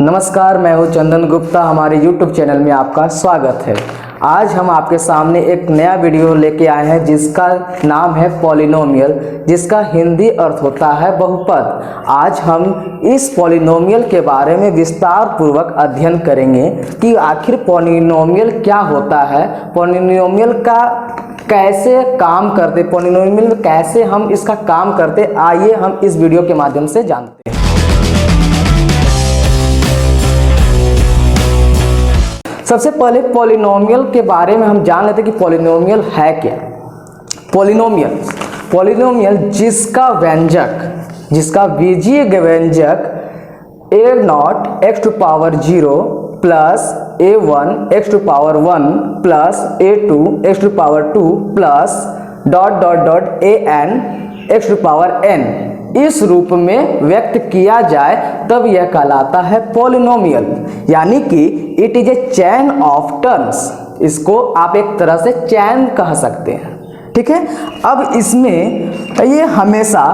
नमस्कार, मैं हूं चंदन गुप्ता। हमारे YouTube चैनल में आपका स्वागत है। आज हम आपके सामने एक नया वीडियो लेके आए हैं जिसका नाम है पॉलिनोमियल, जिसका हिंदी अर्थ होता है बहुपद। आज हम इस पॉलिनोमियल के बारे में विस्तार पूर्वक अध्ययन करेंगे कि आखिर पॉलिनोमियल क्या होता है, पॉलिनोमियल का कैसे काम करते, पॉलिनोमियल कैसे हम इसका काम करते। आइए हम इस वीडियो के माध्यम से जानते हैं। सबसे पहले पॉलिनोमियल के बारे में हम जान लेते हैं कि पॉलिनोमियल है क्या। पॉलिनोमियल जिसका व्यंजक, जिसका बीजीय व्यंजक a0 x to power 0 plus a1 x to power 1 plus a2 x to power 2 plus dot dot dot an x to power n इस रूप में व्यक्त किया जाए तब यह कहलाता है पॉलिनोमियल। यानी कि it is a chain of terms. इसको आप एक तरह से चैन कह सकते हैं, ठीक है। अब इसमें ये हमेशा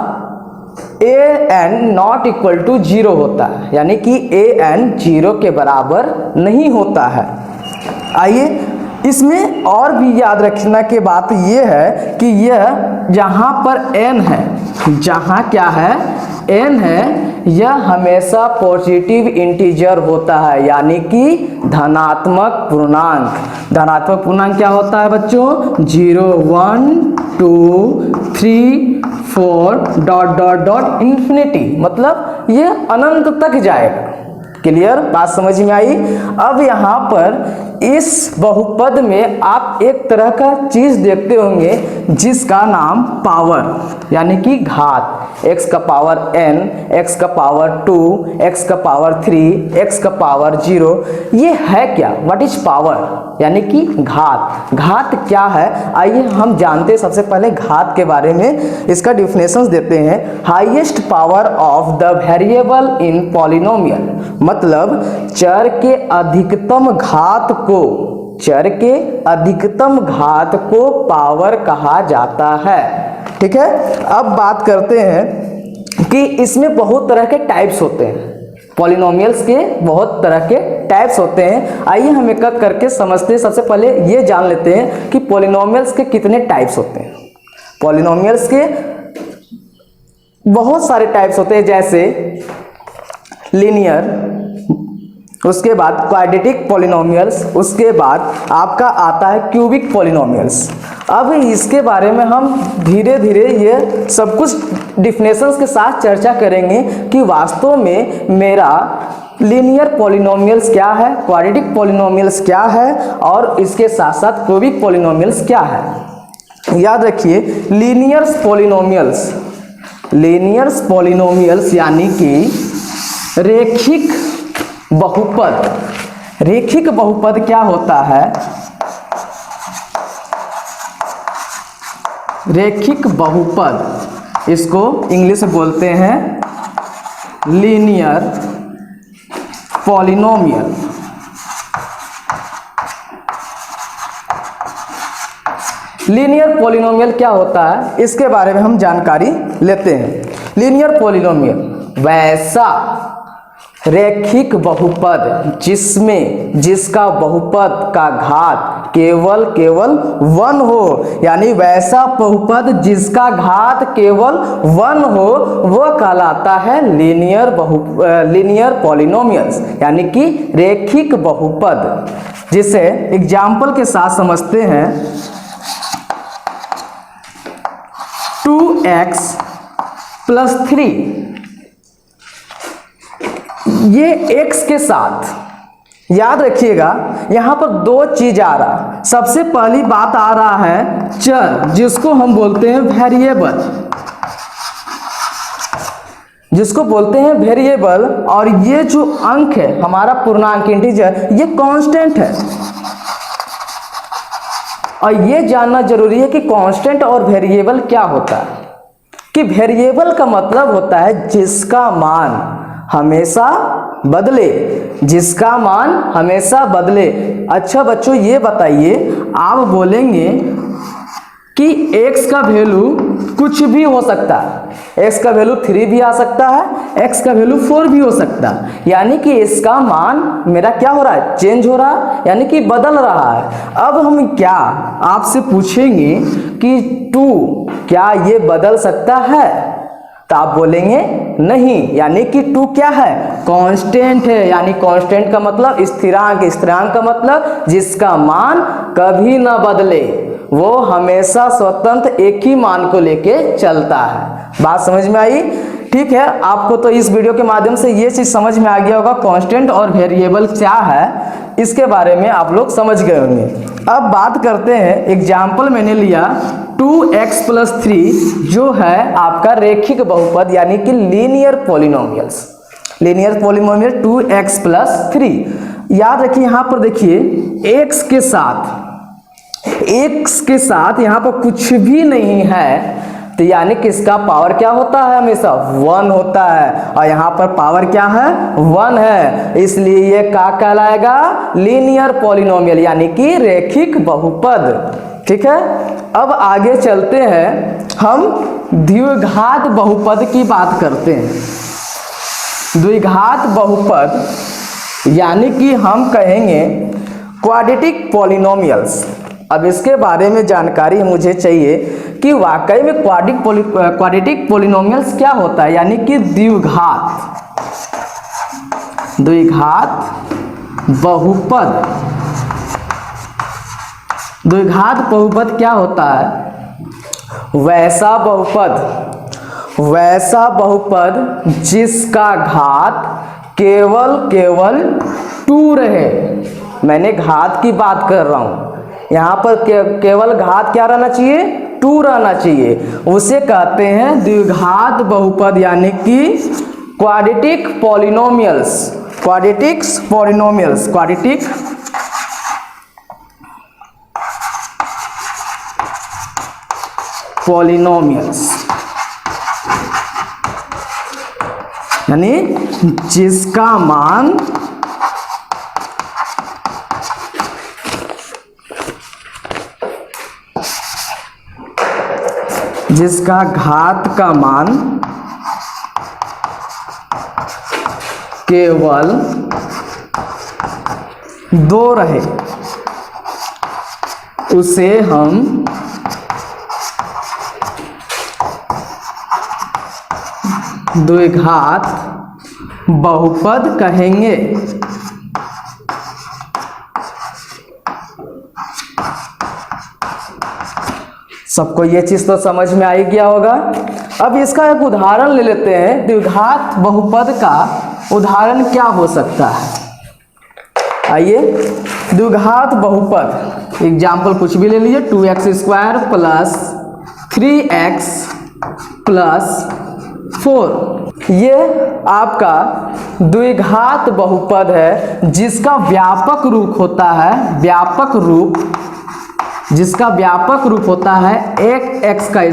an नॉट इक्वल टू 0 होता है, यानी कि an 0 के बराबर नहीं होता है। आइए इसमें और भी याद रखना की बात यह है कि यह जहाँ पर n है, जहाँ क्या है n है, यह हमेशा पॉजिटिव इंटीजर होता है, यानी कि धनात्मक पूर्णांक। धनात्मक पूर्णांक क्या होता है बच्चों? 0 1 2 3 4 डॉट डॉट डॉट इन्फिनिटी, मतलब यह अनंत तक जाएगा। क्लियर, बात समझ में आई। अब यहाँ पर इस बहुपद में आप एक तरह का चीज देखते होंगे जिसका नाम पावर, यानी कि घात। x का पावर n, x का पावर 2, x का पावर 3, x का पावर 0, ये है क्या? What is power? यानी कि घात। घात क्या है आइए हम जानते हैं। सबसे पहले घात के बारे में इसका डिफिनेशन देते हैं। Highest power of the variable in polynomial, मतलब चर के अधिकतम घात को, चर के अधिकतम घात को पावर कहा जाता है, ठीक है। अब बात करते हैं कि इसमें बहुत तरह के टाइप्स होते हैं। पॉलिनोमियल्स के बहुत तरह के टाइप्स होते हैं। आइए हम एक एक करके समझते हैं। सबसे पहले ये जान लेते हैं कि पॉलिनोमियल्स के कितने टाइप्स होते हैं। पॉलिनोमियल्स के बहुत सारे टाइप्स होते हैं, जैसे लीनियर, उसके बाद क्वाड्रेटिक पॉलिनोमियल्स, उसके बाद आपका आता है क्यूबिक पॉलिनोमियल्स। अब इसके बारे में हम धीरे धीरे ये सब कुछ डिफिनेशंस के साथ चर्चा करेंगे कि वास्तव में मेरा लीनियर पॉलिनोमियल्स क्या है, क्वाड्रेटिक पॉलिनोमियल्स क्या है, और इसके साथ साथ क्यूबिक पॉलिनोमियल्स क्या है। याद रखिए लीनियर्स पॉलिनोमियल्स, लीनियर्स पॉलिनोमियल्स यानी कि रेखिक बहुपद। रेखिक बहुपद क्या होता है? रेखिक बहुपद, इसको इंग्लिश में बोलते हैं लीनियर पॉलिनोमियल। लीनियर पॉलिनोमियल क्या होता है इसके बारे में हम जानकारी लेते हैं। लीनियर पॉलिनोमियल वैसा रैखिक बहुपद जिसका बहुपद का घात केवल 1 हो, यानी वैसा बहुपद जिसका घात केवल 1 हो, वह कहलाता है लीनियर पॉलिनोमियल्स, यानी कि रैखिक बहुपद। जिसे एग्जाम्पल के साथ समझते हैं। 2x प्लस 3, ये x के साथ याद रखिएगा यहां पर दो चीज आ रहा। सबसे पहली बात आ रहा है चर, जिसको हम बोलते हैं वेरिएबल, जिसको बोलते हैं वेरिएबल, और ये जो अंक है हमारा पूर्णांक इंटीजर, ये कांस्टेंट है। और ये जानना जरूरी है कि कांस्टेंट और वेरिएबल क्या होता है। कि वेरिएबल का मतलब होता है जिसका मान हमेशा बदले, जिसका मान हमेशा बदले। अच्छा बच्चों ये बताइए, आप बोलेंगे कि x का वैल्यू कुछ भी हो सकता है, x का वैल्यू 3 भी आ सकता है, x का वैल्यू 4 भी हो सकता है, यानी कि इसका मान मेरा क्या हो रहा है, चेंज हो रहा है, यानी कि बदल रहा है। अब हम क्या आपसे पूछेंगे कि 2 क्या ये बदल सकता है, तो आप बोलेंगे नहीं, यानी कि 2 क्या है, कांस्टेंट है। यानी कांस्टेंट का मतलब स्थिरांक, स्थिरांक का मतलब जिसका मान कभी ना बदले, वो हमेशा स्वतंत्र एक ही मान को लेके चलता है। बात समझ में आई? ठीक है, आपको तो इस वीडियो के माध्यम से ये चीज समझ में आ गया होगा, कांस्टेंट और वेरिएबल क्या है, इसके बारे में आप लोग समझ गए होंगे। अब बात करते हैं, एग्जाम्पल मैंने लिया 2x + 3 जो है आपका रेखिक बहुपद यानी कि linear polynomials, linear polynomial 2x + 3। याद रखिए यहाँ पर देखिए x के साथ यहाँ पर कुछ भी नहीं है, तो यानी कि इसका पावर क्या होता है, हमेशा 1 होता है, और यहाँ पर पावर क्या है, 1 है, इसलिए ये क्या कहलाएगा, लीनियर पॉलिनोमियल यानी कि रेखिक बहुपद। ठीक है, अब आगे चलते हैं, हम द्विघात बहुपद की बात करते हैं। द्विघात बहुपद यानी कि हम कहेंगे क्वाड्रेटिक पॉलिनोमियल्स। अब इसके बारे में जानकारी मुझे चाहिए कि वाकई में क्वाड्रेटिक पॉलिनोमियल्स क्या होता है, यानी कि द्विघात बहुपद। द्विघात बहुपद क्या होता है, वैसा बहुपद जिसका घात केवल 2 रहे। मैंने घात की बात कर रहा हूं, यहाँ पर केवल घात क्या रहना चाहिए, 2 रहना चाहिए, उसे कहते हैं द्विघात बहुपद यानी कि क्वाड्रेटिक पॉलिनोमियल्स। यानी जिसका मान जिसका घात का मान केवल 2 रहे, उसे हम द्विघात बहुपद कहेंगे। सबको ये चीज तो समझ में आ ही गया होगा। अब इसका एक उदाहरण ले लेते हैं, द्विघात बहुपद का उदाहरण क्या हो सकता है। आइए, द्विघात बहुपद एग्जाम्पल कुछ भी ले लीजिए, 2x² + 3x + 4। ये आपका द्विघात बहुपद है जिसका व्यापक रूप होता है, जिसका व्यापक रूप होता है ax²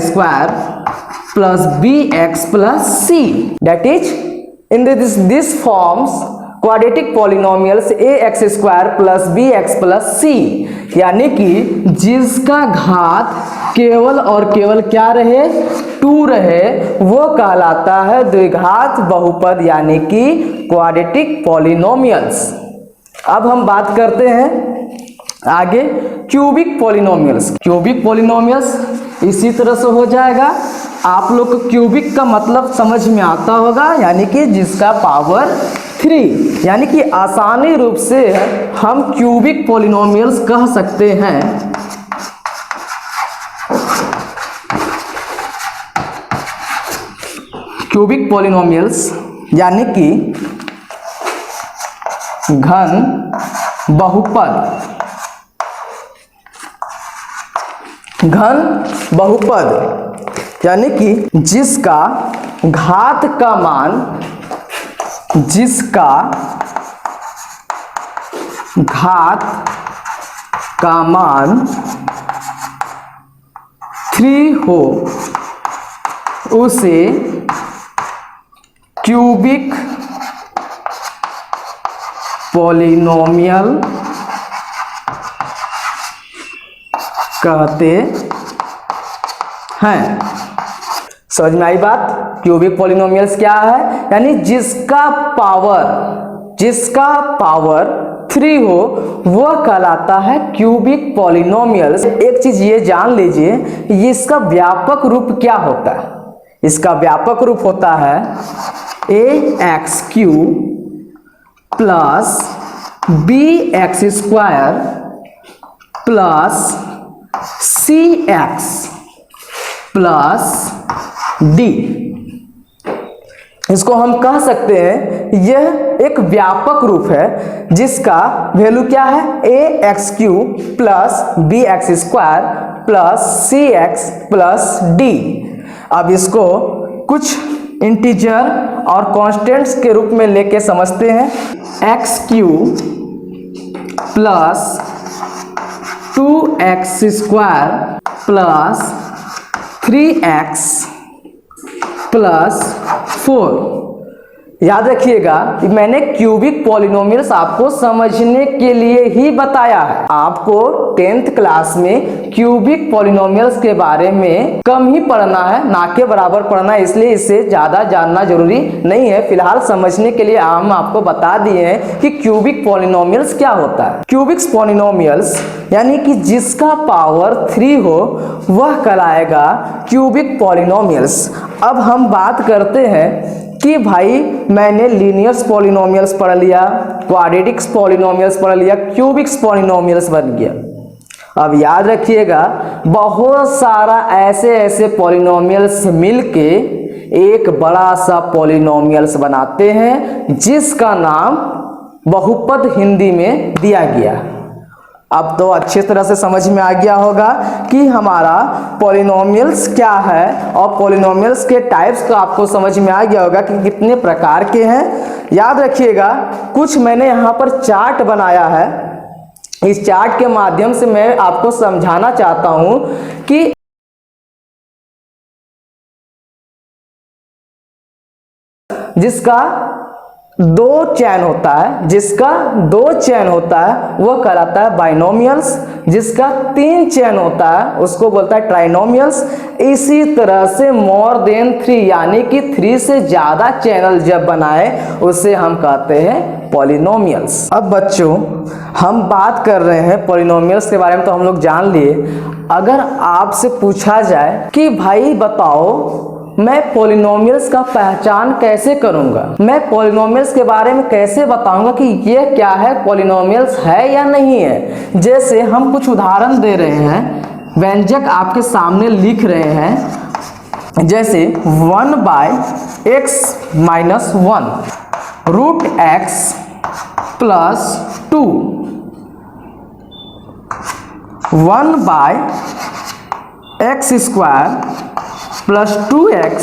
+ bx + c। That is, in this forms quadratic polynomials ax² + bx + c, यानी कि जिसका घात केवल और केवल क्या रहे, 2 रहे, वो कहलाता है द्विघात बहुपद यानी कि क्वाड्रेटिक पॉलिनोमियल्स। अब हम बात करते हैं आगे क्यूबिक पॉलिनोमियल्स इसी तरह से हो जाएगा। आप लोग को क्यूबिक का मतलब समझ में आता होगा, यानी कि जिसका पावर 3, यानी कि आसानी रूप से हम क्यूबिक पॉलिनोमियल्स कह सकते हैं। क्यूबिक पॉलिनोमियल्स यानी कि घन बहुपद यानी कि जिसका घात का मान 3 हो, उसे क्यूबिक पॉलिनोमियल कहते हैं। समझ में आई बात? क्यूबिक पॉलिनोमियल्स क्या है? यानी जिसका पावर 3 हो वह कहलाता है क्यूबिक पॉलिनोमियल्स। एक चीज ये जान लीजिए, इसका व्यापक रूप क्या होता है? इसका व्यापक रूप होता है ax³ plus bx² plus cx plus d। इसको हम कह सकते हैं यह एक व्यापक रूप है जिसका वैल्यू क्या है? ax³ plus bx² plus cx plus d। अब इसको कुछ इंटीजर और कांस्टेंट्स के रूप में लेके समझते हैं। x³ plus 2x² plus 3x plus 4। याद रखिएगा मैंने क्यूबिक पॉलिनोमियल्स आपको समझने के लिए ही बताया है। आपको 10th क्लास में क्यूबिक पॉलिनोमियल्स के बारे में कम ही पढ़ना है, ना के बराबर पढ़ना है, इसलिए इससे ज्यादा जानना जरूरी नहीं है। फिलहाल समझने के लिए हम आपको बता दिए हैं कि क्यूबिक पॉलिनोमियल्स क्या होता है। क्यूबिक पॉलिनोमियल्स यानी कि जिसका पावर 3 हो वह कहलाएगा क्यूबिक पॉलिनोमियल्स। अब हम बात करते हैं कि भाई मैंने लीनियर्स पॉलिनोमियल्स पढ़ लिया, क्वाड्रेटिक्स पॉलिनोमियल्स पढ़ लिया, क्यूबिक्स पॉलिनोमियल्स बन गया। अब याद रखिएगा बहुत सारा ऐसे पॉलिनोमियल्स मिलके एक बड़ा सा पॉलिनोमियल्स बनाते हैं जिसका नाम बहुपद हिंदी में दिया गया। अब तो अच्छी तरह से समझ में आ गया होगा कि हमारा पॉलिनोमियल्स क्या है और पॉलिनोमियल्स के टाइप्स का आपको समझ में आ गया होगा कि कितने प्रकार के हैं। याद रखिएगा कुछ मैंने यहाँ पर चार्ट बनाया है, इस चार्ट के माध्यम से मैं आपको समझाना चाहता हूँ कि जिसका 2 चैन होता है वह कहलाता है बाइनोमियल्स, जिसका 3 चैन होता है उसको बोलता है ट्राइनोमियल्स। इसी तरह से मोर देन 3 यानी कि 3 से ज्यादा चैनल जब बनाए उसे हम कहते हैं पॉलिनोमियल्स। अब बच्चों हम बात कर रहे हैं पॉलिनोमियल्स के बारे में तो हम लोग जान लिए। अगर आपसे पूछा जाए कि भाई बताओ मैं पॉलिनोमियल्स का पहचान कैसे करूंगा, मैं पॉलिनोमियल्स के बारे में कैसे बताऊंगा कि ये क्या है, पॉलिनोमियल्स है या नहीं है। जैसे हम कुछ उदाहरण दे रहे हैं, व्यंजक आपके सामने लिख रहे हैं, जैसे 1/x - 1 √x plus 2 1/x² plus 2x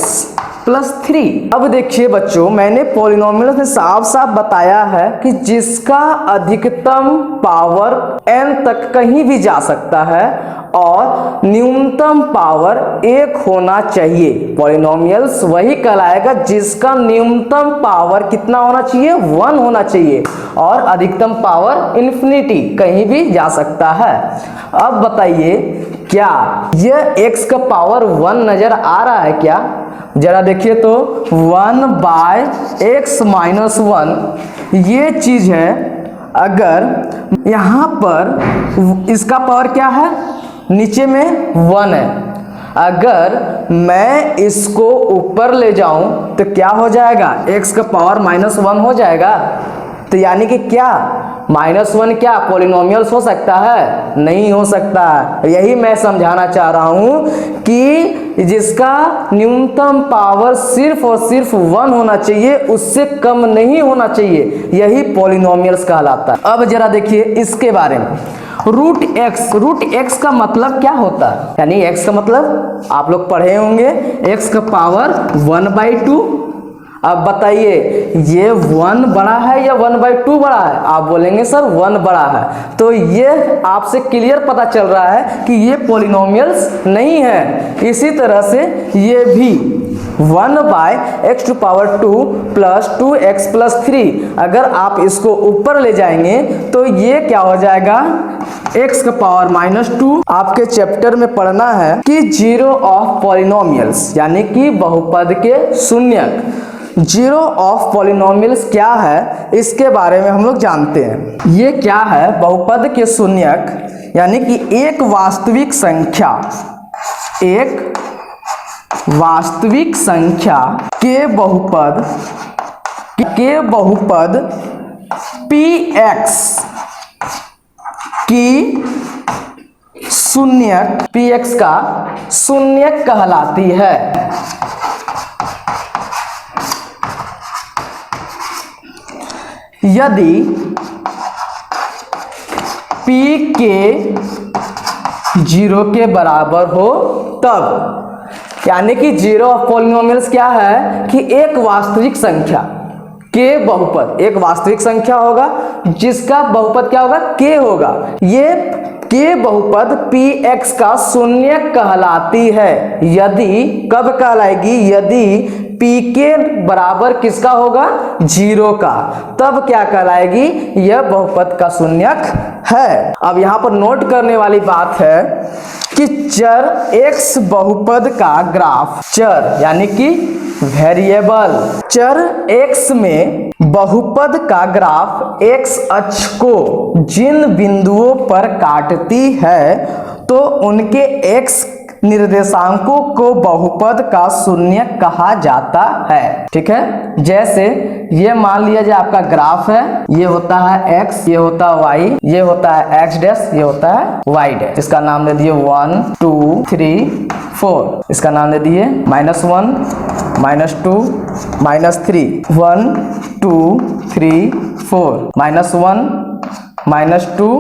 plus 3। अब देखिए बच्चों मैंने पॉलिनोमियल्स में साफ साफ बताया है कि जिसका अधिकतम पावर n तक कहीं भी जा सकता है और न्यूनतम पावर 1 होना चाहिए। पॉलिनोमियल्स वही कहलाएगा जिसका न्यूनतम पावर कितना होना चाहिए? 1 होना चाहिए और अधिकतम पावर इन्फिनिटी कहीं भी जा सकता है। अब बताइए क्या यह x का पावर 1 नजर आ रहा है क्या? जरा देखिए तो 1/x - 1 ये चीज है। अगर यहाँ पर इसका पावर क्या है? नीचे में 1 है। अगर मैं इसको ऊपर ले जाऊं तो क्या हो जाएगा? x का पावर -1 हो जाएगा। तो यानी कि क्या -1 क्या पॉलिनोमियल्स हो सकता है? नहीं हो सकता। यही मैं समझाना चाह रहा हूं कि जिसका न्यूनतम पावर सिर्फ और सिर्फ 1 होना चाहिए, उससे कम नहीं होना चाहिए, यही पॉलिनोमियल्स कहलाता है। अब जरा देखिए इसके बारे में √x का मतलब क्या होता है? यानी x का मतलब आप लोग पढ़े होंगे, x का पावर 1/2। अब बताइए ये 1 बड़ा है या 1/2 बड़ा है? आप बोलेंगे सर 1 बड़ा है। तो ये आपसे क्लियर पता चल रहा है कि ये पॉलिनोमियल्स नहीं है। इसी तरह से ये भी 1/x² प्लस 2x प्लस 3, अगर आप इसको ऊपर ले जाएंगे तो ये क्या हो जाएगा? x का पावर -2। आपके चैप्टर में पढ़ना है कि जीरो ऑफ पॉलिनोमियल्स यानी कि बहुपद के शून्यक। जीरो ऑफ पॉलिनोमियल्स क्या है इसके बारे में हम लोग जानते हैं। ये क्या है? बहुपद के शून्यक यानी कि एक वास्तविक संख्या के बहुपद px की शून्यक px का शून्यक कहलाती है। यदि p के 0 के बराबर हो तब, यानी कि जीरो ऑफ पॉलिनोमियल्स क्या है कि एक वास्तविक संख्या के बहुपद, एक वास्तविक संख्या होगा जिसका बहुपद क्या होगा? k होगा। ये के बहुपद px का शून्यक कहलाती है। यदि कब कहलाएगी? यदि p के बराबर किसका होगा? 0 का, तब क्या कहलाएगी? यह बहुपद का शून्यक है। अब यहाँ पर नोट करने वाली बात है कि चर x बहुपद का ग्राफ, चर यानी कि वेरिएबल, चर x में बहुपद का ग्राफ x अक्ष को जिन बिंदुओं पर काटती है तो उनके x निर्देशांकों को बहुपद का शून्यक कहा जाता है। ठीक है, जैसे ये मान लिया जाए आपका ग्राफ है, ये होता है x, ये होता है y, ये होता है x डैश, ये होता है y डैश। इसका नाम दे दिए 1 2 3 4, इसका नाम दे दिए -1 -2 -3, 1 2 3 4, -1 -2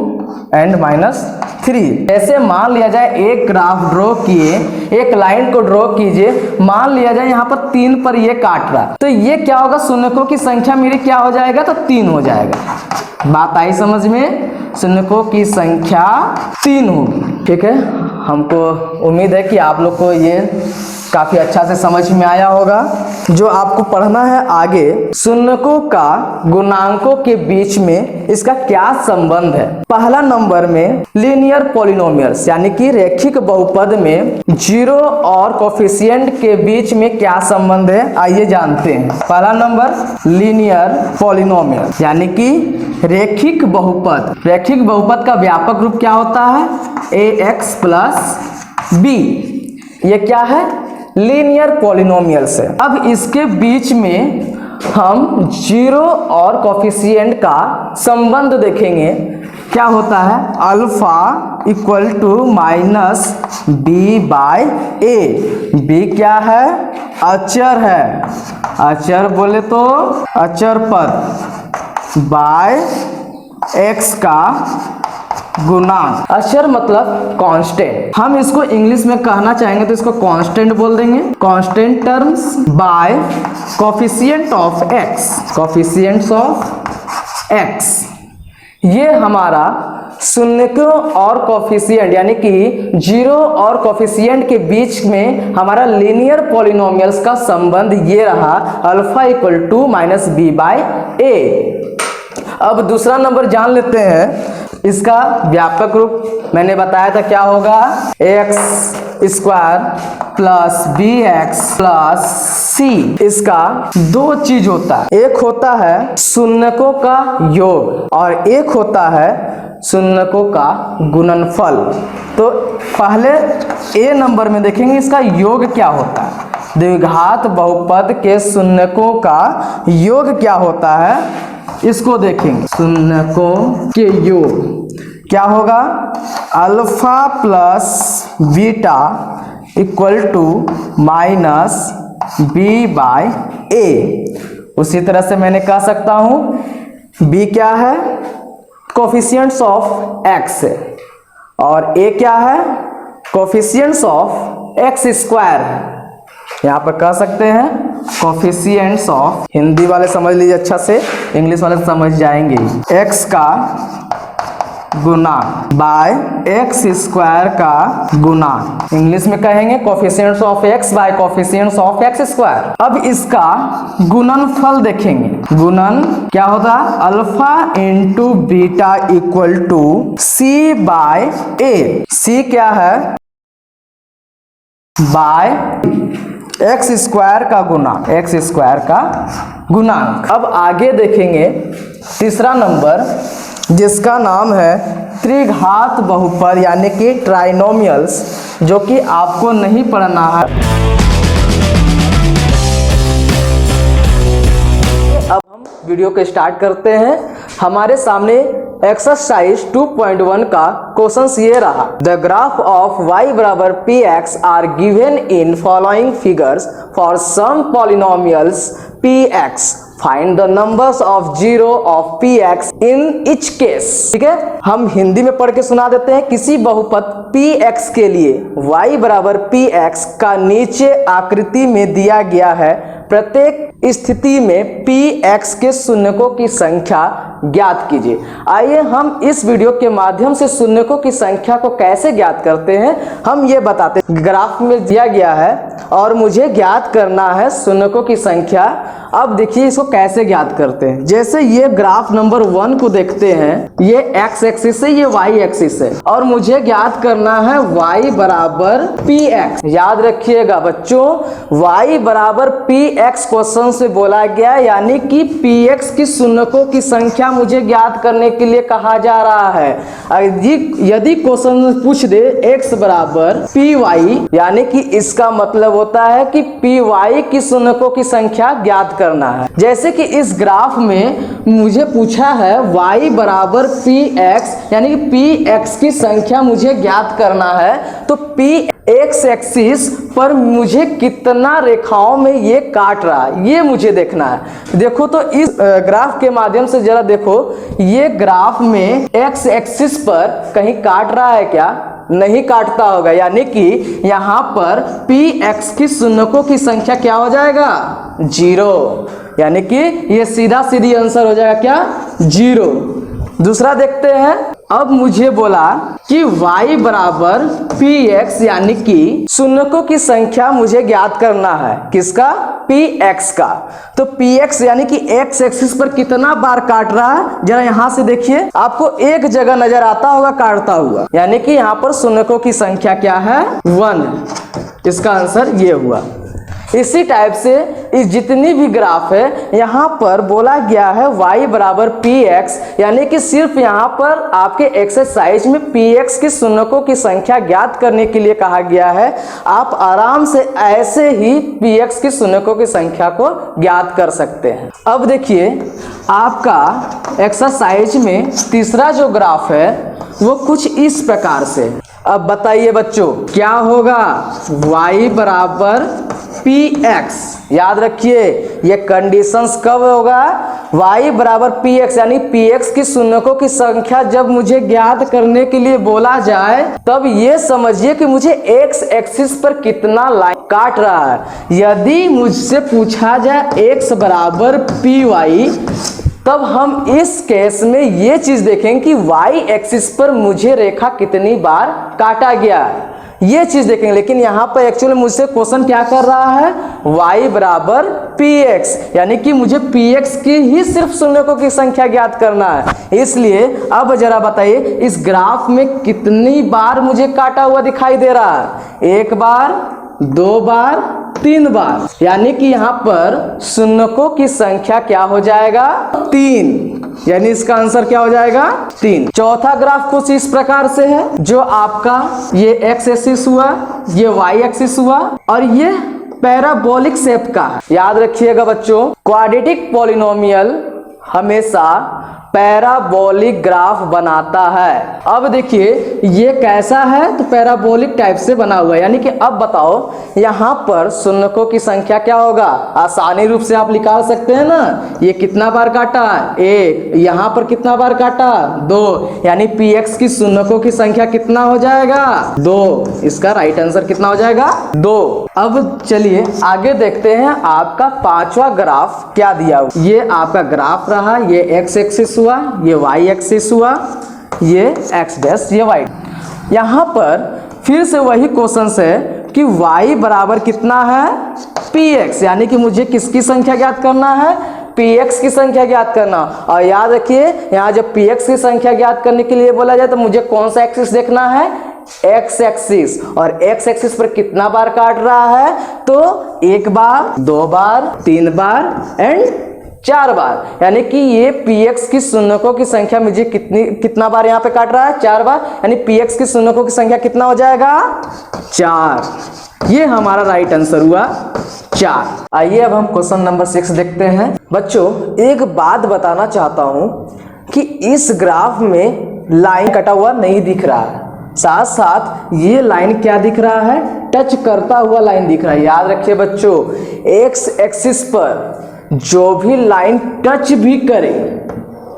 एंड -3। ऐसे मान लिया जाए एक ग्राफ ड्रॉ किए, एक लाइन को ड्रॉ कीजिए, मान लिया जाए यहाँ पर 3 पर ये काट रहा, तो ये क्या होगा? शून्यकों की संख्या मेरी क्या हो जाएगा? तो 3 हो जाएगा। बात आई समझ में? शून्यकों की संख्या 3 होगी। ठीक है, हमको उम्मीद है कि आप लोग को ये काफी अच्छा से समझ में आया होगा। जो आपको पढ़ना है आगे, शून्यकों का गुणांकों के बीच में इसका क्या संबंध है। पहला नंबर में लीनियर पॉलिनोमियल्स यानी कि रैखिक बहुपद में जीरो और कोफिशिएंट के बीच में क्या संबंध है, आइए जानते हैं। पहला नंबर लीनियर पॉलिनोमियल यानी कि रैखिक बहुपद। रैखिक बहुपद का व्यापक रूप क्या होता है? ax + b। ये क्या है? लीनियर पॉलिनोमियल्स है। अब इसके बीच में हम जीरो और कोफिशिएंट का संबंध देखेंगे। क्या होता है? Alpha = -b/a। b क्या है? अचर है। अचर बोले तो अचर पद बाय x का गुणांक। अचर मतलब कांस्टेंट। हम इसको इंग्लिश में कहना चाहेंगे तो इसको कांस्टेंट बोल देंगे। Constant terms bye coefficient of x, coefficients of x। ये हमारा शून्यकों और कोफिशिएंट यानी कि जीरो और कोफिशिएंट के बीच में हमारा लीनियर पॉलिनोमियल्स का संबंध ये रहा, अल्फा = -b/a। अब दूसरा नंबर जान लेते हैं। इसका व्यापक रूप मैंने बताया था क्या होगा? x² + bx + c। इसका दो चीज होता है, एक होता है शून्यकों का योग और एक होता है शून्यकों का गुणनफल। तो पहले ए नंबर में देखेंगे इसका योग क्या होता है। द्विघात बहुपद के शून्यकों का योग क्या होता है, इसको देखेंगे। शून्यकों के योग क्या होगा? Alpha + beta = -b/a। उसी तरह से मैंने कह सकता हूं b क्या है? कोफिशिएंट्स ऑफ x है और a क्या है? कोफिशिएंट्स ऑफ x² है। यहाँ पर कह सकते हैं कोफिशिएंट्स ऑफ, हिंदी वाले समझ लीजिए अच्छा से, इंग्लिश वाले समझ जाएंगे। x का गुणांक बाय एक्स स्क्वायर का गुणांक, इंग्लिश में कहेंगे coefficients of x by coefficients of x square. अब इसका गुणनफल देखेंगे, गुणन क्या होता है, alpha into beta equal to c by a. C क्या है, बाय एक्स स्क्वायर का गुणांक, एक्स स्क्वायर का गुणांक। अब आगे देखेंगे तीसरा नंबर, जिसका नाम है त्रिघात बहुपद यानी कि ट्राइनोमियल्स, जो कि आपको नहीं पढ़ना है। अब हम वीडियो को स्टार्ट करते हैं। हमारे सामने एक्सरसाइज 2.1 का क्वेश्चन ये रहा, द ग्राफ ऑफ y बराबर px are given in following figures for some polynomials px, find the numbers of zero of px in each case. ठीक है, हम हिंदी में पढ़ के सुना देते हैं। किसी बहुपद px के लिए y बराबर px का नीचे आकृति में दिया गया है, प्रत्येक स्थिति में px के शून्यकों की संख्या ज्ञात कीजिए। आइए हम इस वीडियो के माध्यम से शून्यकों की संख्या को कैसे ज्ञात करते हैं हम ये बताते हैं। ग्राफ में दिया गया है और मुझे ज्ञात करना है शून्यकों की संख्या। अब देखिए इसको कैसे ज्ञात करते हैं। जैसे ये ग्राफ नंबर 1 को देखते हैं, ये x एक्सिस है, ये y एक्सिस है, और मुझे ज्ञात करना है y बराबर px। याद रखिएगा बच्चों, y बराबर px क्वेश्चन से बोला गया, यानी कि px की शून्यकों की संख्या मुझे ज्ञात करने के लिए कहा जा रहा है। यदि क्वेश्चन पूछ दे x बराबर py, यानी कि इसका मतलब होता है कि py की शून्यकों की संख्या ज्ञात करना है। जैसे कि इस ग्राफ में मुझे पूछा है y बराबर px, यानी कि px की संख्या मुझे ज्ञात करना है, तो p एक्स एक्सिस पर मुझे कितना रेखाओं में ये काट रहा है ये मुझे देखना है। देखो तो इस ग्राफ के माध्यम से जरा देखो, ये ग्राफ में एक्स एक्सिस पर कहीं काट रहा है क्या, नहीं काटता होगा, यानी कि यहाँ पर px की शून्यकों की संख्या क्या हो जाएगा, 0, यानी कि ये सीधा सीधी आंसर हो जाएगा क्या, 0। दूसरा देखते हैं। अब मुझे बोला कि y बराबर px, यानी कि शून्यकों की संख्या मुझे ज्ञात करना है, किसका, px का। तो px यानी कि x एक्सिस पर कितना बार काट रहा है, जरा यहां से देखिए, आपको एक जगह नजर आता होगा काटता हुआ, यानी कि यहां पर शून्यकों की संख्या क्या है, 1। इसका आंसर ये हुआ। इसी टाइप से इस जितनी भी ग्राफ है, यहाँ पर बोला गया है y बराबर px, यानी कि सिर्फ यहाँ पर आपके एक्सरसाइज में px की शून्यकों की संख्या ज्ञात करने के लिए कहा गया है। आप आराम से ऐसे ही px की शून्यकों की संख्या को ज्ञात कर सकते हैं। अब देखिए आपका एक्सरसाइज में तीसरा जो ग्राफ है वो कुछ इस प्रकार से। अब बताइए बच्चों क्या होगा, y बराबर px। याद रखिए ये कंडीशंस कब होगा, y बराबर px, यानी px की शून्यकों की संख्या जब मुझे ज्ञात करने के लिए बोला जाए, तब ये समझिए कि मुझे x एक्सिस पर कितना लाइन काट रहा है। यदि मुझसे पूछा जाए x बराबर py, तब हम इस केस में ये चीज देखेंगे कि y एक्सिस पर मुझे रेखा कितनी बार काटा गया, ये चीज देखेंगे। लेकिन यहाँ पर एक्चुअली मुझसे क्वेश्चन क्या कर रहा है, y बराबर px, यानी कि मुझे px की ही सिर्फ शून्यकों की संख्या ज्ञात करना है। इसलिए अब जरा बताइए इस ग्राफ में कितनी बार मुझे काटा हुआ दिखाई दे रहा है, 1 बार, 2 बार, 3 बार, यानी कि यहाँ पर शून्यकों की संख्या क्या हो जाएगा, 3, यानी इसका आंसर क्या हो जाएगा, 3। चौथा ग्राफ कुछ इस प्रकार से है, जो आपका ये एक्स एक्सिस हुआ, ये वाई एक्सिस हुआ, और ये पैराबोलिक शेप का है। याद रखिएगा बच्चों, क्वाड्रेटिक पॉलिनोमियल हमेशा पैराबोलिक ग्राफ बनाता है। अब देखिए ये कैसा है, तो पैराबोलिक टाइप से बना हुआ है। यानी कि अब बताओ यहाँ पर शून्यकों की संख्या क्या होगा, आसानी रूप से आप निकाल सकते हैं ना। ये कितना बार काटा, 1, यहाँ पर कितना बार काटा, 2, यानी px की शून्यकों की संख्या कितना हो जाएगा, 2। इसका राइट आंसर कितना हो जाएगा, 2। अब चलिए आगे देखते हैं आपका पांचवा ग्राफ क्या दिया हुआ। ये आपका ग्राफ रहा, ये x एक्सिस हुआ, ये y एक्सिस हुआ, ये x डैश, ये y। यहाँ पर फिर से वही क्वेश्चन है कि y बराबर कितना है px, यानी कि मुझे किसकी संख्या ज्ञात करना है, px की संख्या ज्ञात करना। और याद रखिए यहाँ जब px की संख्या ज्ञात करने के लिए बोला जाए तो मुझे कौन सा एक्सिस देखना है, x एक्सिस। और x एक्सिस पर कितना बार काट रहा है, तो 1 बार, 2 बार, 3 बार एंड 4 बार, यानी कि ये px की शून्यकों की संख्या मुझे कितना बार यहाँ पे काट रहा है, 4 बार, यानी px की शून्यकों की संख्या कितना हो जाएगा, 4। ये हमारा राइट आंसर हुआ 4। आइए अब हम क्वेश्चन नंबर 6 देखते हैं। बच्चों एक बात बताना चाहता हूं कि इस ग्राफ में लाइन कटा हुआ नहीं दिख रहा है, साथ साथ ये लाइन क्या दिख रहा है, टच करता हुआ लाइन दिख रहा है। याद रखिए बच्चों, एक्स एक्सिस पर जो भी लाइन टच भी करे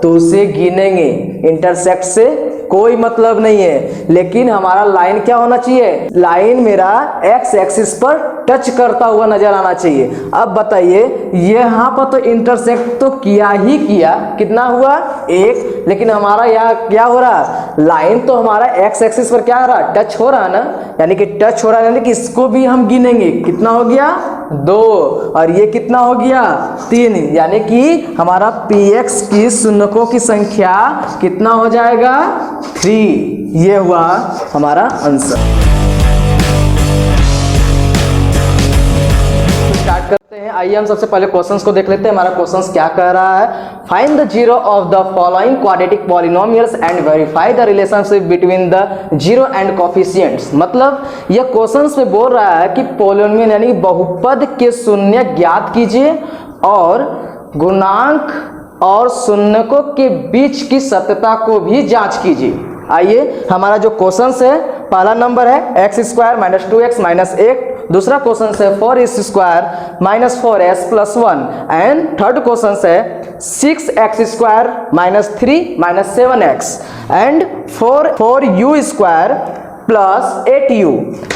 तो उसे गिनेंगे, इंटरसेक्ट से कोई मतलब नहीं है, लेकिन हमारा लाइन क्या होना चाहिए, लाइन मेरा एक्स एक्सिस पर टच करता हुआ नजर आना चाहिए। अब बताइए यहाँ पर तो इंटरसेक्ट तो किया ही किया, कितना हुआ 1, लेकिन हमारा यहाँ क्या हो रहा, लाइन तो हमारा एक्स एक्सिस पर क्या हो रहा, टच हो रहा ना, यानी कि टच हो रहा है, यानी कि इसको भी हम गिनेंगे, कितना हो गया 2, और ये कितना हो गया 3, यानी कि हमारा px की शून्यकों की संख्या कितना हो जाएगा 3। ये हुआ हमारा आंसर। स्टार्ट करते हैं। आइए हम सबसे पहले क्वेश्चंस को देख लेते हैं। हमारा क्वेश्चंस क्या कह रहा है, find the zero of the following quadratic polynomials and verify the relationship between the zero and coefficients. मतलब यह क्वेश्चंस में बोल रहा है कि पॉलिनोमियल यानी बहुपद के शून्य ज्ञात कीजिए और गुणांक और शून्यकों के बीच की सत्यता को भी जांच कीजिए। आइए हमारा जो क्वेश्चंस है, पहला नंबर है x square minus 2x minus 8, दूसरा क्वेश्चन है 4s square minus 4s plus 1 and third question है 6x square minus 3 minus 7x and 4u square plus 8u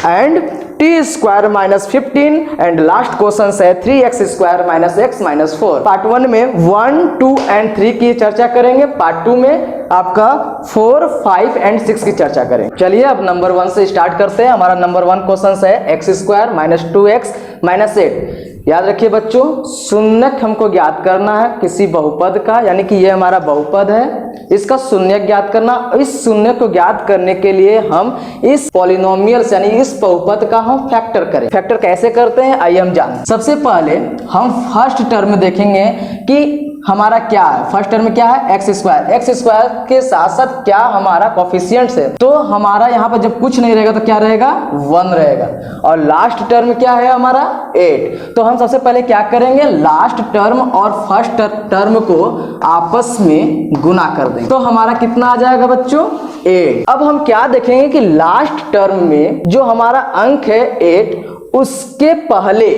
and t square minus 15 and last question है 3x square minus x minus 4। Part 1 में 1, 2 and 3 की चर्चा करेंगे, part 2 में आपका 4, 5 and 6 की चर्चा करेंगे। चलिए अब नंबर 1 से स्टार्ट करते हैं। हमारा नंबर 1 क्वेश्चन है x square minus 2x minus 8। याद रखिए बच्चों, शून्यक हमको ज्ञात करना है किसी बहुपद का, यानी कि ये हमारा बहुपद है, इसका शून्य ज्ञात करना। इस शून्य को ज्ञात करने के लिए हम इस पॉलिनोमियल्स यानी इस बहुपद का हम फैक्टर करें। फैक्टर कैसे करते हैं आइए हम जानें। सबसे पहले हम फर्स्ट टर्म देखेंगे कि हमारा क्या है, फर्स्ट टर्म क्या है x स्क्वायर, x स्क्वायर के साथ साथ क्या हमारा कोफिशिएंट्स है, तो हमारा यहाँ पर जब कुछ नहीं रहेगा तो क्या रहेगा 1 रहेगा, और लास्ट टर्म क्या है हमारा 8। तो हम सबसे पहले क्या करेंगे, लास्ट टर्म और फर्स्ट टर्म को आपस में गुना कर देंगे, तो हमारा कितना आ जाएगा बच्चों 8। अब हम क्या देखेंगे कि लास्ट टर्म में जो हमारा अंक है 8, उसके पहले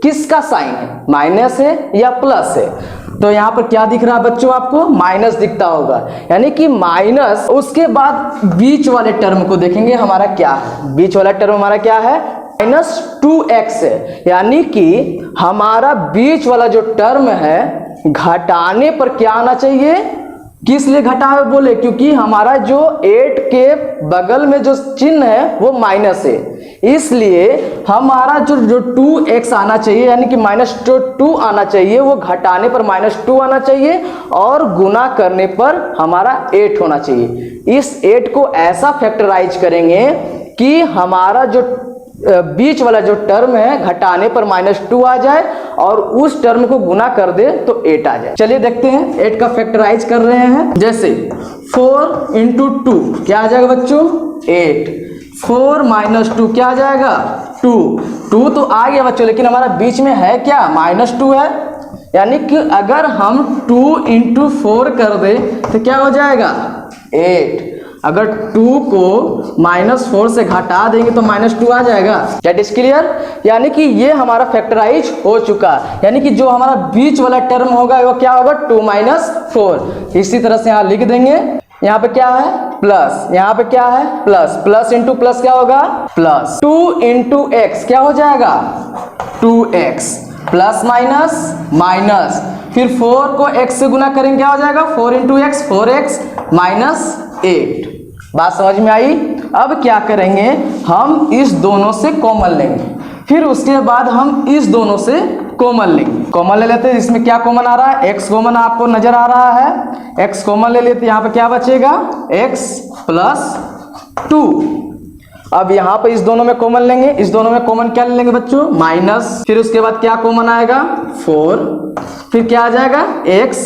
किसका साइन है, माइनस है या प्लस है। तो यहाँ पर क्या दिख रहा है बच्चों, आपको माइनस दिखता होगा, यानी कि माइनस। उसके बाद बीच वाले टर्म को देखेंगे, हमारा क्या है, बीच वाला टर्म हमारा क्या है माइनस 2x है, यानी कि हमारा बीच वाला जो टर्म है घटाने पर क्या आना चाहिए, किस लिए घटा है बोले, क्योंकि हमारा जो 8 के बगल में जो चिन्ह है वो माइनस है, इसलिए हमारा जो 2x आना चाहिए, यानी कि माइनस 2 आना चाहिए, वो घटाने पर माइनस 2 आना चाहिए और गुना करने पर हमारा 8 होना चाहिए। इस 8 को ऐसा फैक्टराइज करेंगे कि हमारा जो बीच वाला जो टर्म है घटाने पर माइनस 2 आ जाए और उस टर्म को गुना कर दे तो 8 आ जाए। चलिए देखते हैं 8 का फैक्टराइज कर रहे हैं। जैसे 4 इंटू 2 क्या आ जाएगा बच्चों 8, 4 माइनस 2 क्या आ जाएगा 2 तो आ गया बच्चों, लेकिन हमारा बीच में है क्या माइनस 2 है, यानी कि अगर हम 2 इंटू 4 कर दे तो क्या हो जाएगा 8। अगर 2 को -4 से घटा देंगे तो -2 आ जाएगा। दैट इज क्लियर, यानी कि ये हमारा फैक्टराइज हो चुका, यानी कि जो हमारा बीच वाला टर्म होगा वो क्या होगा 2 - 4। इसी तरह से यहाँ लिख देंगे, यहाँ पे क्या है प्लस, यहाँ पे क्या है प्लस, प्लस इंटू प्लस क्या होगा प्लस, 2 इंटू एक्स क्या हो जाएगा 2x, प्लस माइनस माइनस, फिर 4 को x से गुना करेंगे क्या हो जाएगा 4 इंटू एक्स 4x माइनस 8। बात समझ में आई। अब क्या करेंगे, हम इस दोनों से कॉमन लेंगे, फिर उसके बाद हम इस दोनों से कॉमन लेंगे। कॉमन ले लेते हैं, इसमें क्या कॉमन आ रहा है, x कॉमन आपको नजर आ रहा है, x कॉमन ले लेते हैं, यहाँ पे क्या बचेगा x + 2। अब यहाँ पे इस दोनों में कॉमन लेंगे, इस दोनों में कॉमन क्या ले लेंगे बच्चों, माइनस, फिर उसके बाद क्या कॉमन आएगा 4, फिर क्या आ जाएगा x,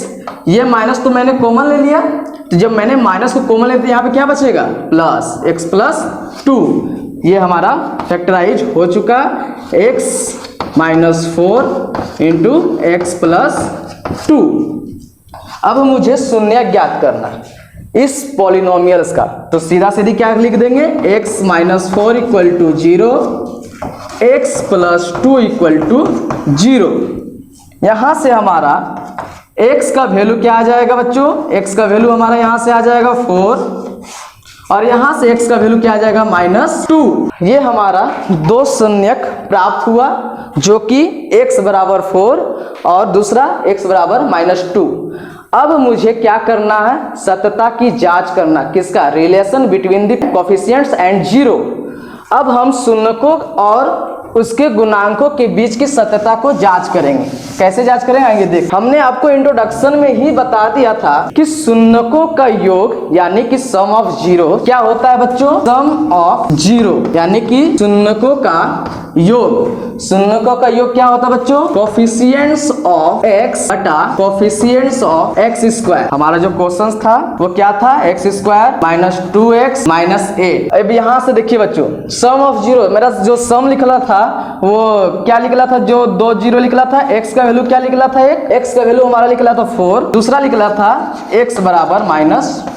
ये माइनस तो मैंने कॉमन ले लिया, तो जब मैंने माइनस को कॉमन लेते यहाँ पे क्या बचेगा प्लस, x + 2, ये हमारा फैक्टराइज हो चुका, x - 4 × x + 2। अब मुझे शून्य ज्ञात करना है इस पॉलिनोमियल्स का, तो सीधा सीधी क्या लिख देंगे, x - 4 = 0, x + 2 = 0। यहां से हमारा x का वैल्यू क्या आ जाएगा बच्चों, x का वैल्यू हमारा यहां से आ जाएगा 4, और यहां से x का वैल्यू क्या आ जाएगा -2। ये हमारा दो शून्यक प्राप्त हुआ, जो कि x = 4 और दूसरा x = -2। अब मुझे क्या करना है, सत्यता की जांच करना, किसका, relation between the coefficients and 0। अब हम शून्यकों और उसके गुणांकों के बीच की सत्यता को जांच करेंगे। कैसे जांच करेंगे आइए देख। हमने आपको इंट्रोडक्शन में ही बता दिया था कि शून्यकों का योग यानी कि सम ऑफ 0 क्या होता है बच्चों, सम ऑफ 0 यानी कि शून्यकों का योग। शून्यकों का योग क्या होता है बच्चों, कोफिशिएंट्स ऑफ x बटा कोफिशिएंट्स ऑफ x²। हमारा जो क्वेश्चन था वो क्या था, x² - 2x - 8। अब यहाँ से देखिए बच्चों, सम ऑफ 0, मेरा जो सम निकला था वो क्या निकला था, जो 2 0 निकला था, x का वैल्यू क्या निकला था, x का वैल्यू हमारा निकला था 4, दूसरा निकला था x =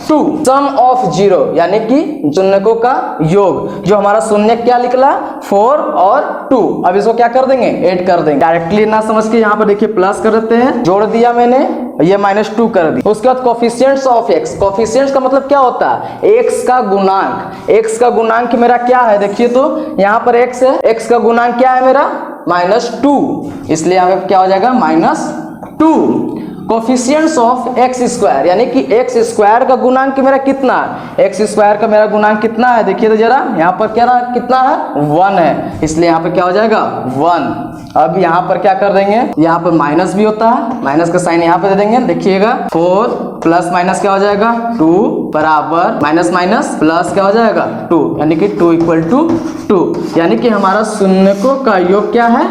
-2। सम ऑफ 0 यानी कि शून्यकों का योग, जो हमारा शून्य क्या निकला 4 और 2। अब इसको क्या कर देंगे, ऐड कर देंगे। डायरेक्टली ना समझ के यहाँ पर देखिए प्लस कर देते हैं, जोड़ दिया मैंने, ये -2 कर दी। उसके बाद कोफिशिएंट्स ऑफ x, कोफिशिएंट्स का मतलब क्या होता है, x का गुणांक। x का गुणांक मेरा क्या है, देखिए तो यहाँ पर x है, x का गुणांक क्या है मेरा -2, इसलिए यहाँ पे क्या हो जाएगा -2। कोफिशिएंट्स ऑफ x² यानी कि x² का गुणांक मेरा कितना है, x² का मेरा गुणांक कितना है, देखिए तो जरा, यहाँ पर क्या कितना है 1 है, इसलिए यहाँ पे क्या हो जाएगा 1। अब यहाँ पर क्या कर देंगे, यहाँ पर माइनस भी होता है, माइनस का साइन यहाँ पे दे देंगे, देखिएगा 4 + माइनस क्या हो जाएगा 2 बराबर माइनस प्लस क्या हो जाएगा 2, यानी कि 2 = 2, यानी कि हमारा शून्यकों का योग क्या है,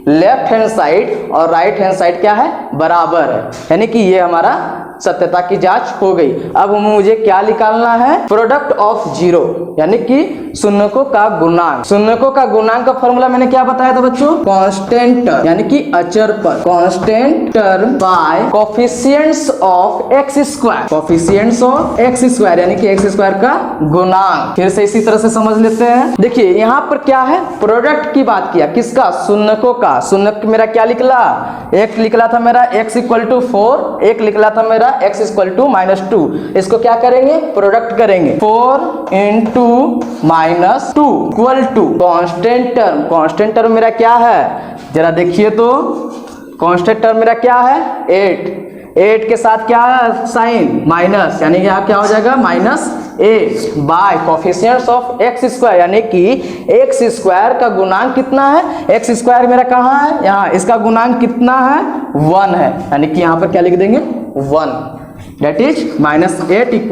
लेफ्ट हैंड साइड और राइट हैंड साइड क्या है, बराबर है, यानी कि ये हमारा सत्यता की जांच हो गई। अब मुझे क्या निकालना है, प्रोडक्ट ऑफ 0 यानी कि शून्यकों का गुणांक। शून्यकों का गुणांक का फॉर्मूला मैंने क्या बताया था बच्चों, कांस्टेंट टर्म यानी कि अचर पद, constant term by coefficients of x², coefficients of x² यानी कि x² का गुणांक। फिर से इसी तरह से समझ लेते हैं, देखिए यहाँ पर क्या है, प्रोडक्ट की बात किया, किसका, शून्यकों का। शून्यक मेरा क्या निकला, एक निकला था मेरा x = 4, एक निकला था मेरा x = -2। इसको क्या करेंगे, प्रोडक्ट करेंगे, 4 × -2 = कांस्टेंट टर्म। कांस्टेंट टर्म मेरा क्या है, जरा देखिए तो, कांस्टेंट टर्म मेरा क्या है 8 के साथ क्या है साइन माइनस, यानी कि यहाँ क्या हो जाएगा -8 बाय कोफिशिएंट्स ऑफ x² यानी कि x² का गुणांक कितना है, x² मेरा कहाँ है, यहाँ, इसका गुणांक कितना है 1 है, यानी कि यहाँ पर क्या लिख देंगे 1, that is -8 =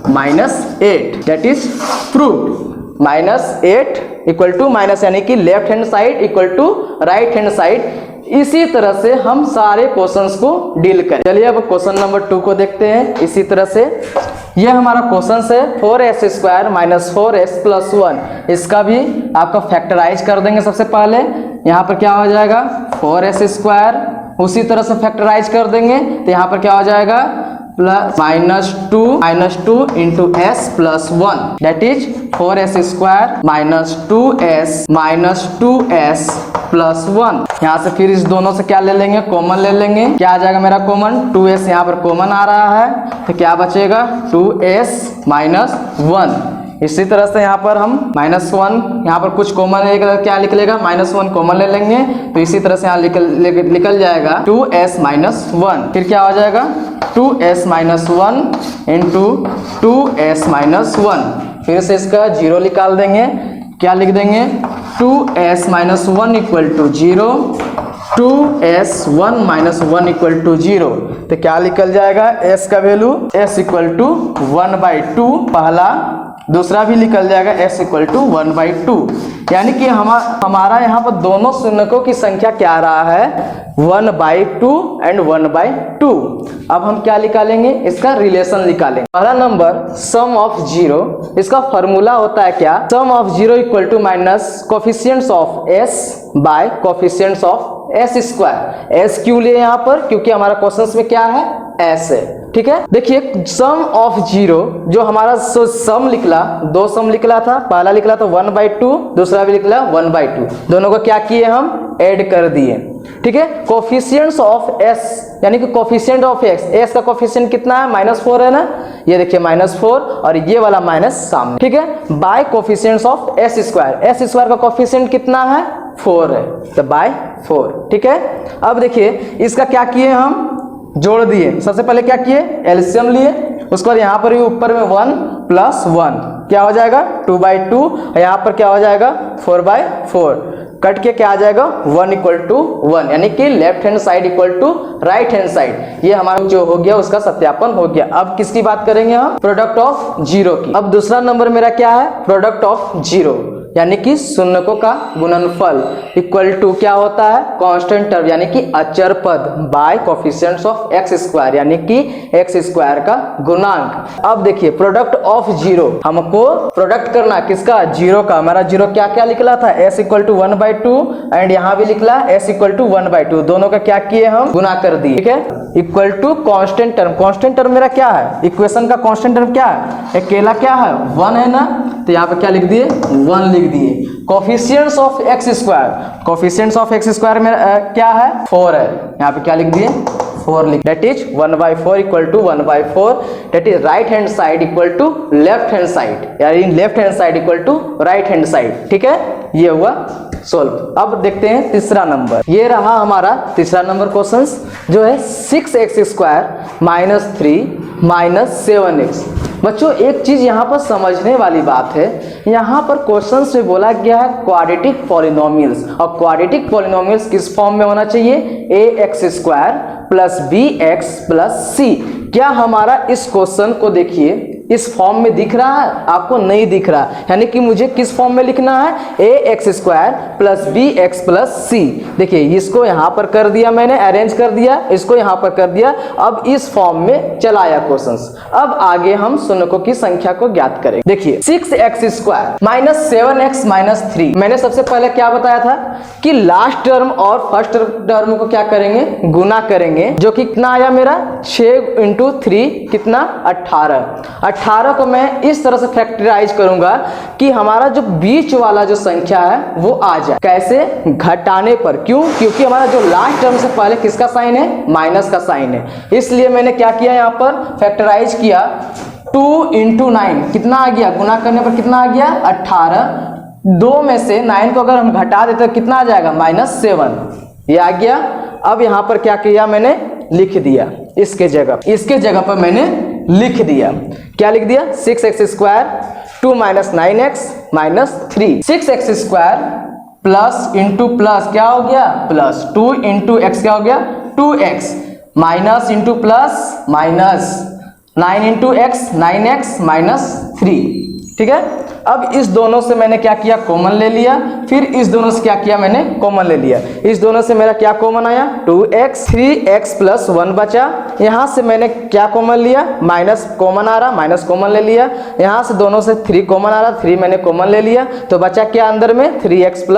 -8, that is proved। -8 = यानी कि left hand side = right hand side. इसी तरह से हम सारे क्वेश्चंस को डील करें। चलिए अब क्वेश्चन नंबर 2 को देखते हैं। इसी तरह से यह हमारा क्वेश्चन है 4s² - 4s + 1। इसका भी आपका फैक्टराइज कर देंगे। सबसे पहले यहाँ पर क्या हो जाएगा 4s², उसी तरह से फैक्टराइज कर देंगे तो यहाँ पर क्या हो जाएगा -2 × s + 1, that is 4s² - 2s - 2s + 1। यहाँ से फिर इस दोनों से क्या ले लेंगे, कॉमन ले लेंगे। क्या आ जाएगा मेरा कॉमन, 2s यहाँ पर कॉमन आ रहा है तो क्या बचेगा 2s - 1। इसी तरह से यहाँ पर हम -1 यहाँ पर कुछ कॉमन लेगा, क्या निकलेगा, -1 कॉमन ले लेंगे, तो इसी तरह से यहाँ निकल जाएगा 2s-1। फिर क्या हो जाएगा 2s-1 इंटू 2s-1। फिर से इसका 0 निकाल देंगे, क्या लिख देंगे 2s-1 equal to 0, 2s1-1 equal to 0। तो क्या निकल जाएगा s का वैल्यू s इक्वल टू 1/2 पहला, दूसरा भी निकल जाएगा s इक्वल टू 1/2। यानी कि हमारा यहाँ पर दोनों शून्यकों की संख्या क्या आ रहा है 1/2 एंड 1/2। अब हम क्या निकालेंगे, इसका रिलेशन निकालेंगे। पहला नंबर सम ऑफ 0, इसका फॉर्मूला होता है क्या, sum of 0 equal to minus coefficients of s by coefficients of s square. s क्यों लिए यहाँ पर, क्योंकि हमारा क्वेश्चन में क्या है s है, ठीक है। देखिए सम ऑफ 0 जो हमारा सम निकला, दो सम निकला था, पहला निकला तो 1/2, दूसरा भी निकला 1/2, दोनों को क्या किए हम ऐड कर दिए, ठीक है। कोफिशिएंट्स ऑफ s यानी कि कोफिशिएंट ऑफ s का कोफिशिएंट कितना है -4 है ना, ये देखिए -4 और ये वाला माइनस सामने, ठीक है। By coefficients of s square का कोफिशिएंट कितना है 4 है, तो बाय 4, ठीक है। अब देखिए इसका क्या किए हम जोड़ दिए, सबसे पहले क्या किए एलसीएम लिए, उसके बाद यहाँ पर भी ऊपर में 1 + 1 क्या हो जाएगा 2/2, और यहाँ पर क्या हो जाएगा 4/4, कट के क्या आ जाएगा 1 = 1, यानी कि left hand side equal to right hand side. ये हमारा जो हो गया उसका सत्यापन हो गया। अब किसकी बात करेंगे हम, प्रोडक्ट ऑफ 0 की। अब दूसरा नंबर मेरा क्या है प्रोडक्ट ऑफ 0, यानी कि शून्यकों का गुणनफल इक्वल टू क्या होता है कांस्टेंट टर्म यानी कि अचर पद by coefficients of x square यानी कि x स्क्वायर का गुणांक। अब देखिए प्रोडक्ट ऑफ 0, हमको प्रोडक्ट करना किसका 0 का। हमारा 0 क्या क्या निकला था s = 1/2 एंड यहाँ भी निकला s = 1/2, दोनों का क्या किए हम गुना कर दिए, ठीक है। Equal to constant term, constant term मेरा क्या है इक्वेशन का कांस्टेंट टर्म क्या है, अकेला क्या है 1 है ना, तो यहाँ पे क्या लिख दिए 1 लिख दिए। Coefficients of x square, coefficients of x square में क्या है 4 है, यहाँ पे क्या लिख दिए 4 लिख, that is 1/4 = 1/4, that is right hand side equal to left hand side, यानी left hand side equal to right hand side, ठीक है। ये हुआ सोल्व। अब देखते हैं तीसरा नंबर, ये रहा हमारा तीसरा नंबर क्वेश्चन जो है 6x² - 3 - 7x। बच्चों एक चीज यहाँ पर समझने वाली बात है, यहाँ पर क्वेश्चन में बोला गया है क्वाड्रेटिक पॉलिनोमियल्स, और क्वाड्रेटिक पॉलिनोमियल्स किस फॉर्म में होना चाहिए ax² + bx + c। क्या हमारा इस क्वेश्चन को देखिए इस फॉर्म में दिख रहा है, आपको नहीं दिख रहा, यानी कि मुझे किस फॉर्म में लिखना है ax² + bx + c। देखिए इसको यहाँ पर कर दिया मैंने, अरेंज कर दिया, इसको यहाँ पर कर दिया, अब इस फॉर्म में चलाया क्वेश्चंस। अब आगे हम शून्यकों की संख्या को ज्ञात करेंगे। देखिए 6x² - 7x - 3, मैंने सबसे पहले क्या बताया था कि लास्ट टर्म और फर्स्ट टर्म को क्या करेंगे गुना करेंगे, जो कि कितना आया मेरा 6 × 3 कितना 18 को मैं इस तरह से फैक्टराइज करूंगा कि हमारा जो बीच वाला जो संख्या है वो आ जाए, कैसे घटाने पर, क्यों क्योंकि हमारा जो लास्ट टर्म से पहले किसका साइन है माइनस का साइन है, इसलिए मैंने क्या किया यहाँ पर फैक्टराइज किया 2 × 9 कितना आ गया, गुना करने पर कितना आ गया 18, 2 में से 9 को अगर हम घटा देते तो कितना आ जाएगा -7, ये आ गया। अब यहाँ पर क्या किया मैंने लिख दिया, इसके जगह पर मैंने लिख दिया, क्या लिख दिया 6x² 2 - 9x - 3, 6x² plus into plus क्या हो गया प्लस, 2 × x क्या हो गया 2x, minus into plus minus, 9 × x 9x - 3, ठीक है। अब इस दोनों से मैंने क्या किया कॉमन ले लिया, फिर इस दोनों से क्या किया मैंने कॉमन ले लिया, इस दोनों से मेरा क्या कॉमन आया 2x, 3x + 1 बचा, यहाँ से मैंने क्या कॉमन लिया माइनस कॉमन आ रहा, माइनस कॉमन ले लिया, यहाँ से दोनों से 3 कॉमन आ रहा, 3 मैंने कॉमन ले लिया, तो बचा क्या अंदर में 3x +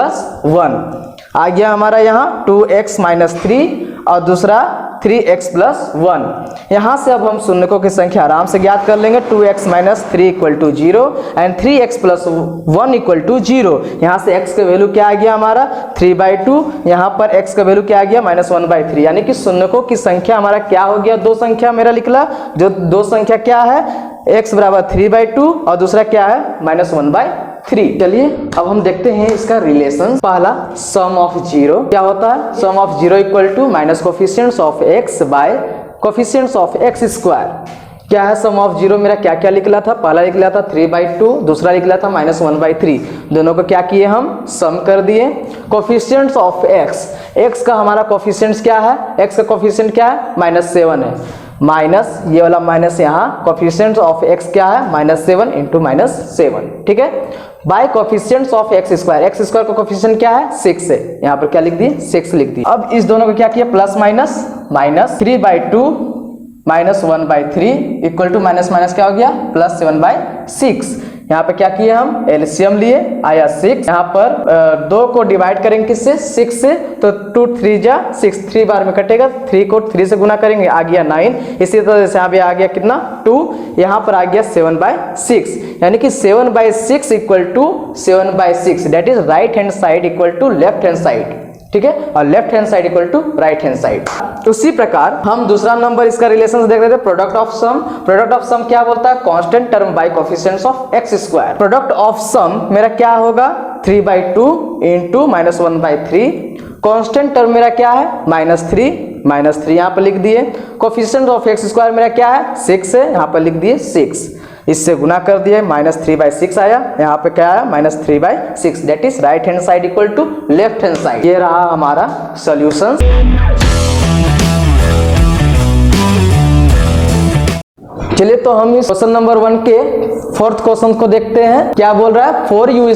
1 आ गया हमारा यहाँ 2x - 3 और दूसरा 3x + 1। यहाँ से अब हम शून्यकों की संख्या आराम से ज्ञात कर लेंगे, 2x - 3 = 0 एंड 3x + 1 = 0। यहाँ से x का वैल्यू क्या आ गया हमारा 3/2, यहाँ पर x का वैल्यू क्या आ गया -1/3, यानी कि शून्यकों की संख्या हमारा क्या हो गया, दो संख्या मेरा निकला, जो दो संख्या क्या है x बराबर 3/2 और दूसरा क्या है -1/3। चलिए अब हम देखते हैं इसका रिलेशन। पहला सम ऑफ जीरो क्या होता है, sum of zero equal to minus coefficients of x by coefficients of x square. क्या है सम ऑफ जीरो, मेरा क्या क्या निकला था, पहला निकला था 3/2, दूसरा निकला था -1/3। दोनों को क्या किए हम, सम कर दिए। कोफिशिएंट्स ऑफ x का हमारा कोफिशिएंट्स क्या है, x का कोफिशिएंट क्या है -7 है, माइनस ये वाला माइनस यहाँ, कोफिशिएंट्स ऑफ x क्या है -7 इंटू -7, ठीक है, by coefficients of x square का कोफिशिएंट क्या है 6 है, यहाँ पर क्या लिख दिए 6 लिख दिए। अब इस दोनों को क्या किया plus minus 3/2 -1/3 equal to minus minus क्या हो गया +7/6। यहाँ पे क्या किए हम एलसीएम लिए, आया 6। यहाँ पर 2 को डिवाइड करेंगे किससे 6 से, तो 2 3 जा 6, 3 बार में कटेगा, 3 को 3 से गुना करेंगे आ गया 9। इसी तरह से यहाँ पे आ गया कितना 2, यहाँ पर आ गया 7/6, यानी कि 7/6 equal to 7/6 that is right hand side equal to left hand side, ठीक है, और left hand side equal to right hand side. उसी प्रकार हम दूसरा नंबर इसका रिलेशन देख रहे थे, product of sum. Product of sum क्या बोलता है, constant term by coefficients of x square. Product of sum मेरा क्या होगा 3/2 इंटू -1/3। कांस्टेंट टर्म मेरा क्या है -3 यहाँ पर लिख दिए। कोफिशिएंट ऑफ x स्क्वायर मेरा क्या है 6 है, यहाँ पर लिख दिए 6, इससे गुना कर दिया -3/6 आया, यहाँ पे क्या आया -3/6 that is right hand side equal to left hand side. ये रहा हमारा सॉल्यूशन। चलिए तो हम इस क्वेश्चन नंबर 1 के 4th क्वेश्चन को देखते हैं। क्या बोल रहा है 4u²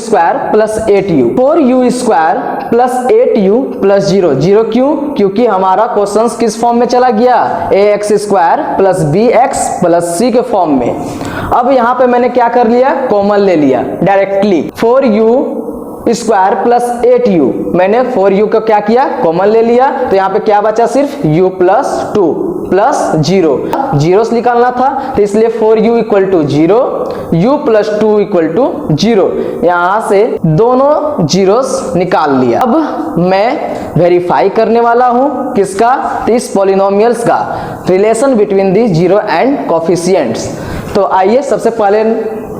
+ 8u, 4u² + 8u + 0 क्यों, क्योंकि हमारा क्वेश्चन किस फॉर्म में चला गया ax² + bx + c के फॉर्म में। अब यहाँ पे मैंने क्या कर लिया कॉमन ले लिया डायरेक्टली, 4u² + 8u, मैंने 4u को क्या किया कॉमन ले लिया, तो यहाँ पे क्या बचा सिर्फ u + 2 + 0, जीरोस निकालना था तो इसलिए 4u = 0, u + 2 = 0, यहाँ से दोनों जीरोस निकाल लिया। अब मैं वेरीफाई करने वाला हूँ किसका, तो इस पॉलिनोमियल्स का relation between the zero and coefficients. तो आइए सबसे पहले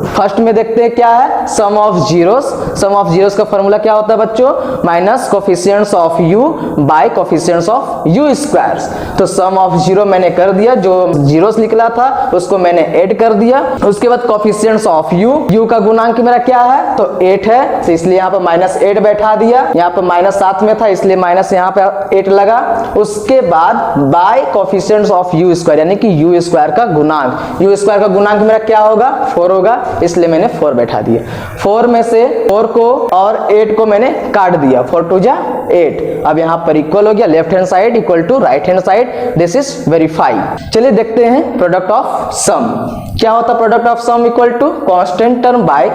फर्स्ट में देखते हैं क्या है sum of zeros. Sum of zeros का फॉर्मूला क्या होता है बच्चों, minus coefficients of u by coefficients of u squares. तो सम ऑफ जीरो मैंने कर दिया, जो जीरोस निकला था उसको मैंने ऐड कर दिया। उसके बाद कोफिशिएंट्स ऑफ u का गुणांक मेरा क्या है तो 8 है, तो इसलिए यहाँ पर -8 बैठा दिया, यहाँ पर -7 में था इसलिए माइनस यहाँ पे 8 लगा। उसके बाद by coefficients of u square यानी कि u स्क्वायर का गुणांक, u स्क्वायर का गुणांक मेरा क्या होगा 4 होगा, इसलिए मैंने 4 बैठा दिया। 4 में से 4 को और 8 को मैंने काट दिया, 4 2 जा 8। अब यहाँ पर इक्वल हो गया, left hand side equal to right hand side, this is verified. चलिए देखते हैं प्रोडक्ट ऑफ सम क्या होता है। Product of sum equal to constant term by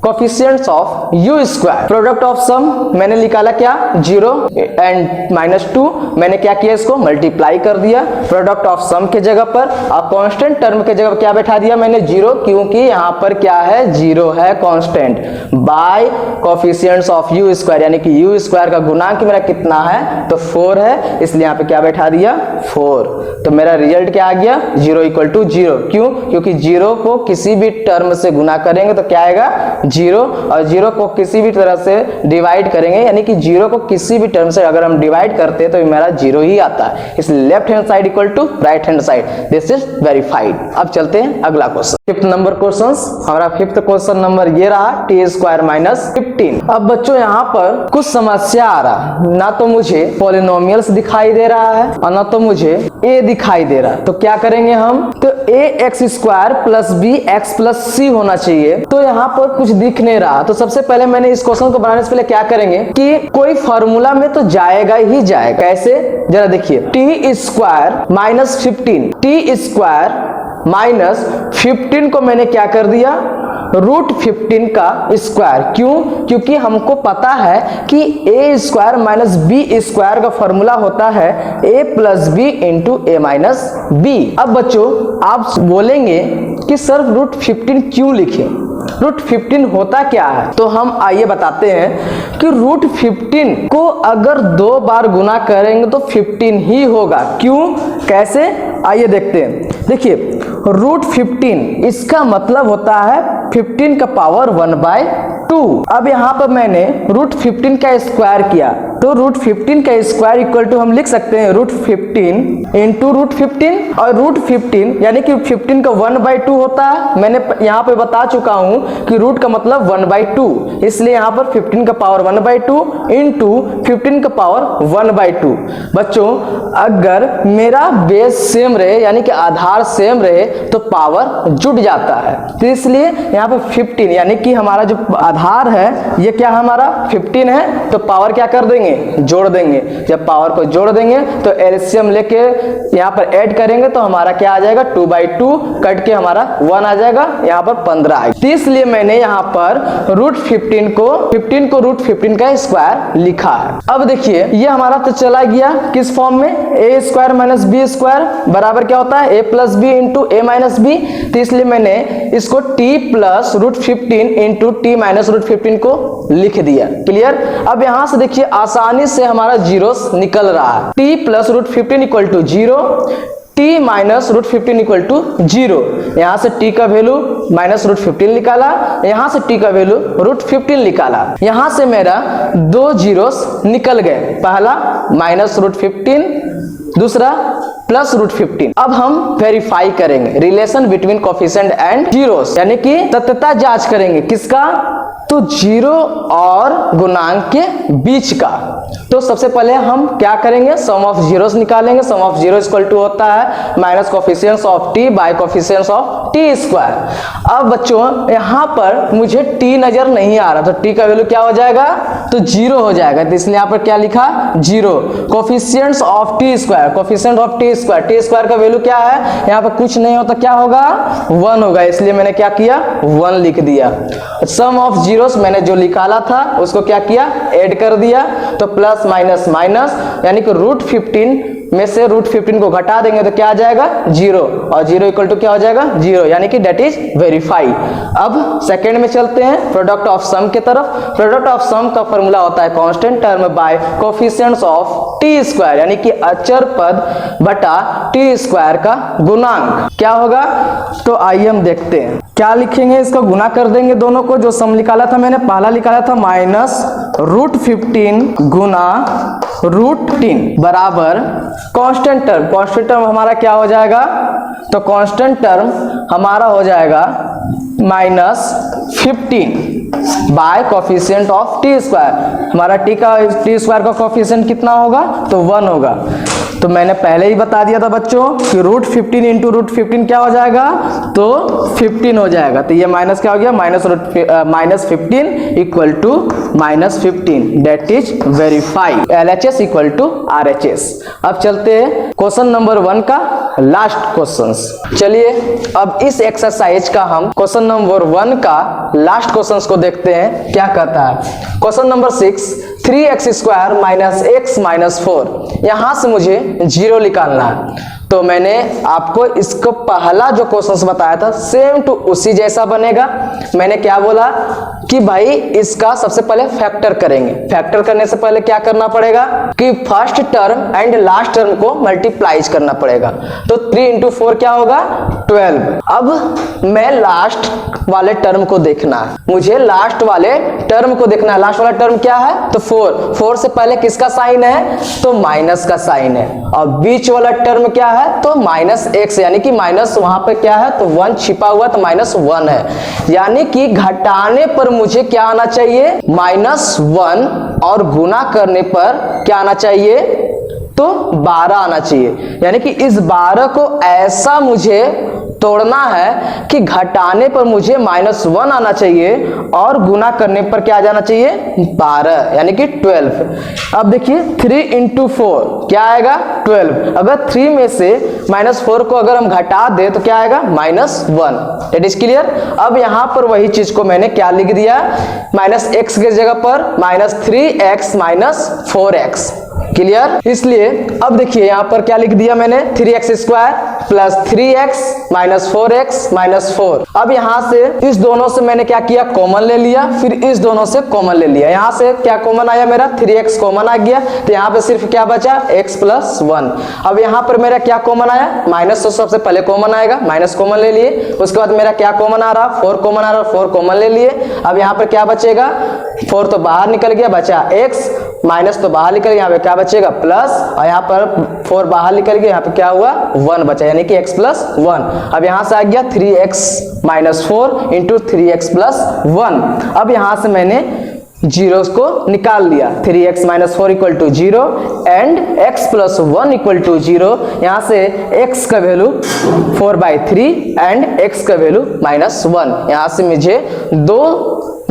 coefficients of u square. Product of sum मैंने निकाला क्या 0 एंड -2, मैंने क्या किया इसको मल्टीप्लाई कर दिया प्रोडक्ट ऑफ सम के जगह पर। अब कांस्टेंट टर्म के जगह पर क्या बैठा दिया मैंने 0, क्योंकि यहाँ पर क्या है 0 है constant, by coefficients of u square यानी कि u स्क्वायर का गुणांक मेरा कितना है तो 4 है, इसलिए यहाँ पे क्या बैठा दिया 4। तो मेरा रिजल्ट क्या आ गया 0 = 0, क्यों, क्योंकि 0 को किसी भी टर्म से गुना करेंगे तो क्या आएगा 0, और 0 को किसी भी तरह से डिवाइड करेंगे यानी कि 0 को किसी भी टर्म से अगर हम डिवाइड करते हैं तो मेरा 0 ही आता है, इसलिए left hand side equal to right hand side, this is verified. अब चलते हैं अगला क्वेश्चन, 5th नंबर क्वेश्चन। हमारा 5th क्वेश्चन नंबर ये रहा t² - 15। अब बच्चों यहाँ पर कुछ समस्या आ रहा, ना तो मुझे पॉलिनोमियल्स दिखाई दे रहा है और ना तो मुझे a दिखाई दे रहा, तो क्या करेंगे हम, तो ax² + bx + c होना चाहिए, तो यहाँ पर कुछ दिख नहीं रहा। तो सबसे पहले मैंने इस क्वेश्चन को बनाने से पहले क्या करेंगे कि कोई फार्मूला में तो जाएगा ही जाएगा, कैसे जरा देखिए, t² - 15, t² - 15 को मैंने क्या कर दिया √15 का स्क्वायर, क्यों, क्योंकि हमको पता है कि a² - b² का फॉर्मूला होता है a + b × a - b। अब बच्चों आप बोलेंगे कि सर √15 क्यों लिखें, रूट 15 होता क्या है, तो हम आइए बताते हैं कि रूट 15 को अगर 2 बार गुना करेंगे तो 15 ही होगा। क्यों, कैसे, आइए देखते हैं। देखिए रूट 15 इसका मतलब होता है 15 का पावर 1/2। अब यहाँ पर मैंने रूट 15 का स्क्वायर किया, तो रूट 15 का स्क्वायर इक्वल टू हम लिख सकते हैं रूट 15 इंटू रूट 15, और रूट 15 यानी कि 15 का 1/2 होता है। मैंने यहाँ पे बता चुका हूँ कि रूट का मतलब 1/2, इसलिए यहाँ पर 15 का पावर 1/2 इंटू 15 का पावर 1/2। बच्चों अगर मेरा बेस सेम रहे यानी कि आधार सेम रहे तो पावर जुड़ जाता है, तो इसलिए यहाँ पे 15 यानी कि हमारा जो आधार है ये क्या हमारा 15 है, तो पावर क्या कर देंगे, जोड़ देंगे। जब पावर को जोड़ देंगे तो एलसीएम लेके यहाँ पर ऐड करेंगे तो हमारा क्या आ जाएगा 2/2 कट के हमारा 1 आ जाएगा, यहाँ पर 15 आएगा। तो इसलिए मैंने यहाँ पर रूट 15 को रूट 15 का स्क्वायर लिखा है। अब देखिए ये हमारा तो चला गया किस फॉर्म में, a square minus B square बराबर क्या होता है a plus B into A minus b. तो इसलिए मैंने इसको t plus root 15 into t minus root 15 को लिख दिया। क्लियर। अब यहां से देखिए आसानी से हमारा जीरोस निकल रहा है। T plus root 15 equal to 0, t minus root 15 equal to 0। यहां से टी का वैल्यू माइनस रूट 15 निकाला, यहां से टी का वैल्यू रूट 15 निकाला। यहां से मेरा 2 जीरोस निकल गए, पहला माइनस रूट 15, दूसरा प्लस रूट 15। अब हम वेरीफाई करेंगे relation between coefficient and zeros, यानी कि सत्यता जांच करेंगे किसका, तो जीरो और गुणांक के बीच का। तो सबसे पहले हम क्या करेंगे, सम ऑफ जीरोस निकालेंगे। Sum of zero equal to होता है minus coefficients of t by coefficients of t square. अब बच्चों यहाँ पर मुझे टी नजर नहीं आ रहा, तो टी का वैल्यू क्या हो जाएगा, तो 0 हो जाएगा। तो इसलिए यहाँ पर क्या लिखा 0। Coefficients of t square, coefficient of t square का वैल्यू क्या है, यहाँ पर कुछ नहीं होता, क्या होगा 1 होगा, इसलिए मैंने क्या किया 1 लिख दिया। सम ऑफ जीरोस मैंने जो निकाला था उसको क्या किया ऐड कर दिया, तो प्लस माइनस माइनस यानी कि रूट 15 में से रूट 15 को घटा देंगे तो क्या आ जाएगा 0, और 0 इक्वल टू क्या हो जाएगा 0, यानी कि दैट इज वेरीफाई। अब सेकंड में चलते हैं प्रोडक्ट ऑफ सम के तरफ। प्रोडक्ट ऑफ सम का फॉर्मूला होता है constant term by coefficients of t square, यानी कि अचर पद बटा टी स्क्वायर का गुणांक क्या होगा। तो आइए हम देखते हैं क्या लिखेंगे, इसका गुना कर देंगे दोनों को। जो सम निकाला था मैंने पहला निकाला था माइनस रूट 15 गुना रूट 15 बराबर कांस्टेंट टर्म हमारा क्या हो जाएगा, तो कांस्टेंट टर्म हमारा हो जाएगा minus 15 bye coefficient of t square. हमारा टी स्क्वायर का कोफिशिएंट कितना होगा, तो 1 होगा। तो मैंने पहले ही बता दिया था बच्चों कि रूट 15 इंटू रूट 15 क्या हो जाएगा, तो 15 हो जाएगा। तो ये माइनस क्या हो गया, minus 15 equal to minus 15, that is verify. LHS equal to RHS। अब चलते हैं क्वेश्चन नंबर 1 का लास्ट क्वेश्चंस। चलिए अब इस एक्सरसाइज का हम क्वेश्चन नंबर 1 का लास्ट क्वेश्चंस को देखते हैं क्या कहता है। Question number 6, 3x square minus x minus 4। यहां से मुझे 0 निकालना है। तो मैंने आपको इसको पहला जो क्वेश्चन बताया था सेम टू उसी जैसा बनेगा। मैंने क्या बोला कि भाई इसका सबसे पहले फैक्टर करेंगे। फैक्टर करने से पहले क्या करना पड़ेगा कि first term and last term को मल्टीप्लाइज करना पड़ेगा। तो 3 इंटू 4 क्या होगा 12। अब मैं लास्ट वाले टर्म को देखना है, मुझे लास्ट वाले टर्म को देखना है। लास्ट वाला टर्म क्या है, तो 4 से पहले किसका साइन है, तो माइनस का साइन है। और बीच वाला टर्म क्या है, तो माइनस x, यानी कि माइनस वहां पे क्या है, तो 1 छिपा हुआ, तो -1 है। यानी कि घटाने पर मुझे क्या आना चाहिए, -1, और गुना करने पर क्या आना चाहिए, तो 12 आना चाहिए। यानी कि इस 12 को ऐसा मुझे तोड़ना है कि घटाने पर मुझे -1 आना चाहिए और गुना करने पर क्या आ जाना चाहिए 12, यानी कि 12। अब देखिए 3 इंटू 4 क्या आएगा 12। अगर 3 में से -4 को अगर हम घटा दे तो क्या आएगा -1। It is clear. अब यहां पर वही चीज को मैंने क्या लिख दिया, -x के जगह पर -3x -4x। क्लियर। इसलिए अब देखिए यहाँ पर क्या लिख दिया मैंने, 3x² plus 3x minus 4x minus 4। अब यहाँ से इस दोनों से मैंने क्या किया, कॉमन ले लिया, फिर इस दोनों से कॉमन ले लिया। यहाँ से क्या कॉमन आया मेरा, 3x कॉमन आ गया, तो यहाँ पे सिर्फ क्या बचा, x प्लस 1। अब यहाँ पर मेरा क्या कॉमन आया, माइनस तो सबसे पहले कॉमन आएगा, माइनस कॉमन ले लिए। उसके बाद मेरा क्या कॉमन आ रहा, 4 कॉमन आ रहा, 4 कॉमन ले लिए। अब यहाँ पर क्या बचेगा, 4 तो बाहर निकल गया, बचा x, माइनस तो बाहर निकल गया, यहाँ पे क्या बचेगा प्लस, और यहाँ पर 4 बाहर निकल गया, यहाँ पे क्या हुआ 1 बचा, यानी कि x प्लस 1। अब यहाँ से आ गया 3x minus 4 into 3x plus 1। अब यहाँ से मैंने जीरोस को निकाल लिया, 3x minus 4 equal to 0 and x plus 1 equal to 0। यहाँ से x का वैल्यू 4/3 एंड x का वैल्यू माइनस 1। यहाँ से मुझे 2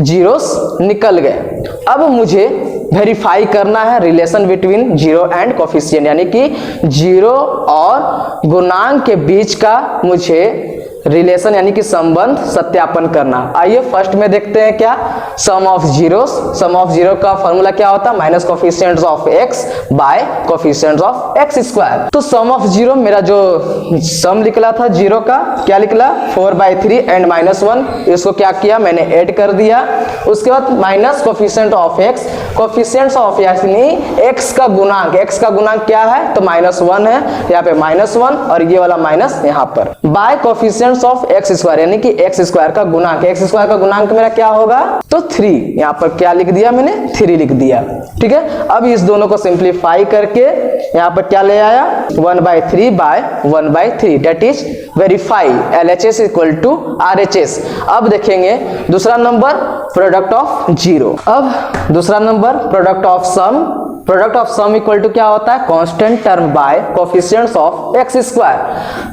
जीरोस निकल गए। अब मुझे वेरीफाई करना है relation between zero and coefficient, यानी कि जीरो और गुणांक के बीच का मुझे रिलेशन यानी कि संबंध सत्यापन करना। आइए फर्स्ट में देखते हैं क्या, sum of zeros. Sum of zero का फॉर्मूला क्या होता है, minus coefficients of x by coefficients of x square. तो सम ऑफ जीरो, मेरा जो सम निकला था जीरो का, क्या निकला 4/3 एंड माइनस 1। इसको क्या किया मैंने, ऐड कर दिया। उसके बाद minus coefficient of x, coefficients of यानी x का गुणांक, x का गुणांक क्या है तो माइनस 1 है, यहाँ पे माइनस 1 और ये वाला माइनस यहाँ पर, bye coefficient of x square, यानी कि x स्क्वायर का गुणांक। x स्क्वायर का गुणांक मेरा क्या होगा तो 3, यहाँ पर क्या लिख दिया मैंने 3 लिख दिया। ठीक है, अब इस दोनों को सिंप्लीफाई करके यहाँ पर क्या ले आया 1/3 by 1/3, that is verify LHS equal to RHS। अब देखेंगे दूसरा नंबर प्रोडक्ट ऑफ जीरो। अब दूसरा number product of sum. Product of sum equal to क्या होता है, constant term by coefficients of x square.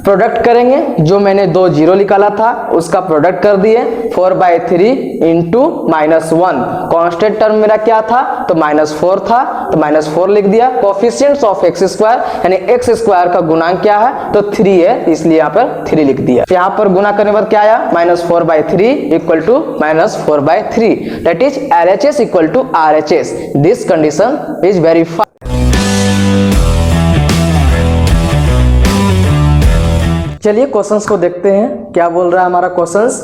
Product करेंगे, जो मैंने 2 जीरो निकाला था उसका प्रोडक्ट कर दिए, 4/3 इंटू माइनस 1। कांस्टेंट टर्म मेरा क्या था तो -4 था, तो -4 लिख दिया। कोफिशिएंट्स ऑफ x स्क्वायर यानी x स्क्वायर का गुणांक क्या है तो 3 है, इसलिए यहाँ पर 3 लिख दिया। यहाँ पर गुना करने के बाद क्या आया, -4/3 equal to -4/3, that is LHS equal to RHS। This condition is verified. चलिए क्वेश्चंस को देखते हैं, क्या बोल रहा है हमारा क्वेश्चंस।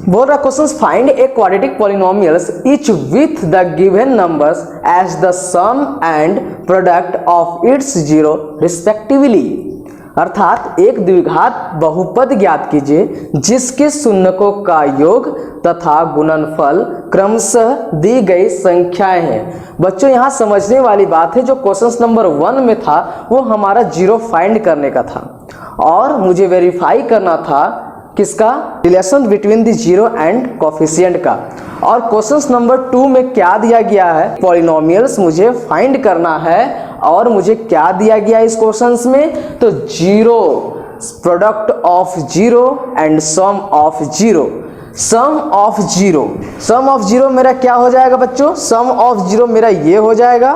बोल रहा questions, find a quadratic polynomials each with the given numbers as the sum and product of its zero respectively. अर्थात एक द्विघात बहुपद ज्ञात कीजिए जिसके शून्यकों का योग तथा गुणनफल क्रमशः दी गई संख्याएं हैं। बच्चों यहाँ समझने वाली बात है, जो क्वेश्चन नंबर 1 में था वो हमारा जीरो फाइंड करने का था और मुझे वेरीफाई करना था किसका, relation between the zero and coefficient का। और क्वेश्चन नंबर 2 में क्या दिया गया है, पॉलिनोमियल्स मुझे फाइंड करना है। और मुझे क्या दिया गया इस क्वेश्चंस में तो zero, product of zero and sum of zero. Sum of zero, sum of zero मेरा क्या हो जाएगा बच्चों, सम ऑफ जीरो मेरा ये हो जाएगा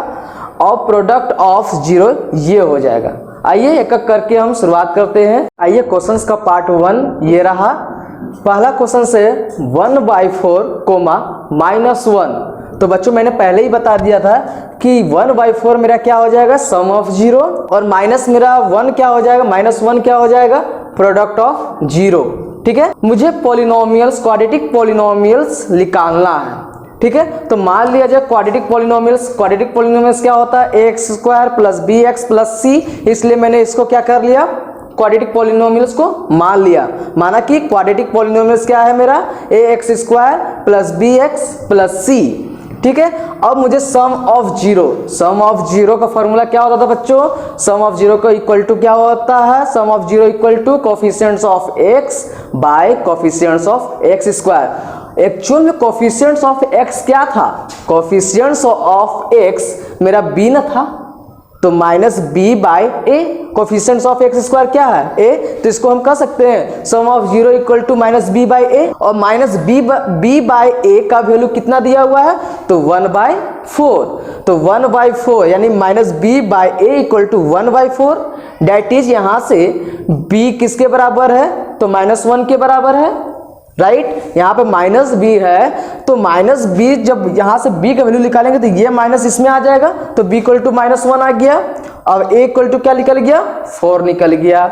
और प्रोडक्ट ऑफ जीरो ये हो जाएगा। आइए एक एक करके हम शुरुआत करते हैं। आइए क्वेश्चंस का पार्ट 1 ये रहा। पहला क्वेश्चन से 1/4 कोमा -1। तो बच्चों मैंने पहले ही बता दिया था कि 1/4 मेरा क्या हो जाएगा सम ऑफ जीरो, और माइनस मेरा 1 क्या हो जाएगा, -1 क्या हो जाएगा प्रोडक्ट ऑफ जीरो। ठीक है, मुझे पॉलिनोमियल्स, क्वाड्रेटिक पॉलिनोमियल्स निकालना है। ठीक है, तो मान लिया जाए क्वाड्रेटिक पॉलिनोमियल्स। क्वाड्रेटिक पॉलिनोमियल्स क्या होता है, ax² plus bx plus c, इसलिए मैंने इसको क्या कर लिया, क्वाड्रेटिक पॉलिनोमियल्स को मान लिया। माना कि क्वाड्रेटिक पॉलिनोमियल्स क्या है मेरा, ax² plus bx plus c। ठीक है, अब मुझे sum of zero, sum of zero का फॉर्मूला क्या होता था बच्चों, सम ऑफ जीरो का इक्वल टू क्या होता है, sum of zero equal to coefficients of x by coefficients of x square. Actual में कोफिशिएंट्स ऑफ x क्या था, कोफिशिएंट्स ऑफ x मेरा b न था, तो -b/a। Coefficients of x square क्या है a, तो इसको हम कह सकते हैं sum of zero equal to -b/a, और -b/a का वैल्यू कितना दिया हुआ है तो 1/4। तो 1/4 यानी -b/a equal to 1/4, date is यहाँ से b किसके बराबर है तो -1 के बराबर है। राइट। यहाँ पे माइनस बी है तो माइनस बी, जब यहाँ से बी का वैल्यू निकालेंगे तो ये माइनस इसमें आ जाएगा, तो बी इक्वल टू -1 आ गया। अब ए इक्वल टू क्या निकल गया, 4 निकल गया।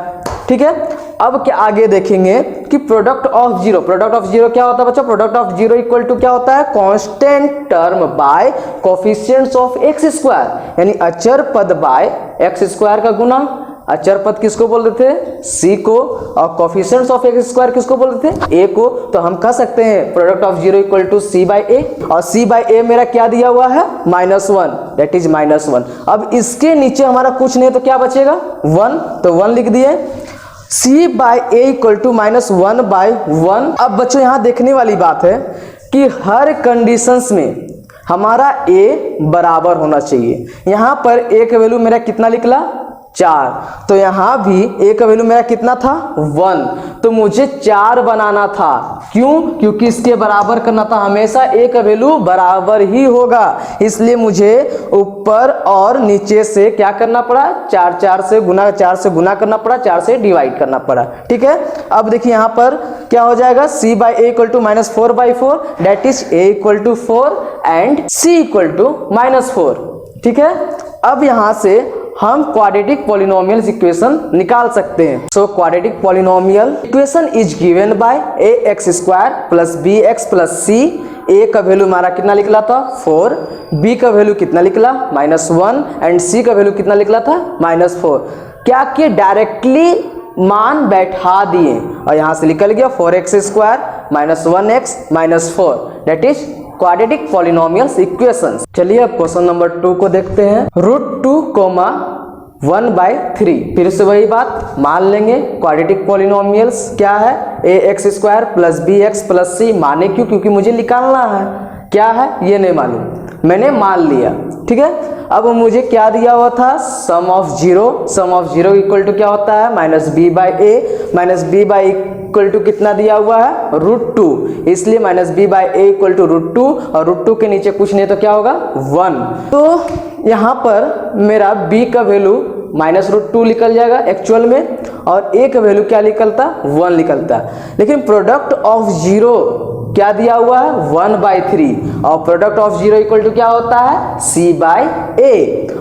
ठीक है, अब क्या आगे देखेंगे कि product of zero, product of zero क्या होता है बच्चों, product of zero equal to क्या होता है, constant term by coefficients of x square, यानी अचर पद बाय एक्स स्क्वायर का गुना। अचर पद किसको बोलते थे, सी को, और कोफिशिएंट्स ऑफ एक्स स्क्वायर किसको बोलते थे, ए को। तो हम कह सकते हैं product of zero equal to C by A, और सी बाई ए मेरा क्या दिया हुआ है, -1, दैट इज -1। अब इसके नीचे हमारा कुछ नहीं तो क्या बचेगा, 1, तो 1 लिख दिए। c by a equal to -1/1। अब बच्चों यहाँ देखने वाली बात है कि हर कंडीशंस में हमारा a बराबर होना चाहिए। यहाँ पर a का वैल्यू मेरा कितना निकला, 4, तो यहाँ भी a का वैल्यू मेरा कितना था, 1, तो मुझे 4 बनाना था। क्यों, क्योंकि इसके बराबर करना था, हमेशा a का वैल्यू बराबर ही होगा, इसलिए मुझे ऊपर और नीचे से क्या करना पड़ा, 4 से गुना करना पड़ा, 4 से डिवाइड करना पड़ा। ठीक है, अब देखिए यहाँ पर क्या हो जाएगा, c by a equal to -4/4, that is a equal to 4 and c equal to -4। ठीक है, अब यहाँ से हम क्वाड्रेटिक पॉलिनोमियल इक्वेशन निकाल सकते हैं। So quadratic polynomial equation is given by ax² plus bx plus c। a का वैल्यू हमारा कितना निकला था, 4, b का वैल्यू कितना निकला, -1 एंड c का वैल्यू कितना निकला था, -4। क्या किए, डायरेक्टली मान बैठा दिए और यहां से निकल गया 4x² -1x -4, that is quadratic polynomials equations. चलिए अब क्वेश्चन नंबर 2 को देखते हैं। √2, 1/3, फिर से वही बात मान लेंगे। क्वाड्रेटिक पॉलिनोमियल्स क्या है, ax² plus bx plus c। माने क्यों, क्योंकि मुझे निकालना है, क्या है ये नहीं मालूम, मैंने मान लिया। ठीक है, अब मुझे क्या दिया हुआ था, सम ऑफ जीरो इक्वल टू क्या होता है, -b/a, इक्वल टू कितना दिया हुआ है, √2, इसलिए -b/a इक्वल टू √2, और √2 के नीचे कुछ नहीं तो क्या होगा, 1। तो यहाँ पर मेरा b का वैल्यू -√2 निकल जाएगा एक्चुअल में, और a का वैल्यू क्या निकलता, 1 निकलता। लेकिन प्रोडक्ट ऑफ जीरो क्या दिया हुआ है, 1/3, और product of zero equal to क्या होता है, c/a,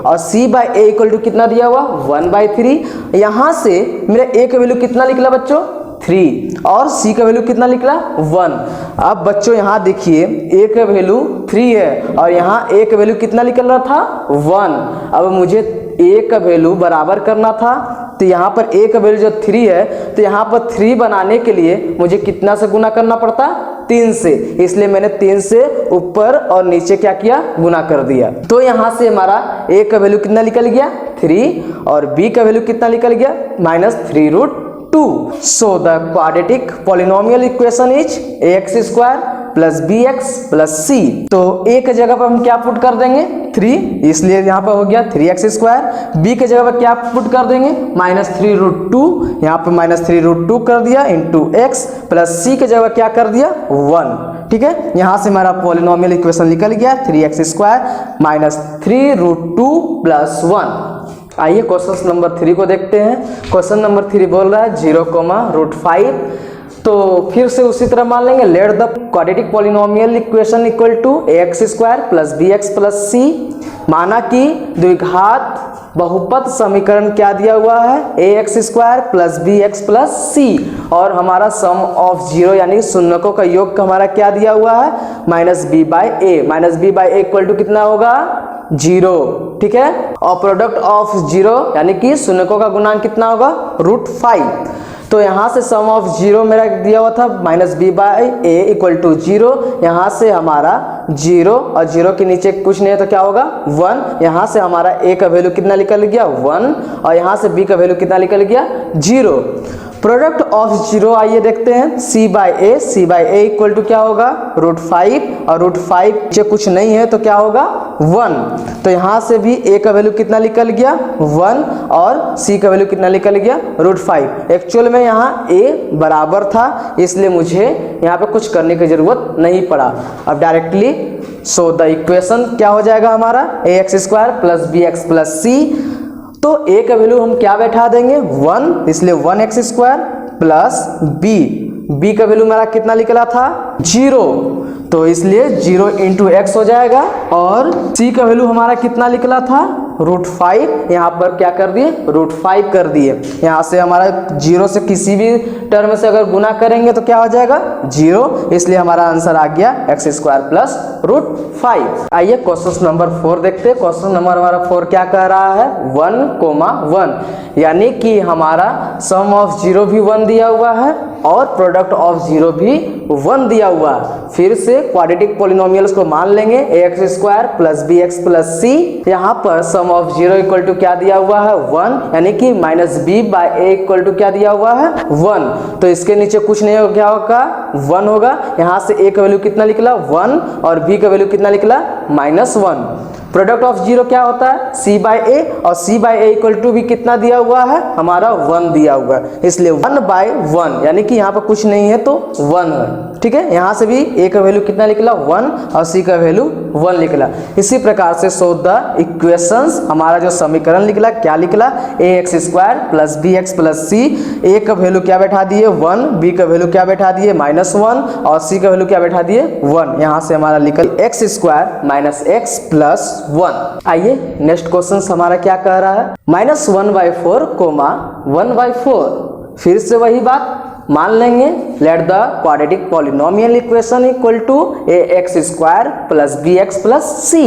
और c/a इक्वल टू कितना दिया हुआ, 1/3। यहाँ से मेरा a का वैल्यू कितना निकला बच्चों, 3, और c का वैल्यू कितना निकला, 1। अब बच्चों यहाँ देखिए a का वैल्यू 3 है और यहाँ a का वैल्यू कितना निकल रहा था, 1। अब मुझे a का वैल्यू बराबर करना था, तो यहाँ पर a का वैल्यू जो 3 है, तो यहाँ पर 3 बनाने के लिए मुझे कितना से गुना करना पड़ता, 3 से, इसलिए मैंने 3 से ऊपर और नीचे क्या किया, गुना कर दिया। तो यहाँ से हमारा a का वैल्यू कितना निकल गया, 3, और b का वैल्यू कितना निकल गया, -3√2। So the quadratic polynomial equation is ax² plus bx plus c। तो a के जगह पर हम क्या पुट कर देंगे, 3, इसलिए यहाँ पर हो गया 3x²। b के जगह पर क्या पुट कर देंगे, -3√2, यहाँ पर -3√2 कर दिया इंटू x, प्लस c के जगह क्या कर दिया, 1। ठीक है, यहाँ से हमारा पॉलिनोमियल इक्वेशन निकल गया 3x² -3√2 प्लस 1। आइए क्वेश्चन नंबर 3 को देखते हैं। क्वेश्चन नंबर 3 बोल रहा है 0, तो फिर से उसी तरह मान लेंगे, let the quadratic polynomial equation equal to ax² plus bx plus c। माना कि द्विघात बहुपद समीकरण क्या दिया हुआ है, ax² plus bx plus c, और हमारा सम ऑफ जीरो यानी शून्यकों का योग हमारा क्या दिया हुआ है, -b/a इक्वल टू कितना होगा, 0। ठीक है, और प्रोडक्ट ऑफ जीरो यानी कि शून्यकों का गुणांक कितना होगा, √5। तो यहाँ से सम ऑफ जीरो मेरा दिया हुआ था -b/a इक्वल टू 0। यहाँ से हमारा 0 और 0 के नीचे कुछ नहीं है तो क्या होगा, 1। यहाँ से हमारा a का वैल्यू कितना निकल गया, 1, और यहाँ से b का वैल्यू कितना निकल गया, 0। प्रोडक्ट ऑफ जीरो आइए देखते हैं, c/a इक्वल टू क्या होगा, √5, और √5 नीचे कुछ नहीं है तो क्या होगा, 1। तो यहाँ से भी a का वैल्यू कितना निकल गया, 1, और c का वैल्यू कितना निकल गया, √5। एक्चुअल में यहाँ a बराबर था, इसलिए मुझे यहाँ पे कुछ करने की जरूरत नहीं पड़ा। अब डायरेक्टली सो द इक्वेशन क्या हो जाएगा हमारा, ax² plus bx plus c। तो a का वैल्यू हम क्या बैठा देंगे, 1, इसलिए 1x² प्लस b बी का वैल्यू मेरा कितना निकला था 0, तो इसलिए 0 इंटू एक्स हो जाएगा। और सी का वैल्यू हमारा कितना निकला था √5, यहाँ पर क्या कर दिए √5 कर दिए। यहाँ से हमारा 0 से किसी भी टर्म से अगर गुना करेंगे तो क्या हो जाएगा 0, इसलिए हमारा आंसर आ गया x² प्लस √5। आइए क्वेश्चन नंबर 4 देखते हैं। क्वेश्चन नंबर हमारा 4 क्या कह रहा है 1,1, यानी कि हमारा सम ऑफ 0 भी 1 दिया हुआ है और प्रोडक्ट ऑफ 0 भी 1 दिया हुआ है। फिर से क्वाड्रेटिक पॉलिनोमियल्स को मान लेंगे ax² plus bx plus c। यहाँ पर सम ऑफ 0 इक्वल टू क्या दिया हुआ है 1, यानी कि -b/a इक्वल टू क्या दिया हुआ है 1, तो इसके नीचे कुछ नहीं होगा, क्या होगा 1 होगा। यहाँ से a का वैल्यू कितना निकला 1 और b का वैल्यू कितना निकला -1। प्रोडक्ट ऑफ 0 क्या होता है c/a, और c/a इक्वल टू भी कितना दिया हुआ है हमारा 1 दिया हुआ है, इसलिए 1/1, यानी कि यहाँ पर कुछ नहीं है तो 1 है। ठीक है, यहाँ से भी a का वैल्यू कितना निकला 1 और c का वैल्यू 1 निकला। इसी प्रकार से सो द इक्वेशंस, हमारा जो समीकरण निकला क्या निकला ax² plus bx plus c। a का वैल्यू क्या बैठा दिए 1, b का वैल्यू क्या बैठा दिए -1 और c का वैल्यू क्या बैठा दिए 1। यहाँ से हमारा निकल x² माइनस x प्लस 1। आइए नेक्स्ट क्वेश्चन हमारा क्या कह रहा है -1/4, 1/4। फिर से वही बात मान लेंगे, let the quadratic polynomial equation equal to ax² plus bx plus c,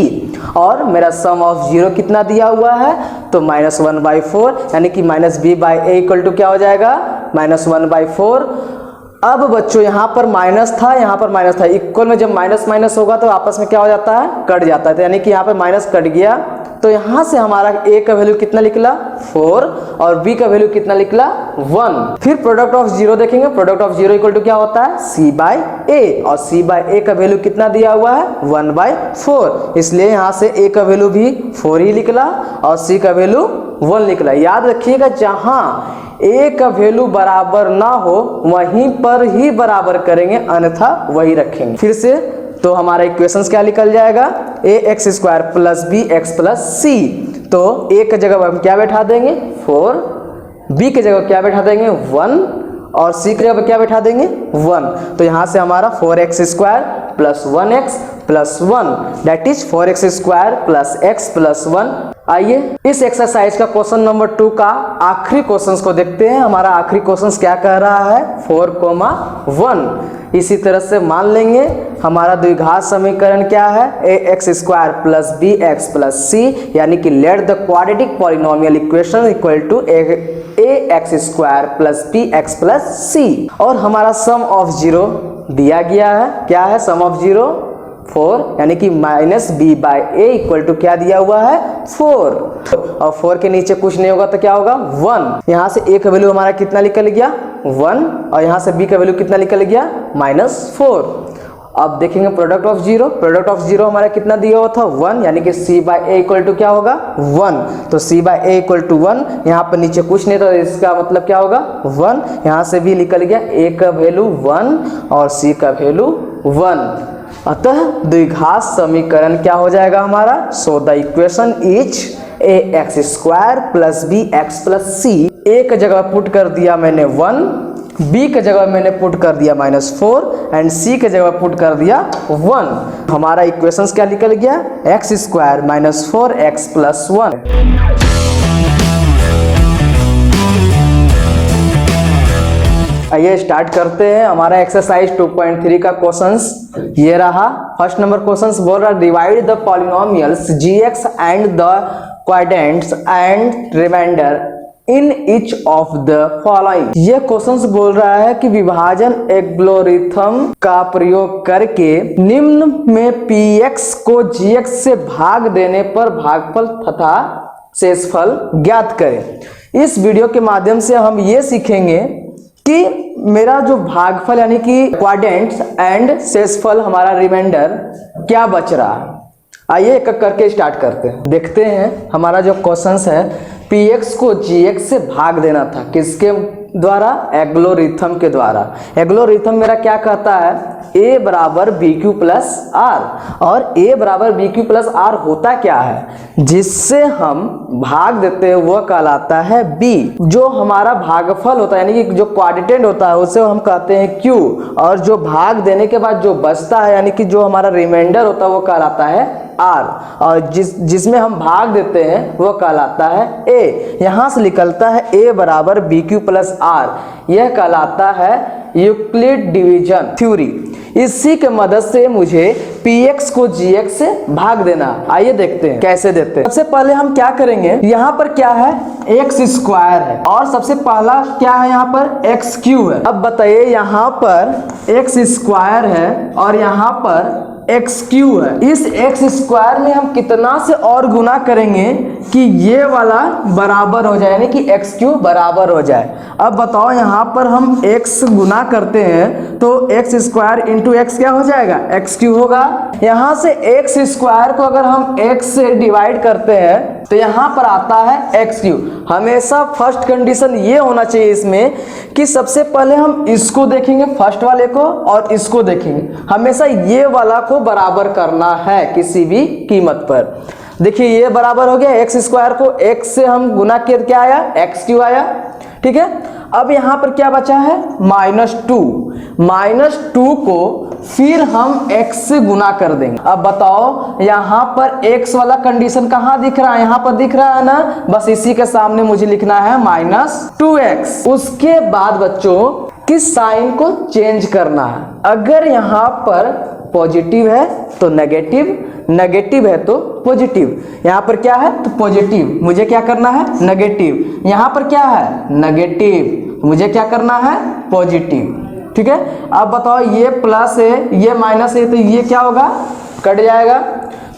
और मेरा सम ऑफ 0 कितना दिया हुआ है तो -1/4, यानी कि -b/a इक्वल टू क्या हो जाएगा -1/4। अब बच्चों यहाँ पर माइनस था, यहाँ पर माइनस था, इक्वल में जब माइनस माइनस होगा तो आपस में क्या हो जाता है कट जाता है, तो यानी कि यहाँ पर माइनस कट गया, तो यहाँ से हमारा a का वैल्यू कितना निकला 4 और b का वैल्यू कितना निकला 1। फिर प्रोडक्ट ऑफ 0 देखेंगे, प्रोडक्ट ऑफ 0 इक्वल टू क्या होता है c/a, और c/a का वैल्यू कितना दिया हुआ है 1/4, इसलिए यहाँ से a का वैल्यू भी 4 ही निकला और c का वैल्यू 1 निकला। याद रखिएगा जहाँ a का वैल्यू बराबर ना हो वहीं पर ही बराबर करेंगे, अन्यथा वही रखेंगे। फिर से तो हमारा इक्वेशंस क्या निकल जाएगा ax² plus bx plus c, तो a की जगह हम क्या बैठा देंगे 4, b की जगह क्या बैठा देंगे 1 और c की जगह क्या बैठा देंगे 1, तो यहाँ से हमारा 4x² plus 1x plus 1 that is 4x² plus x plus 1। आइए इस एक्सरसाइज का क्वेश्चन नंबर 2 का आखिरी क्वेश्चन को देखते हैं। हमारा आखिरी क्वेश्चन क्या कह रहा है 4,1। इसी तरह से मान लेंगे हमारा द्विघात समीकरण क्या है ax² plus bx plus c, यानी कि let the quadratic polynomial equation equal to ax² plus bx plus c, और हमारा सम ऑफ 0 दिया गया है, क्या है सम ऑफ 0 4, यानी कि -b/a इक्वल टू क्या दिया हुआ है 4, और 4 के नीचे कुछ नहीं होगा तो क्या होगा 1। यहाँ से a का वैल्यू हमारा कितना निकल गया 1 और यहाँ से b का वैल्यू कितना निकल गया -4। अब देखेंगे प्रोडक्ट ऑफ 0, प्रोडक्ट ऑफ 0 हमारा कितना दिया हुआ था 1, यानी कि c/a इक्वल टू क्या होगा 1, तो c/a इक्वल टू 1, यहाँ पर नीचे कुछ नहीं, तो इसका मतलब क्या होगा 1। यहाँ से भी निकल गया a का वैल्यू 1 और c का वैल्यू 1, अतः द्विघात समीकरण क्या हो जाएगा हमारा so the equation is ax² plus bx plus c। a की जगह पुट कर दिया मैंने 1, b की जगह मैंने पुट कर दिया -4 एंड c की जगह पुट कर दिया 1। हमारा इक्वेशंस क्या निकल गया x² माइनस 4x प्लस 1। आइए स्टार्ट करते हैं हमारा एक्सरसाइज 2.3 का क्वेश्चंस। ये रहा फर्स्ट नंबर क्वेश्चंस, बोल रहा divide the polynomials gx and the quadrants and remainder in each of the following. ये क्वेश्चंस बोल रहा है कि विभाजन एल्गोरिथम का प्रयोग करके निम्न में px को gx से भाग देने पर भागफल तथा शेषफल ज्ञात करें। इस वीडियो के माध्यम से हम ये सीखेंगे कि मेरा जो भागफल यानी कि क्वाड्रेंट्स एंड शेषफल हमारा रिमाइंडर क्या बच रहा है। आइए एक एक करके स्टार्ट करते हैं। देखते हैं हमारा जो क्वेश्चंस है px को gx से भाग देना था, किसके द्वारा, एग्लोरिथम के द्वारा। एग्लोरिथम मेरा क्या कहता है, a बराबर बी क्यू प्लस आर, और a बराबर बी क्यू प्लस आर होता क्या है, जिससे हम भाग देते हैं वह कहलाता है b। जो हमारा भागफल होता है यानी कि जो क्वाड्रेंट होता है उसे हम कहते हैं q, और जो भाग देने के बाद जो बचता है यानी कि जो हमारा रिमाइंडर होता है वो कहलाता है r, और जिसमें हम भाग देते हैं वो कहलाता है a। यहाँ से निकलता है a बराबर बी क्यू प्लस आर, यह कहलाता है यूक्लिड डिवीजन थ्योरी। इसी के मदद से मुझे px को gx से भाग देना। आइए देखते हैं कैसे देते हैं। सबसे पहले हम क्या करेंगे, यहाँ पर क्या है, एक्स स्क्वायर है, और सबसे पहला क्या है, यहाँ पर एक्स क्यू है। अब बताइए यहाँ पर एक्स स्क्वायर है और यहाँ पर एक्स क्यू है। इस एक्स स्क्वायर में हम कितना से और गुना करेंगे कि ये वाला बराबर हो जाए, यानी कि एक्स क्यू बराबर हो जाए। अब बताओ यहाँ पर हम x गुना करते हैं तो एक्स स्क्वायर इंटू एक्स क्या हो जाएगा, एक्स क्यू होगा। यहाँ से एक्स स्क्वायर को अगर हम x से डिवाइड करते हैं तो यहाँ पर आता है एक्स क्यू। हमेशा फर्स्ट कंडीशन ये होना चाहिए इसमें कि सबसे पहले हम इसको देखेंगे, फर्स्ट वाले को, और इसको देखेंगे। हमेशा ये वाला को बराबर करना है किसी भी कीमत पर। देखिए ये बराबर हो गया, एक्स स्क्वायर को x से हम गुना किया, क्या आया, एक्स क्यू आया। ठीक है, अब यहाँ पर क्या बचा है, -2। -2 को फिर हम x से गुना कर देंगे। अब बताओ यहाँ पर x वाला कंडीशन कहाँ दिख रहा है, यहाँ पर दिख रहा है ना, बस इसी के सामने मुझे लिखना है -2x। उसके बाद बच्चों किस साइन को चेंज करना है, अगर यहाँ पर पॉजिटिव है तो नेगेटिव, नेगेटिव है तो पॉजिटिव। यहाँ पर क्या है तो पॉजिटिव, मुझे क्या करना है, नेगेटिव। यहाँ पर क्या है, नेगेटिव, मुझे क्या करना है, पॉजिटिव। ठीक है, अब बताओ ये प्लस है ये माइनस है तो ये क्या होगा, कट जाएगा।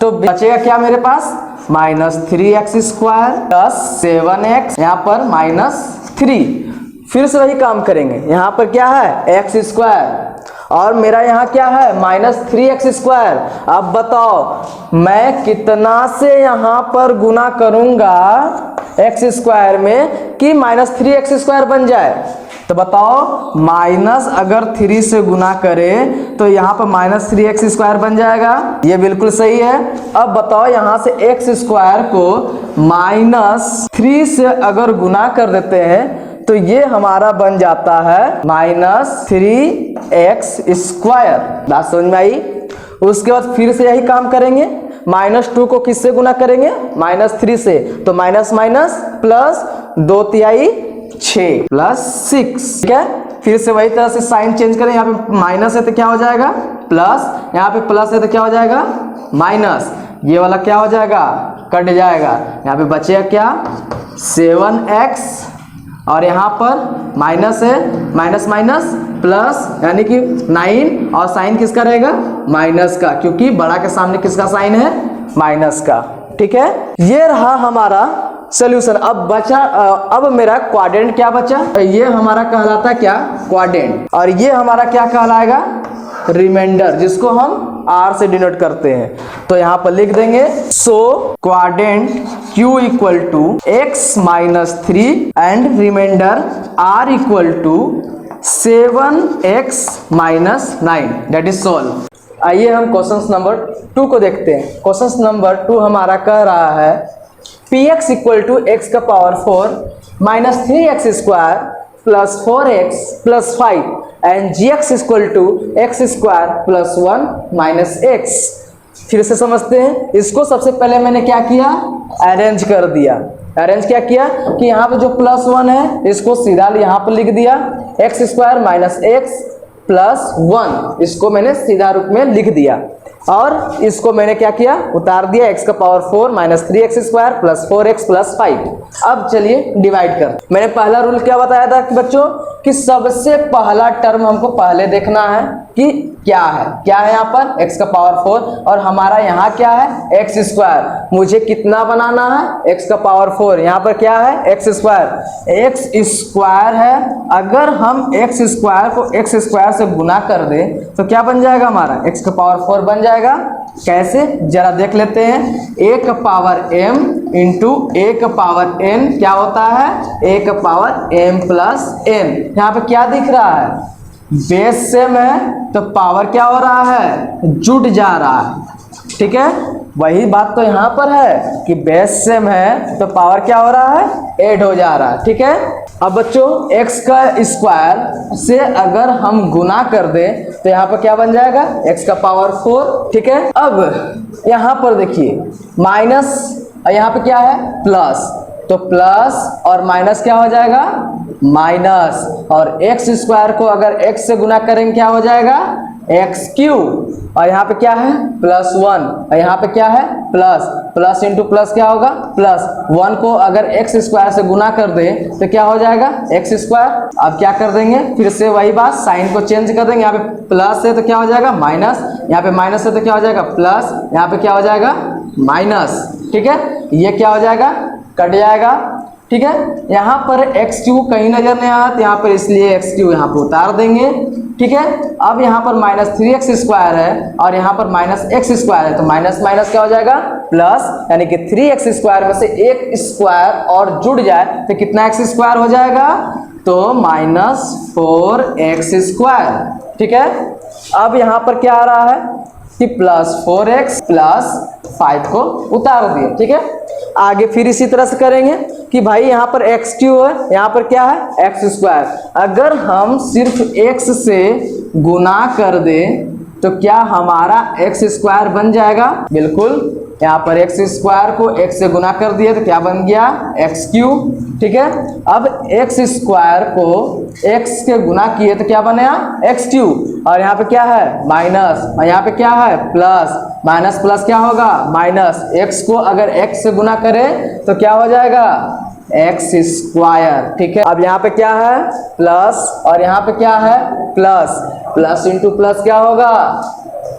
तो बचेगा क्या मेरे पास, -3x स्क्वायर प्लस 7x, यहाँ पर -3। फिर से वही काम करेंगे, यहाँ पर क्या है, x स्क्वायर, और मेरा यहाँ क्या है, -3x स्क्वायर। अब बताओ मैं कितना से यहाँ पर गुना करूंगा x स्क्वायर में कि -3x स्क्वायर बन जाए। तो बताओ माइनस अगर 3 से गुना करें तो यहाँ पर -3x स्क्वायर बन जाएगा, ये बिल्कुल सही है। अब बताओ यहाँ से x स्क्वायर को -3 से अगर गुना कर देते हैं तो ये हमारा बन जाता है -3x स्क्वायर। बात समझ में आई। उसके बाद फिर से यही काम करेंगे, -2 को किससे गुना करेंगे, -3 से, तो माइनस माइनस प्लस 2 तिहाई 6 प्लस 6। ठीक है, फिर से वही तरह से साइन चेंज करें, यहाँ पे माइनस है तो क्या हो जाएगा प्लस, यहाँ पे प्लस है तो क्या हो जाएगा माइनस, ये वाला क्या हो जाएगा, कट जाएगा। यहाँ पे बचेगा क्या, 7x, और यहाँ पर माइनस है, माइनस माइनस प्लस यानी कि 9, और साइन किसका रहेगा, माइनस का, क्योंकि बड़ा के सामने किसका साइन है, माइनस का। ठीक है, ये रहा हमारा सोल्यूशन। अब बचा, अब मेरा क्वाड्रेंट क्या बचा, ये हमारा कहलाता है क्या, क्वाड्रेंट, और ये हमारा क्या कहलाएगा, रिमाइंडर, जिसको हम r से डिनोट करते हैं। तो यहाँ पर लिख देंगे, so quadrant q equal to x-3 and remainder r equal to 7x-9, that is solve. आइए हम क्वेश्चन नंबर 2 को देखते हैं। क्वेश्चन नंबर 2 हमारा कह रहा है px इक्वल टू x का power 4 -3x square plus 4x plus 5 and gx equal to x square plus 1 minus x। फिर से समझते हैं इसको। सबसे पहले मैंने क्या किया, अरेंज कर दिया। अरेंज क्या किया कि यहाँ पे जो प्लस 1 है इसको सीधा यहाँ पर लिख दिया, x square minus x plus 1, इसको मैंने सीधा रूप में लिख दिया, और इसको मैंने क्या किया, उतार दिया, x का power 4 -3x square plus 4x plus 5। अब चलिए डिवाइड कर। मैंने पहला रूल क्या बताया था कि बच्चों कि सबसे पहला टर्म हमको पहले देखना है कि क्या है यहाँ पर x का पावर 4, और हमारा यहाँ क्या है x स्क्वायर। मुझे कितना बनाना है, x का पावर 4, यहाँ पर क्या है x स्क्वायर। x स्क्वायर है, अगर हम x स्क्वायर को x स्क्वायर से गुना कर दें तो क्या बन जाएगा हमारा, x का पावर 4 बन जाएगा। कैसे जरा देख लेते हैं। a का पावर m इंटू a का पावर n क्या होता है, a का पावर m प्लस n। यहाँ पे क्या दिख रहा है, बेस सेम है तो पावर क्या हो रहा है, जुड़ जा रहा है। ठीक है, वही बात तो यहाँ पर है कि बेस सेम है तो पावर क्या हो रहा है, ऐड हो जा रहा है। ठीक है, अब बच्चों x का स्क्वायर से अगर हम गुना कर दें तो यहाँ पर क्या बन जाएगा, x का पावर 4। ठीक है, अब यहाँ पर देखिए माइनस, यहाँ पे क्या है प्लस, तो प्लस और माइनस क्या हो जाएगा, माइनस, और x स्क्वायर को अगर x से गुना करेंगे क्या हो जाएगा, एक्स क्यूब, और यहाँ पे क्या है प्लस 1, और यहाँ पे क्या है प्लस, प्लस इंटू प्लस क्या होगा प्लस 1 को अगर एक्स स्क्वायर से गुना कर दे तो क्या हो जाएगा एक्स स्क्वायर। अब क्या कर देंगे, फिर से वही बात, साइन को चेंज कर देंगे। यहाँ पे प्लस है तो क्या हो जाएगा माइनस, यहाँ पे माइनस है तो क्या हो जाएगा प्लस, यहाँ पे क्या हो जाएगा माइनस। ठीक है, ये क्या हो जाएगा, कट जाएगा। ठीक है, यहाँ पर एक्स क्यूब कहीं नजर नहीं आता यहाँ पर, इसलिए एक्स क्यूब यहाँ पर उतार देंगे। ठीक है, अब यहाँ पर माइनस 3x स्क्वायर है और यहाँ पर माइनस एक्स स्क्वायर है, तो माइनस माइनस क्या हो जाएगा प्लस, यानी कि 3x स्क्वायर में से एक स्क्वायर और जुड़ जाए तो कितना एक्स स्क्वायर हो जाएगा, तो माइनस 4x स्क्वायर। ठीक है, अब यहाँ पर क्या आ रहा है कि प्लस 4x प्लस 5 को उतार दिए। ठीक है, आगे फिर इसी तरह से करेंगे कि भाई यहाँ पर एक्स क्यू है, यहाँ पर क्या है एक्स स्क्वायर, अगर हम सिर्फ x से गुना कर दें तो क्या हमारा एक्स स्क्वायर बन जाएगा, बिल्कुल। यहाँ पर एक्स स्क्वायर को x से गुना कर दिए तो क्या बन गया एक्स क्यूब। ठीक है, अब एक्स स्क्वायर को x के गुना किए तो क्या बनेगा एक्स क्यूब, और यहाँ पे क्या है माइनस, और यहाँ पे क्या है प्लस, माइनस प्लस क्या होगा माइनस, x को अगर x से गुना करें तो क्या हो जाएगा एक्स स्क्वायर। ठीक है, अब यहाँ पे क्या है प्लस और यहाँ पे क्या है प्लस, प्लस इंटू प्लस क्या होगा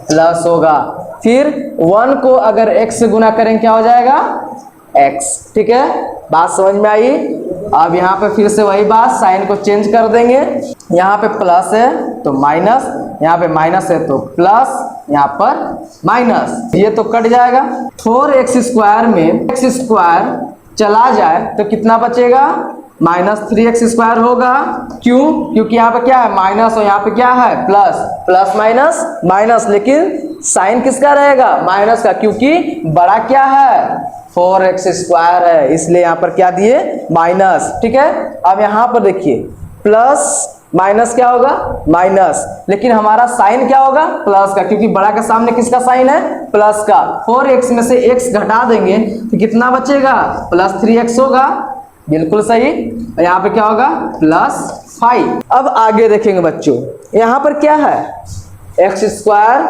प्लस होगा, फिर 1 को अगर x से गुना करें क्या हो जाएगा x। ठीक है, बात समझ में आई। अब यहाँ पे फिर से वही बात, साइन को चेंज कर देंगे, यहाँ पे प्लस है तो माइनस, यहाँ पे माइनस है तो प्लस, यहाँ पर माइनस, ये तो कट जाएगा। 4x स्क्वायर में x स्क्वायर चला जाए तो कितना बचेगा, माइनस 3x स्क्वायर होगा। क्यों, क्योंकि यहाँ पे क्या है माइनस और यहाँ पे क्या है प्लस, प्लस माइनस माइनस, लेकिन साइन किसका रहेगा माइनस का, क्योंकि बड़ा क्या है 4x स्क्वायर है, इसलिए यहाँ पर क्या दिए माइनस। ठीक है, अब यहाँ पर देखिए प्लस माइनस क्या होगा माइनस, लेकिन हमारा साइन क्या होगा प्लस का, क्योंकि बड़ा के सामने किसका साइन है प्लस का। 4x में से x घटा देंगे तो कितना बचेगा प्लस 3x होगा, बिल्कुल सही। यहाँ पे क्या होगा प्लस 5। अब आगे देखेंगे बच्चों, यहाँ पर क्या है एक्स स्क्वायर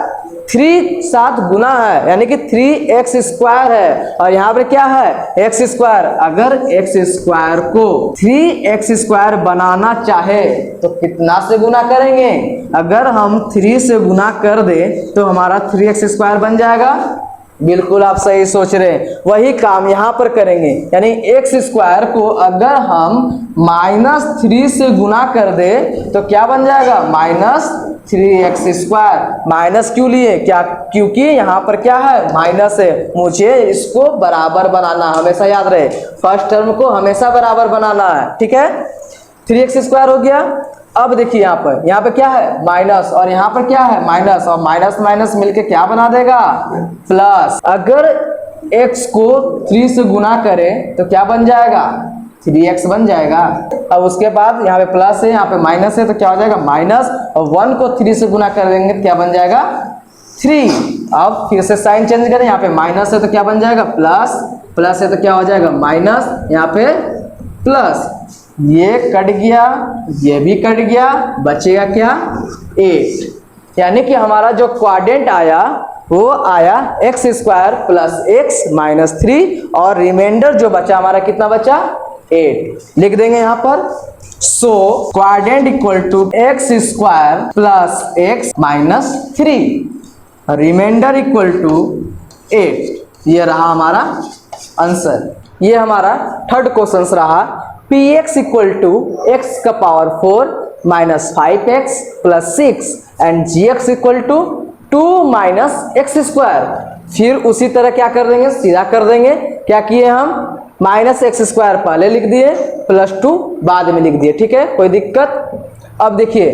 3 साथ गुना है, यानी कि 3x स्क्वायर है, और यहाँ पर क्या है एक्स स्क्वायर। अगर एक्स स्क्वायर को 3x स्क्वायर बनाना चाहे तो कितना से गुना करेंगे, अगर हम 3 से गुना कर दे तो हमारा 3x स्क्वायर बन जाएगा। बिल्कुल आप सही सोच रहे हैं, वही काम यहाँ पर करेंगे, यानी एक्स स्क्वायर को अगर हम -3 से गुना कर दे तो क्या बन जाएगा -3x स्क्वायर। माइनस क्यों लिए, क्या, क्योंकि यहाँ पर क्या है माइनस है, मुझे इसको बराबर बनाना, हमेशा याद रहे फर्स्ट टर्म को हमेशा बराबर बनाना है। ठीक है, 3x स्क्वायर हो गया। अब देखिए यहाँ पर क्या है माइनस और यहाँ पर क्या है माइनस, और माइनस माइनस मिलके क्या बना देगा प्लस। अगर x को 3 से गुना करें तो क्या बन जाएगा 3x बन जाएगा। अब उसके बाद यहाँ पे प्लस है, यहाँ पे माइनस है तो क्या हो जाएगा माइनस, और 1 को 3 से गुना कर देंगे तो क्या बन जाएगा 3। अब फिर से साइन चेंज करें, यहाँ पे माइनस है तो क्या बन जाएगा प्लस, प्लस है तो क्या हो जाएगा माइनस, यहाँ पे प्लस, ये कट गया, ये भी कट गया, बचेगा क्या 8। यानी कि हमारा जो क्वाड्रेंट आया वो आया x square plus X minus 3, और रिमाइंडर जो बचा हमारा कितना बचा 8। लिख देंगे यहाँ पर, so quadrant equal to X square plus X minus 3, remainder equal to 8। ये रहा हमारा आंसर। ये हमारा थर्ड क्वेश्चन रहा, px इक्वल टू एक्स का power 4 minus 5x plus 6 and gx equal to 2 minus X square. फिर उसी तरह क्या कर देंगे, सीधा कर देंगे। क्या किए हम, माइनस एक्स स्क्वायर पहले लिख दिए, +2 बाद में लिख दिए। ठीक है, कोई दिक्कत। अब देखिए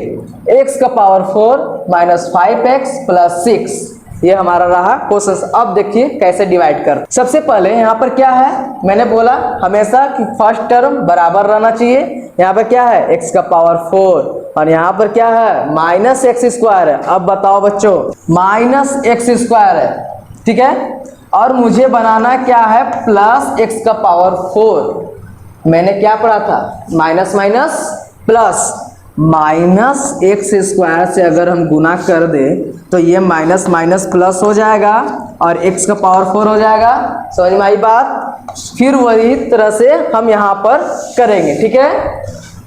x का पावर 4 माइनस 5x प्लस 6, ये हमारा रहा क्वेश्चन। अब देखिए कैसे डिवाइड कर। सबसे पहले यहाँ पर क्या है, मैंने बोला हमेशा कि फर्स्ट टर्म बराबर रहना चाहिए। यहाँ पर क्या है, x का पावर 4 और यहाँ पर क्या है, माइनस एक्स स्क्वायर है। अब बताओ बच्चों, माइनस एक्स स्क्वायर है, ठीक है, और मुझे बनाना क्या है, प्लस एक्स का पावर 4। मैंने क्या पढ़ा था, minus minus plus, minus X square से अगर हम गुना कर दें तो ये माइनस माइनस प्लस हो जाएगा और x का पावर 4 हो जाएगा। समझ में आई बात। फिर वही तरह से हम यहाँ पर करेंगे। ठीक है,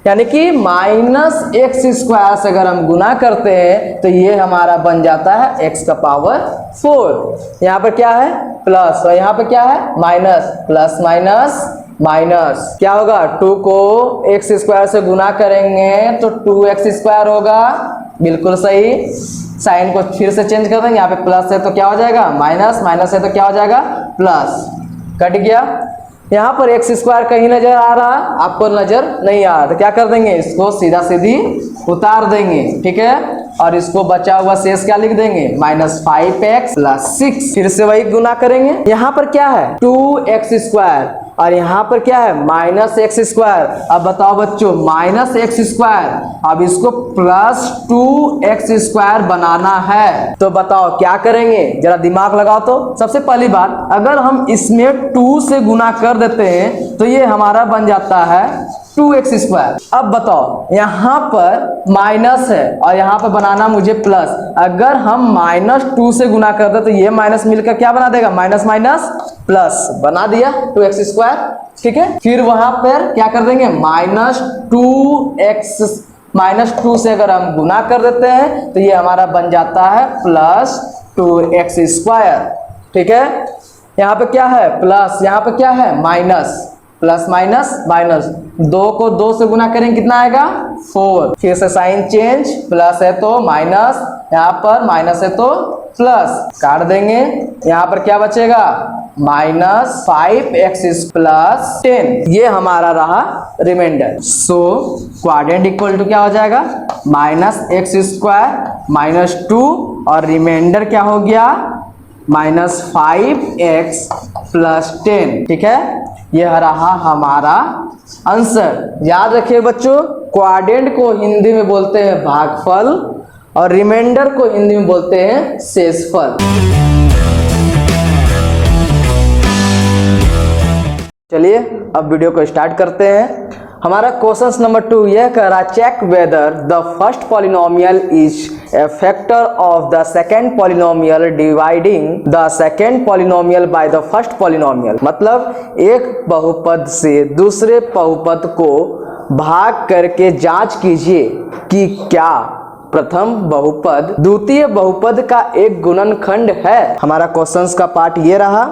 यानी कि माइनस एक्स स्क्वायर से अगर हम गुना करते हैं तो ये हमारा बन जाता है x का पावर 4। यहाँ पर क्या है, प्लस, और यहाँ पर क्या है, माइनस, प्लस माइनस माइनस, क्या होगा, 2 को एक्स स्क्वायर से गुना करेंगे तो 2x स्क्वायर होगा। बिल्कुल सही। साइन को फिर से चेंज कर देंगे, यहाँ पे प्लस है तो क्या हो जाएगा, माइनस, माइनस है तो क्या हो जाएगा, प्लस, कट गया। यहाँ पर एक्स स्क्वायर कहीं नजर आ रहा, आपको नजर नहीं आ रहा, तो क्या कर देंगे, इसको सीधा सीधी उतार देंगे। ठीक है, और इसको बचा हुआ शेष क्या लिख देंगे, माइनस 5x प्लस 6। फिर से वही गुना करेंगे। यहाँ पर क्या है, 2x स्क्वायर और यहाँ पर क्या है, माइनस एक्स स्क्वायर। अब बताओ बच्चों, माइनस एक्स स्क्वायर, अब इसको प्लस 2x स्क्वायर बनाना है तो बताओ क्या करेंगे, जरा दिमाग लगाओ। तो सबसे पहली बात, अगर हम इसमें 2 से गुना कर देते हैं तो ये हमारा बन जाता है 2x स्क्वायर। अब बताओ, यहाँ पर माइनस है और यहाँ पर बनाना मुझे प्लस। अगर हम माइनस 2 से गुना कर दे तो ये माइनस मिलकर क्या बना देगा, माइनस माइनस प्लस बना दिया 2x स्क्वायर। ठीक है, फिर वहां पर क्या कर देंगे, माइनस 2 से अगर हम गुना कर देते हैं तो ये हमारा बन जाता है प्लस 2x स्क्वायर। ठीक है, यहाँ पे क्या है, प्लस, यहाँ पे क्या है, माइनस, प्लस माइनस माइनस, 2 को 2 से गुना करेंगे कितना आएगा, 4। फिर से साइन चेंज, प्लस है तो माइनस, यहाँ पर माइनस है तो प्लस, काट देंगे। यहाँ पर क्या बचेगा, माइनस 5x प्लस 10, ये हमारा रहा remainder. So quadrant equal to क्या हो जाएगा, माइनस एक्स स्क्वायर माइनस 2 और रिमाइंडर क्या हो गया, माइनस 5x प्लस 10। ठीक है, यह रहा हमारा आंसर। याद रखिए बच्चों, क्वाड्रेंट को हिंदी में बोलते हैं भागफल और रिमाइंडर को हिंदी में बोलते हैं शेषफल। चलिए अब वीडियो को स्टार्ट करते हैं। हमारा क्वेश्चन नंबर 2 यह कह रहा, check whether the first polynomial is a factor of the second polynomial dividing the second polynomial by the first polynomial. मतलब एक बहुपद से दूसरे बहुपद को भाग करके जांच कीजिए कि क्या प्रथम बहुपद द्वितीय बहुपद का एक गुणनखंड है। हमारा क्वेश्चंस का पार्ट ये रहा।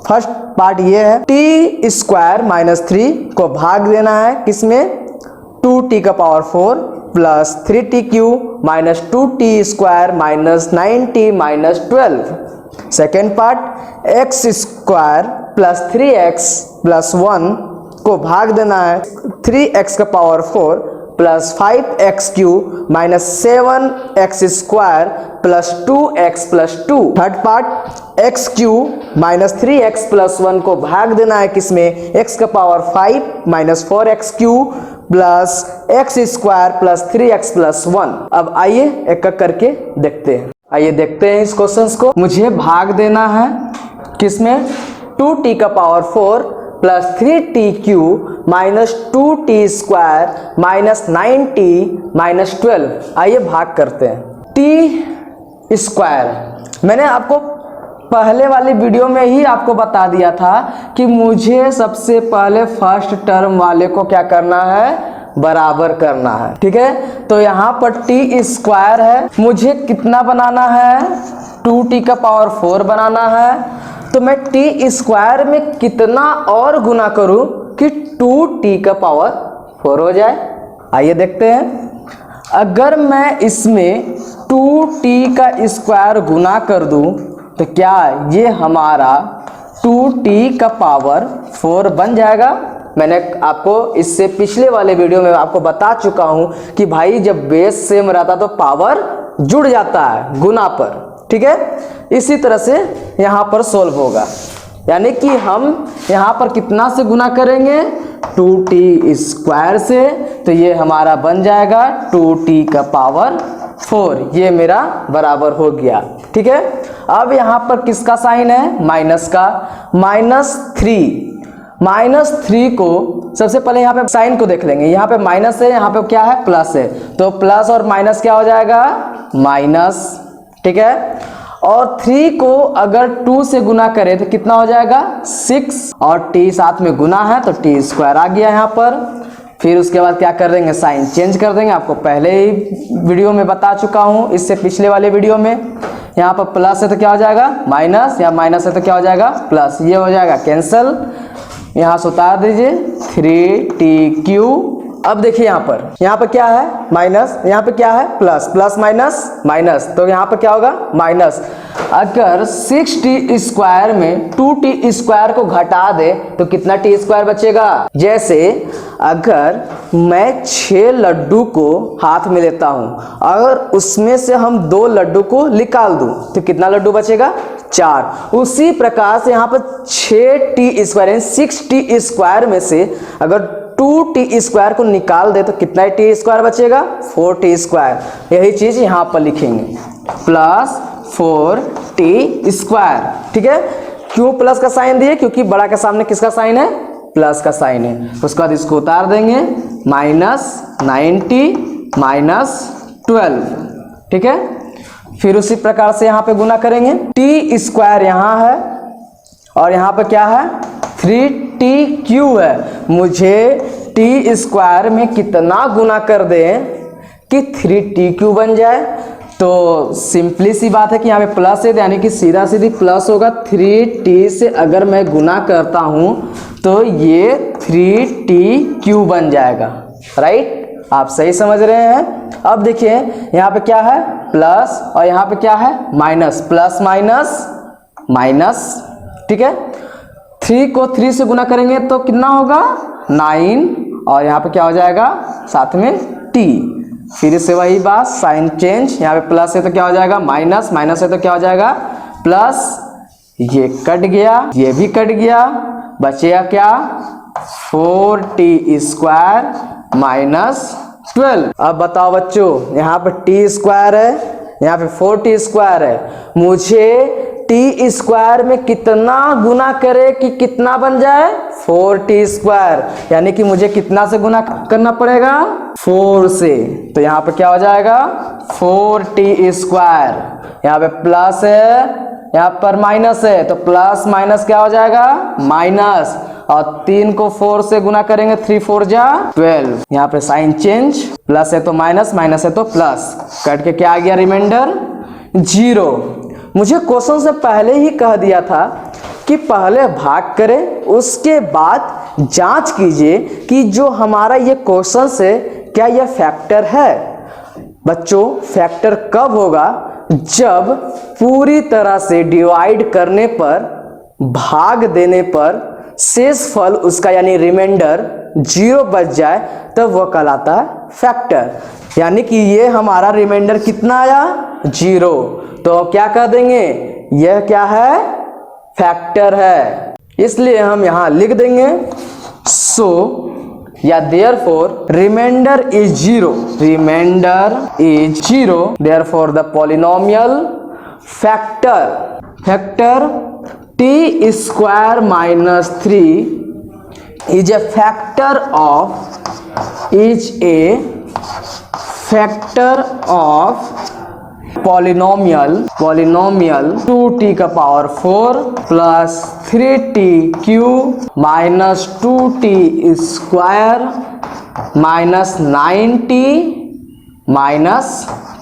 फर्स्ट पार्ट ये है, टी स्क्वायर माइनस 3 को भाग देना है किसमें, 2t का power 4 plus 3t cube minus 2t square minus 9t minus 12। Second part, x square plus 3x plus 1 को भाग देना है 3x का power 4 plus 5x cube minus 7x square plus 2x plus 2। Third part, x cube minus 3x plus 1 को भाग देना है किसमें, x का power 5 minus 4x cube plus x square plus 3x plus 1। अब आइए एक एक करके देखते हैं। आइए देखते हैं इस क्वेश्चन को। मुझे भाग देना है किसमें, 2t का power 4 plus 3t cube minus 2t square minus 9t minus 12। आइए भाग करते हैं। t स्क्वायर मैंने आपको पहले वाली वीडियो में ही आपको बता दिया था कि मुझे सबसे पहले फर्स्ट टर्म वाले को क्या करना है, बराबर करना है। ठीक है, तो यहाँ पर टी स्क्वायर है, मुझे कितना बनाना है, 2t का पावर 4 बनाना है। तो मैं टी स्क्वायर में कितना और गुना करूं कि 2t का पावर 4 हो जाए। आइए देखते हैं। अगर मैं इसमें 2t का स्क्वायर गुना कर दूं तो क्या ये हमारा 2t का पावर 4 बन जाएगा। मैंने आपको इससे पिछले वाले वीडियो में आपको बता चुका हूं कि भाई जब बेस सेम रहता तो पावर जुड़ जाता है गुना पर, ठीक है। इसी तरह से यहां पर सोल्व होगा, यानी कि हम यहां पर कितना से गुना करेंगे 2t स्क्वायर से, तो ये हमारा बन जाएगा 2t का पावर 4, ये मेरा बराबर हो गया, ठीक है। अब यहां पर किसका साइन है, माइनस का, -3 को सबसे पहले यहाँ पे साइन को देख लेंगे। यहाँ पे माइनस है, यहाँ पे क्या है प्लस है, तो प्लस और माइनस क्या हो जाएगा माइनस, ठीक है। और 3 को अगर 2 से गुना करें तो कितना हो जाएगा 6, और t साथ में गुना है तो t स्क्वायर आ गया यहाँ पर। फिर उसके बाद क्या कर देंगे, साइन चेंज कर देंगे, आपको पहले ही वीडियो में बता चुका हूँ, इससे पिछले वाले वीडियो में। यहाँ पर प्लस है तो क्या हो जाएगा माइनस, या माइनस है तो क्या हो जाएगा प्लस, ये हो जाएगा कैंसल, यहाँ से उतार दीजिए 3t³। अब देखिए यहाँ पर क्या है माइनस, यहाँ पे क्या है प्लस, प्लस माइनस माइनस, तो यहाँ पर क्या होगा माइनस। अगर 6t स्क्वायर में 2t स्क्वायर को घटा दे तो कितना t स्क्वायर बचेगा। जैसे अगर मैं 6 लड्डू को हाथ में लेता हूं, अगर उसमें से हम 2 लड्डू को निकाल दूं तो कितना लड्डू बचेगा 4। उसी प्रकार से यहाँ पर 6t स्क्वायर 6t स्क्वायर में से अगर 2t स्क्वायर को निकाल दे तो कितना t स्क्वायर बचेगा 4t स्क्वायर। यही चीज यहाँ पर लिखेंगे प्लस 4t स्क्वायर, ठीक है। क्यों प्लस का साइन दिए, क्योंकि बड़ा के सामने किसका साइन है प्लस का साइन है। उसके बाद इसको उतार देंगे -90 -12, ठीक है। फिर उसी प्रकार से यहाँ पे गुना करेंगे, t स्क्वायर यहाँ है और यहाँ पे क्या है 3t³ है। मुझे t स्क्वायर में कितना गुना कर दें कि 3t³ बन जाए, तो सिंपली सी बात है कि यहाँ पे प्लस है, यानी कि सीधा सीधी प्लस होगा। 3t से अगर मैं गुना करता हूं तो ये 3t³ बन जाएगा, राइट। आप सही समझ रहे हैं। अब देखिए यहाँ पे क्या है प्लस और यहाँ पे क्या है माइनस, प्लस माइनस माइनस, ठीक है। 3 को 3 से गुना करेंगे तो कितना होगा 9, और यहाँ पे क्या हो जाएगा साथ में t। फिर से वही बात, साइन चेंज, यहाँ पे प्लस है तो क्या हो जाएगा माइनस, माइनस है तो क्या हो जाएगा प्लस, ये कट गया, ये भी कट गया, बचेगा क्या 4t स्क्वायर -12। अब बताओ बच्चों, यहाँ पे t स्क्वायर है, यहाँ पे 4t स्क्वायर है, मुझे t स्क्वायर में कितना गुना करे कि कितना बन जाए 4t स्क्वायर, यानी कि मुझे कितना से गुना करना पड़ेगा 4 से। तो यहाँ पे क्या हो जाएगा 4t स्क्वायर, यहाँ पे प्लस है, यहाँ पर माइनस है, तो प्लस माइनस क्या हो जाएगा माइनस, और 3 को 4 से गुना करेंगे 3 4 जा 12। यहाँ पे साइन चेंज, प्लस है तो माइनस, माइनस है तो प्लस, कट के क्या आ गया रिमाइंडर 0। मुझे क्वेश्चन से पहले ही कह दिया था कि पहले भाग करें, उसके बाद जांच कीजिए कि जो हमारा ये क्वेश्चन से क्या यह फैक्टर है। बच्चों फैक्टर कब होगा, जब पूरी तरह से डिवाइड करने पर, भाग देने पर शेष फल उसका यानी रिमाइंडर 0 बच जाए, तब वह कहलाता है फैक्टर। यानी कि ये हमारा रिमाइंडर कितना आया 0, तो क्या कह देंगे यह क्या है फैक्टर है, इसलिए हम यहां लिख देंगे सो या therefore remainder is 0, remainder is 0, therefore the polynomial factor t square -3 is a factor of polynomial 2t का power 4 plus 3t³ minus 2t square minus 9t minus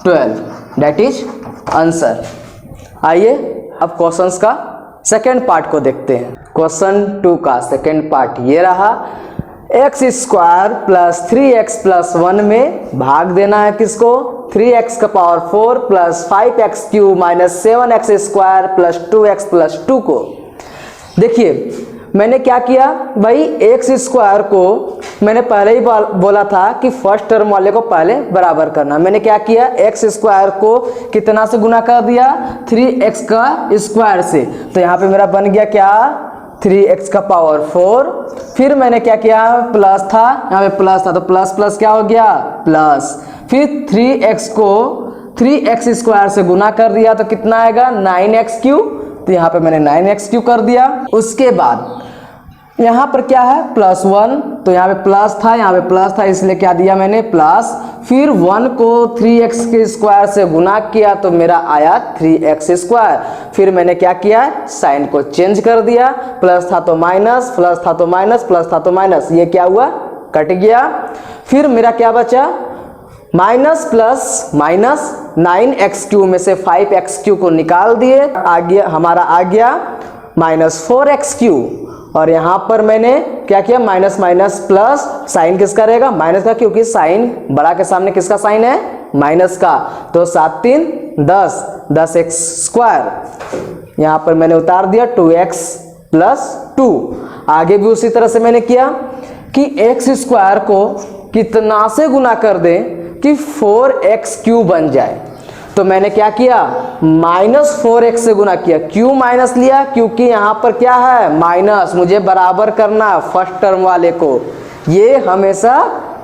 12, that is answer. आइए अब क्वेश्चंस का second part को देखते हैं। Question 2 का second part ये रहा, x square plus 3x plus 1 में भाग देना है किसको 3x का power 4 plus 5x cube minus 7x square plus 2x plus 2 को। देखिए मैंने क्या किया भाई, एक्स स्क्वायर को मैंने पहले ही बोला था कि फर्स्ट टर्म वाले को पहले बराबर करना। मैंने क्या किया, एक्स स्क्वायर को कितना से गुना कर दिया, 3x का स्क्वायर से। तो यहाँ पे मेरा बन गया क्या, 3x का पावर 4। फिर मैंने क्या किया, प्लस था यहाँ पे प्लस था तो प्लस प्लस क्या हो गया प्लस। फिर 3x को 3x स्क्वायर से गुना कर दिया तो कितना आएगा 9x क्यूब। तो यहाँ पे मैंने 9x क्यूब कर दिया। उसके बाद यहाँ पर क्या है +1, तो यहाँ पे प्लस था यहाँ पे प्लस था इसलिए क्या दिया मैंने प्लस। फिर 1 को 3x के स्क्वायर से गुना किया तो मेरा आया 3x स्क्वायर। फिर मैंने क्या किया, साइन को चेंज कर दिया, प्लस था तो माइनस, प्लस था तो माइनस, प्लस था तो माइनस, ये क्या हुआ कट गया। फिर मेरा क्या बचा, minus plus minus, 9x cube में से 5x क्यूब को निकाल दिए, आ गया हमारा आ गया -4x क्यूब। और यहाँ पर मैंने क्या किया, माइनस माइनस प्लस, साइन किसका रहेगा माइनस का, क्योंकि साइन बड़ा के सामने किसका साइन है माइनस का। तो 7 3 10, 10x स्क्वायर। यहाँ पर मैंने उतार दिया 2x प्लस 2। आगे भी उसी तरह से मैंने किया कि x स्क्वायर को कितना से गुना कर दें कि 4x क्यूब बन जाए। तो मैंने क्या किया, -4x से गुना किया। क्यों माइनस लिया, क्योंकि यहाँ पर क्या है माइनस, मुझे बराबर करना फर्स्ट टर्म वाले को, ये हमेशा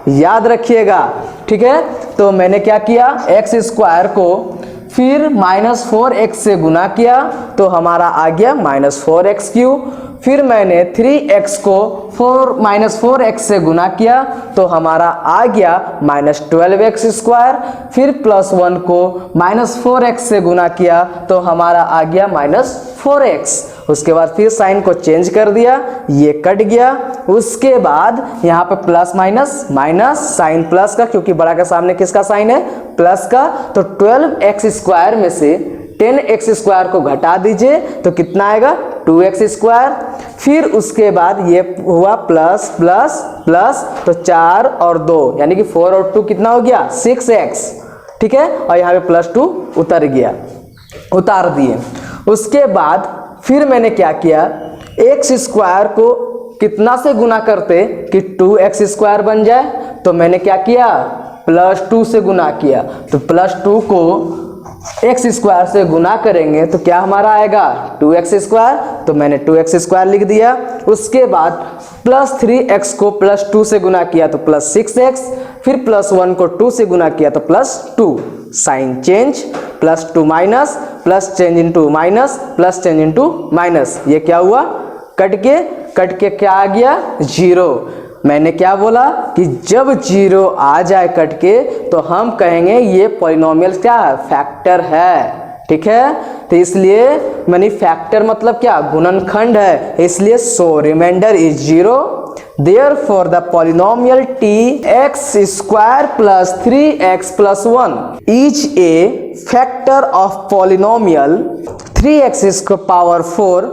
याद रखिएगा, ठीक है। तो मैंने क्या किया, x स्क्वायर को फिर -4x से गुना किया तो हमारा आ गया -4x क्यूब। फिर मैंने 3x को -4x से गुना किया तो हमारा आ गया -12x स्क्वायर। फिर +1 को -4x से गुना किया तो हमारा आ गया -4x। उसके बाद फिर साइन को चेंज कर दिया, ये कट गया। उसके बाद यहाँ पे plus minus minus, sign plus का, क्योंकि बड़ा के सामने किसका साइन है प्लस का। तो 12x स्क्वायर में से 10x स्क्वायर को घटा दीजिए तो कितना आएगा 2x स्क्वायर। फिर उसके बाद ये हुआ प्लस प्लस प्लस, तो 4 और 2 यानी कि 4 और 2 कितना हो गया 6x, ठीक है। और यहाँ पे +2 उतर गया, उतार दिए। उसके बाद फिर मैंने क्या किया, x स्क्वायर को कितना से गुना करते कि 2x स्क्वायर बन जाए। तो मैंने क्या किया, +2 से गुना किया। तो +2 को x स्क्वायर से गुना करेंगे तो क्या हमारा आएगा 2x स्क्वायर। तो मैंने 2x स्क्वायर लिख दिया। उसके बाद +3x को +2 से गुना किया तो +6x। फिर +1 को 2 से गुना किया तो +2, sign change, +2 minus, plus change into minus, plus change into minus, ये क्या हुआ कट के क्या आ गया 0। मैंने क्या बोला कि जब 0 आ जाए कट के तो हम कहेंगे ये पॉलिनोमियल क्या है फैक्टर है, ठीक है। तो इसलिए मैंने फैक्टर मतलब क्या गुणनखंड है, इसलिए सो remainder is 0। Therefore the polynomial x square plus 3x plus 1 is a factor of polynomial 3x power 4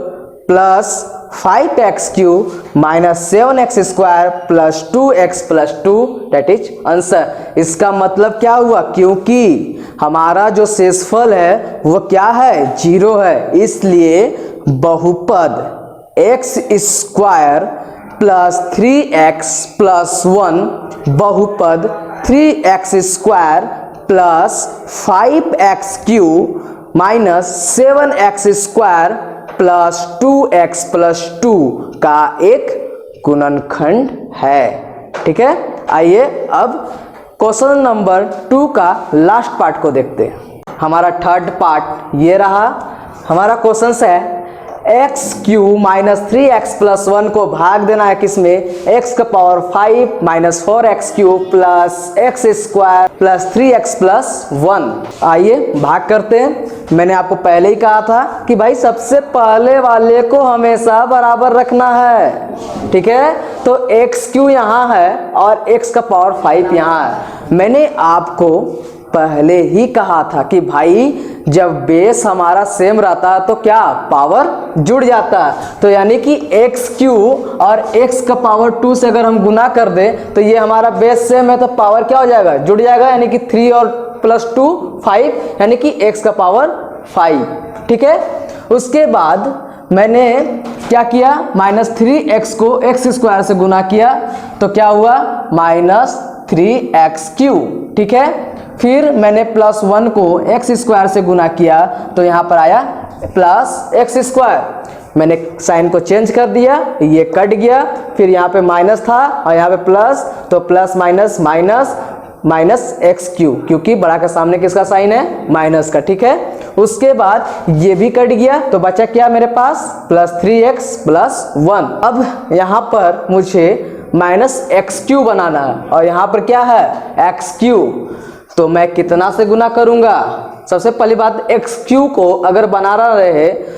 plus 5x cube minus 7x square plus 2x plus 2, that is answer। इसका मतलब क्या हुआ, क्योंकि हमारा जो शेषफल है वो क्या है 0 है, इसलिए बहुपद x square plus 3x plus 1 बहुपद 3x square plus 5x cube minus 7x square plus 2x plus 2 का एक गुणनखंड है, ठीक है। आइए अब क्वेश्चन नंबर 2 का लास्ट पार्ट को देखते हैं। हमारा थर्ड पार्ट ये रहा। हमारा क्वेश्चन है x cube minus 3x plus 1 को भाग देना है किसमें, x का power 5 minus 4x cube plus x square plus 3x plus 1। आइए भाग करते हैं। मैंने आपको पहले ही कहा था कि भाई सबसे पहले वाले को हमेशा बराबर रखना है, ठीक है। तो x क्यूब यहाँ है और x का पावर 5 यहाँ है। मैंने आपको पहले ही कहा था कि भाई जब बेस हमारा सेम रहता है तो क्या पावर जुड़ जाता है। तो यानी कि x क्यूब और x का पावर 2 से अगर हम गुना कर दें तो ये हमारा बेस सेम है तो पावर क्या हो जाएगा जुड़ जाएगा, यानी कि 3 और प्लस 2 5 यानी कि x का पावर 5, ठीक है। उसके बाद मैंने क्या किया, -3x को x स्क्वायर से गुना किया तो क्या हुआ -3x³, ठीक है। फिर मैंने +1 को x स्क्वायर से गुना किया तो यहाँ पर आया +x²। मैंने साइन को चेंज कर दिया, ये कट गया, फिर यहाँ पे माइनस था और यहाँ पे प्लस, तो प्लस माइनस माइनस -x³, क्योंकि बड़ा के सामने किसका साइन है, माइनस का, ठीक है। उसके बाद ये भी कट गया तो बचा क्या मेरे पास, +3x+1। अब यहाँ पर मुझे -x³ बनाना है और यहाँ पर क्या है, x³, तो मैं कितना से गुना करूंगा। सबसे पहली बात, x³ को अगर बनाना रहे,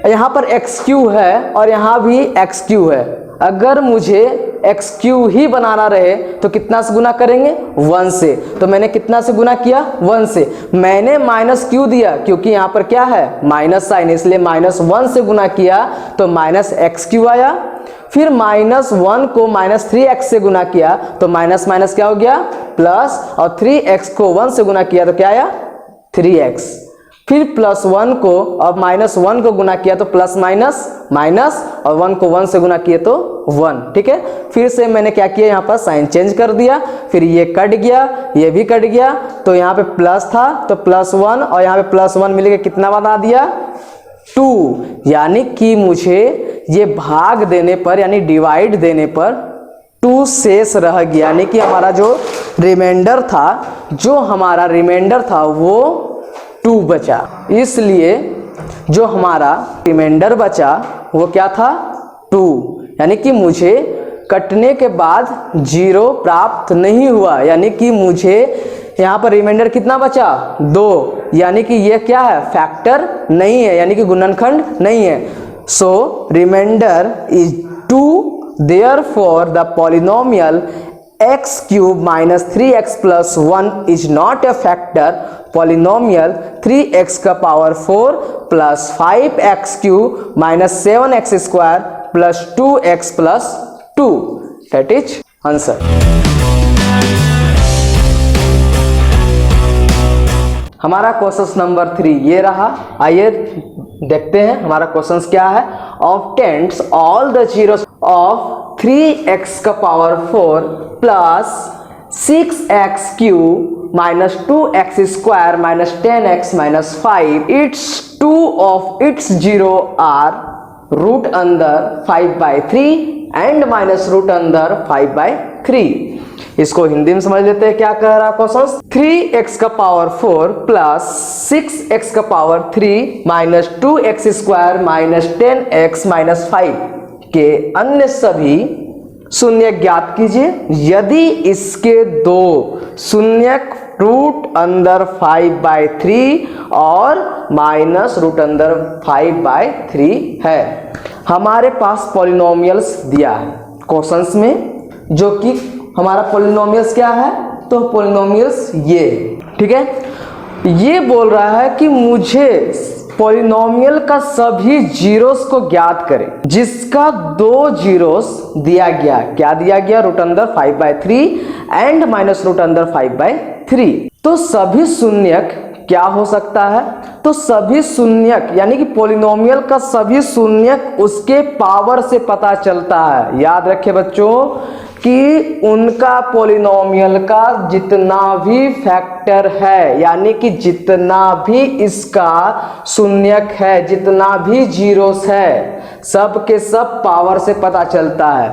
यहाँ पर x³ है और यहाँ भी x³ है, अगर मुझे x³ ही बनाना रहे तो कितना से गुना करेंगे, 1 से। तो मैंने कितना से गुना किया, 1 से। मैंने -q दिया क्योंकि यहाँ पर क्या है, माइनस साइन, इसलिए -1 से गुना किया तो -x³ आया। फिर -1 को -3x से गुना किया तो माइनस माइनस क्या हो गया, प्लस, और 3x को 1 से गुना किया तो क्या आया, 3x। फिर +1 को अब -1 को गुना किया तो प्लस माइनस माइनस, और 1 को 1 से गुना किए तो 1, ठीक है। फिर से मैंने क्या किया, यहाँ पर साइन चेंज कर दिया, फिर ये कट गया, ये भी कट गया, तो यहाँ पे प्लस था तो +1 और यहाँ पे +1 मिलकर कितना बना दिया, 2। यानी कि मुझे ये भाग देने पर यानी डिवाइड देने पर 2 शेष रह गया, यानी कि हमारा जो रिमाइंडर था वो 2 बचा। इसलिए जो हमारा रिमाइंडर बचा वो क्या था, 2। यानी कि मुझे कटने के बाद 0 प्राप्त नहीं हुआ, यानी कि मुझे यहाँ पर रिमाइंडर कितना बचा, 2। यानी कि ये क्या है, फैक्टर नहीं है, यानी कि गुणनखंड नहीं है। So remainder is 2, therefore the polynomial x³ - 3x+1 is not a factor. Polynomial 3x⁴ + 5x³ - 7x² + 2x+2, that is answer। हमारा क्वेश्चन नंबर 3 ये रहा। आइए देखते हैं हमारा क्वेश्चन क्या है। Obtains all the zeros of 3x⁴ plus 6x³ - 2x² - 10x - 5, its 2 of its 0 are √5/3 and -√5/3। इसको हिंदी में समझ लेते हैं, क्या कह रहा है question. 3x⁴ plus 6x⁴ - 2x² - 10x - 5 के अन्य सभी शून्य ज्ञात कीजिए यदि इसके 2 शून्यक √5/3 और -√5/3 है। हमारे पास पॉलिनोमियल्स दिया है क्वेश्चंस में, जो कि हमारा पॉलिनोमियल्स क्या है, तो पॉलिनोमियल्स ये, ठीक है। ये बोल रहा है कि मुझे पॉलिनोमियल का सभी जीरोस को ज्ञात करें जिसका 2 जीरोस दिया गया, क्या दिया गया, √5/3 एंड -√5/3। तो सभी शून्यक क्या हो सकता है, तो सभी शून्यक यानी कि पॉलिनोमियल का सभी शून्यक उसके पावर से पता चलता है। याद रखें बच्चों कि उनका पॉलिनोमियल का जितना भी फैक्टर है, यानी कि जितना भी इसका शून्यक है, जितना भी जीरोस है, सब के सब पावर से पता चलता है।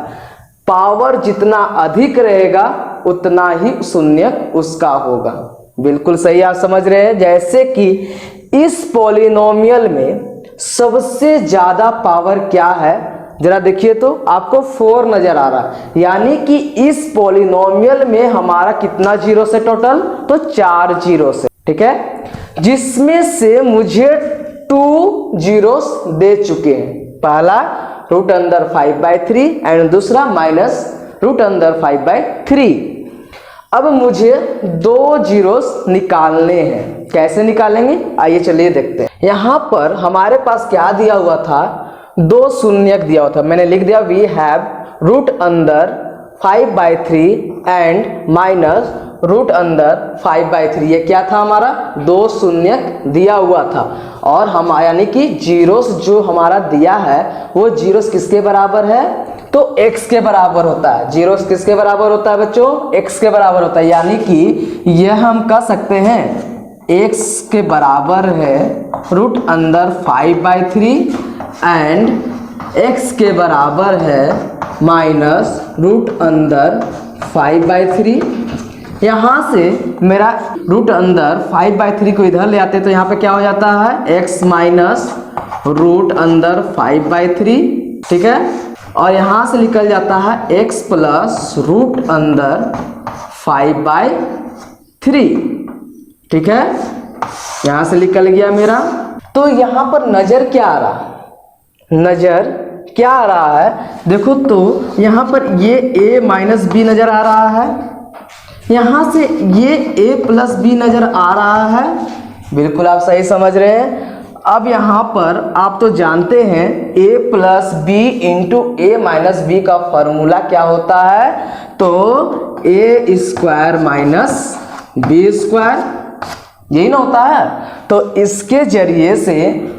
पावर जितना अधिक रहेगा उतना ही शून्यक उसका होगा। बिल्कुल सही आप समझ रहे हैं। जैसे कि इस पॉलिनोमियल में सबसे ज्यादा पावर क्या है, जरा देखिए तो आपको 4 नजर आ रहा है, यानी कि इस पॉलिनोमियल में हमारा कितना जीरो से टोटल, तो 4 जीरो से, ठीक है, जिसमें से मुझे 2 जीरोस दे चुके हैं। पहला √5/3 एंड दूसरा -√5/3। अब मुझे 2 जीरोस निकालने हैं। कैसे निकालेंगे, आइए चलिए देखते हैं। यहां पर हमारे पास क्या दिया हुआ था, 2 शून्यक दिया हुआ था। मैंने लिख दिया we have √5/3 and minus root अंदर 5/3। ये क्या था हमारा, 2 शून्य दिया हुआ था और हम यानी कि जीरोस जो हमारा दिया है वो जीरोस किसके बराबर है, तो x के बराबर होता है। जीरोस किसके बराबर होता है बच्चों, x के बराबर होता है। यानी कि यह हम कह सकते हैं x के बराबर है रूट अंदर 5/3 एंड x के बराबर है माइनस रूट अंदर 5/3। यहाँ से मेरा रूट अंदर 5/3 को इधर ले आते तो यहाँ पे क्या हो जाता है, x माइनस रूट अंदर 5/3, ठीक है। और यहाँ से निकल जाता है x प्लस रूट अंदर 5/3, ठीक है। यहाँ से निकल गया मेरा। तो यहाँ पर नजर क्या आ रहा, नजर क्या आ रहा है, देखो तो यहाँ पर ये a माइनस बी नजर आ रहा है, यहाँ से ये a प्लस बी नजर आ रहा है। बिल्कुल आप सही समझ रहे हैं। अब यहाँ पर आप तो जानते हैं a plus B into A minus B का फॉर्मूला क्या होता है, तो a square minus B square, यही ना होता है। तो इसके जरिए से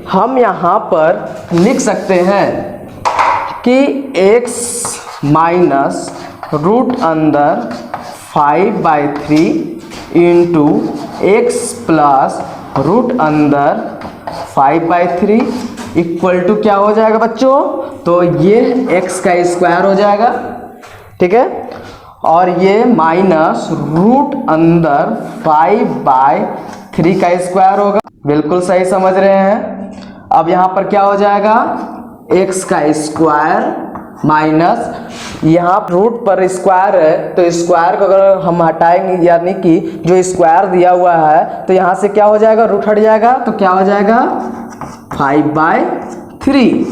हम यहाँ पर लिख सकते हैं कि x माइनस रूट अंदर 5/3 इंटू एक्स प्लस रूट अंदर 5/3 इक्वल टू क्या हो जाएगा बच्चों, तो ये x का स्क्वायर हो जाएगा, ठीक है। और ये माइनस रूट अंदर 5/3 का स्क्वायर होगा। बिल्कुल सही समझ रहे हैं। अब यहाँ पर क्या हो जाएगा, x का स्क्वायर माइनस यहाँ रूट पर स्क्वायर है तो स्क्वायर को अगर हम हटाएंगे यानी कि जो स्क्वायर दिया हुआ है तो यहाँ से क्या हो जाएगा, रूट हट जाएगा तो क्या हो जाएगा 5/3।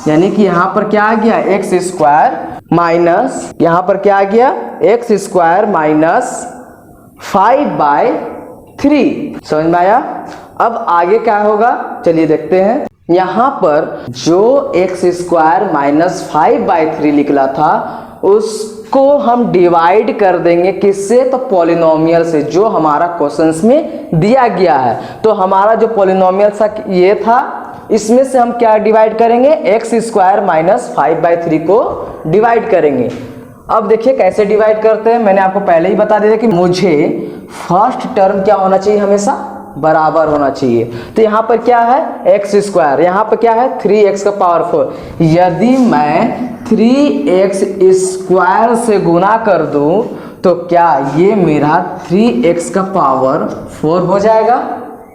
यानी कि यहाँ पर क्या आ गया, एक्स स्क्वायर माइनस यहाँ पर क्या आ गया, एक्स स्क्वायर माइनस 5/3। समझ में आया। अब आगे क्या होगा चलिए देखते हैं। यहाँ पर जो एक्स स्क्वायर माइनस 5/3 निकला था उसको हम डिवाइड कर देंगे किससे, तो पॉलिनोमियल से जो हमारा क्वेश्चंस में दिया गया है। तो हमारा जो पॉलिनोमियल था ये था, इसमें से हम क्या डिवाइड करेंगे, एक्स स्क्वायर माइनस 5/3 को डिवाइड करेंगे। अब देखिए कैसे डिवाइड करते हैं। मैंने आपको पहले ही बता दिया कि मुझे फर्स्ट टर्म क्या होना चाहिए, हमेशा बराबर होना चाहिए। तो यहाँ पर क्या है, एक्स स्क्वायर, यहाँ पर क्या है 3x का पावर 4। यदि मैं 3x स्क्वायर से गुना कर दूं तो क्या ये मेरा 3x का पावर 4 हो जाएगा।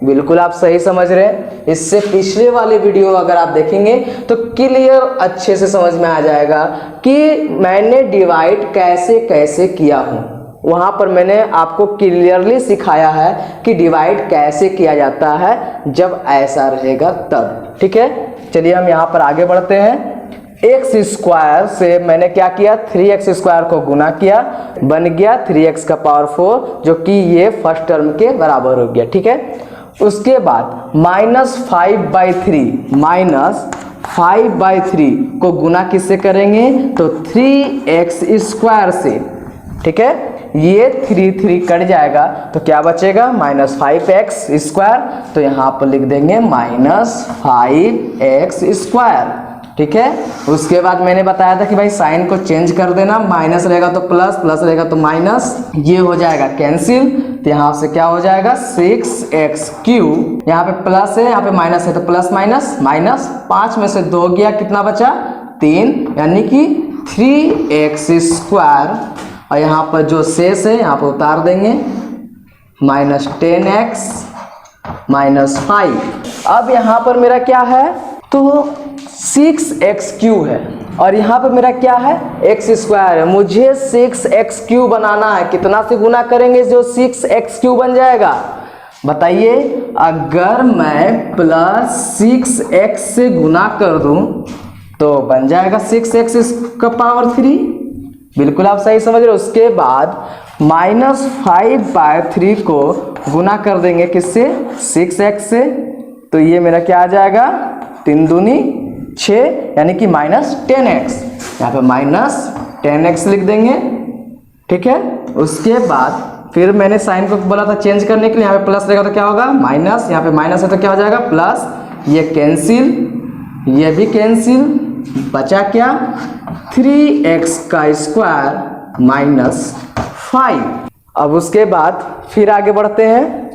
बिल्कुल आप सही समझ रहे हैं। इससे पिछले वाले वीडियो अगर आप देखेंगे तो क्लियर अच्छे से समझ में आ जाएगा कि मैंने डिवाइड कैसे कैसे किया हूँ। वहाँ पर मैंने आपको क्लियरली सिखाया है कि डिवाइड कैसे किया जाता है जब ऐसा रहेगा तब, ठीक है। चलिए हम यहाँ पर आगे बढ़ते हैं। एक्स स्क्वायर से मैंने क्या किया, 3x स्क्वायर को गुना किया, बन गया 3x का पावर 4 जो कि ये फर्स्ट टर्म के बराबर हो गया, ठीक है। उसके बाद माइनस 5/3 को गुना किससे करेंगे, तो 3x स्क्वायर से, ठीक है। ये 3 कट जाएगा तो क्या बचेगा, माइनस 5x स्क्वायर। तो यहाँ पर लिख देंगे माइनस 5x स्क्वायर, ठीक है। उसके बाद मैंने बताया था कि भाई साइन को चेंज कर देना, माइनस रहेगा तो प्लस, प्लस रहेगा तो माइनस, ये हो जाएगा कैंसिल। तो यहाँ से क्या हो जाएगा 6x³, यहाँ पे प्लस है यहाँ पे माइनस है तो प्लस माइनस माइनस, 5 में से 2 गया, कितना बचा 3, यानी कि 3x स्क्वायर। और यहाँ पर जो शेष है यहाँ पर उतार देंगे, माइनस 10x माइनस 5। अब यहाँ पर मेरा क्या है, तो 6x³ है और यहाँ पर मेरा क्या है, x स्क्वायर है। मुझे 6x³ बनाना है। कितना से गुना करेंगे जो 6x³ बन जाएगा, बताइए। अगर मैं प्लस 6x से गुना कर दूं तो बन जाएगा 6x का पावर 3। बिल्कुल आप सही समझ रहे हो। उसके बाद माइनस 5/3 को गुना कर देंगे किससे, 6x से। तो ये मेरा क्या आ जाएगा, 3 दूनी 6, यानी कि माइनस 10x। यहाँ पे माइनस 10x लिख देंगे, ठीक है। उसके बाद फिर मैंने साइन को बोला था चेंज करने के लिए, यहाँ पे प्लस रहेगा तो क्या होगा माइनस, यहाँ पे माइनस है तो क्या हो जाएगा प्लस, ये कैंसिल, ये भी कैंसिल, बचा क्या 3x का स्क्वायर माइनस 5। अब उसके बाद फिर आगे बढ़ते हैं,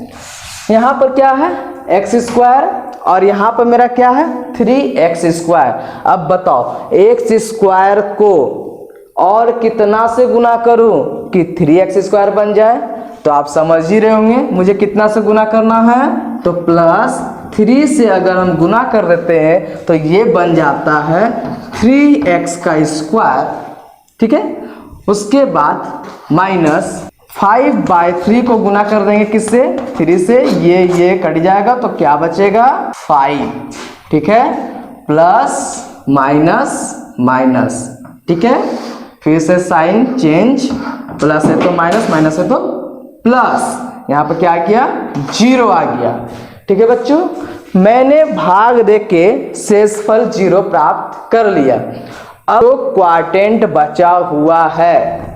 यहाँ पर क्या है एक्स स्क्वायर और यहाँ पर मेरा क्या है 3x स्क्वायर। अब बताओ एक्स स्क्वायर को और कितना से गुना करूं कि 3x स्क्वायर बन जाए, तो आप समझ ही रहे होंगे मुझे कितना से गुना करना है, तो प्लस 3 से अगर हम गुना कर देते हैं तो ये बन जाता है 3x का स्क्वायर, ठीक है। उसके बाद माइनस 5/3 को गुना कर देंगे किससे 3 से, ये कट जाएगा तो क्या बचेगा 5, ठीक है, प्लस माइनस माइनस, ठीक है। फिर से साइन चेंज, प्लस है तो माइनस, माइनस है तो प्लस, यहाँ पर क्या आ गया 0 आ गया, ठीक है बच्चों। मैंने भाग दे के शेषफल 0 प्राप्त कर लिया। अब जो क्वाड्रेंट बचा हुआ है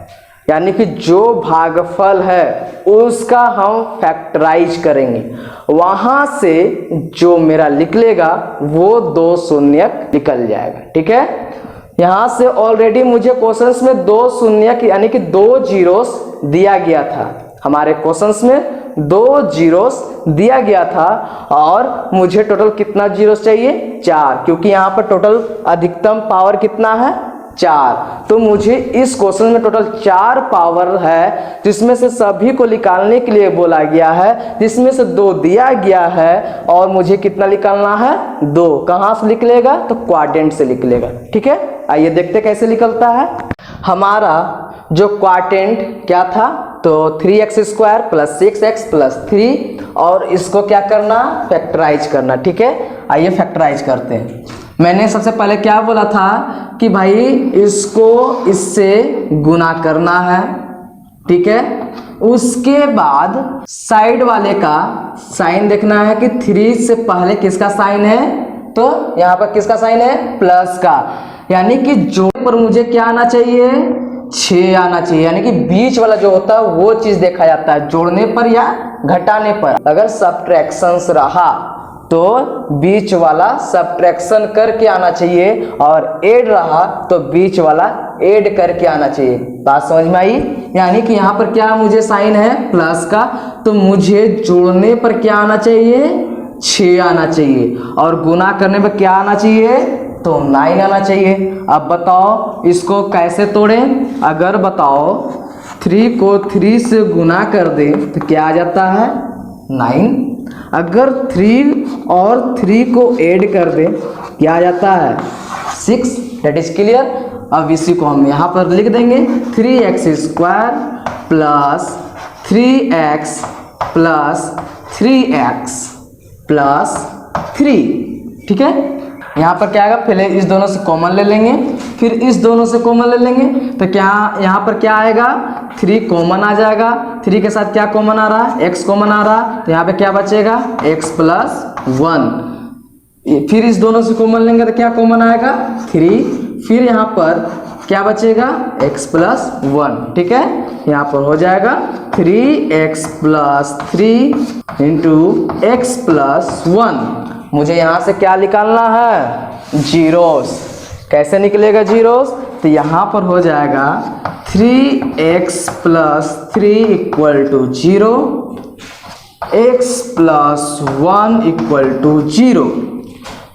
यानी कि जो भागफल है उसका हम फैक्टराइज करेंगे, वहां से जो मेरा निकलेगा वो 2 शून्यक निकल जाएगा, ठीक है। यहां से ऑलरेडी मुझे क्वेश्चंस में 2 शून्यक यानी कि 2 जीरोस दिया गया था, हमारे क्वेश्चंस में 2 जीरोस दिया गया था और मुझे टोटल कितना जीरोस चाहिए 4, क्योंकि यहाँ पर टोटल अधिकतम पावर कितना है 4, तो मुझे इस क्वेश्चन में टोटल 4 पावर है, जिसमें से सभी को निकालने के लिए बोला गया है, जिसमें से 2 दिया गया है और मुझे कितना निकालना है 2। कहां से निकलेगा तो क्वाड्रेंट से निकलेगा, ठीक है। आइए देखते कैसे निकलता है। हमारा जो क्वाड्रेंट क्या था तो 3x square plus 6x plus 3 और इसको क्या करना फैक्टराइज करना, ठीक है। आइए फैक्टराइज करते हैं। मैंने सबसे पहले क्या बोला था कि भाई इसको इससे गुना करना है, ठीक है। उसके बाद साइड वाले का साइन देखना है कि 3 से पहले किसका साइन है, तो यहाँ पर किसका साइन है प्लस का, यानी कि जोड़ने पर मुझे क्या आना चाहिए 6 आना चाहिए, यानी कि बीच वाला जो होता है वो चीज देखा जाता है जोड़ने पर या घटाने पर। अगर सब्ट्रैक्शंस रहा तो बीच वाला सब्ट्रैक्शन करके आना चाहिए और ऐड रहा तो बीच वाला ऐड करके आना चाहिए। बात समझ में आई। यानी कि यहाँ पर क्या मुझे साइन है प्लस का, तो मुझे जोड़ने पर क्या आना चाहिए 6 आना चाहिए और गुना करने पर क्या आना चाहिए तो 9 आना चाहिए। अब बताओ इसको कैसे तोड़ें। अगर बताओ 3 को 3 से गुना कर दे तो क्या आ जाता है 9। अगर 3 और 3 को ऐड कर दे क्या आ जाता है 6। That is clear. अब इसी को हम यहाँ पर लिख देंगे 3x square plus 3x plus 3x plus 3, ठीक है। यहाँ पर क्या आएगा पहले इस दोनों से कॉमन ले लेंगे, फिर इस दोनों से कॉमन ले लेंगे तो क्या यहाँ पर क्या आएगा 3 कॉमन आ जाएगा। 3 के साथ क्या कॉमन आ रहा है x कॉमन आ रहा है, तो यहाँ पे क्या बचेगा x प्लस 1। फिर इस दोनों से कॉमन लेंगे तो क्या कॉमन आएगा 3, फिर यहाँ पर क्या बचेगा x प्लस 1, ठीक है। यहाँ पर हो जाएगा 3x plus 3 into x plus 1। मुझे यहाँ से क्या निकालना है जीरोस। कैसे निकलेगा जीरोस, तो यहाँ पर हो जाएगा 3x plus 3 equal to 0, x plus 1 equal to 0।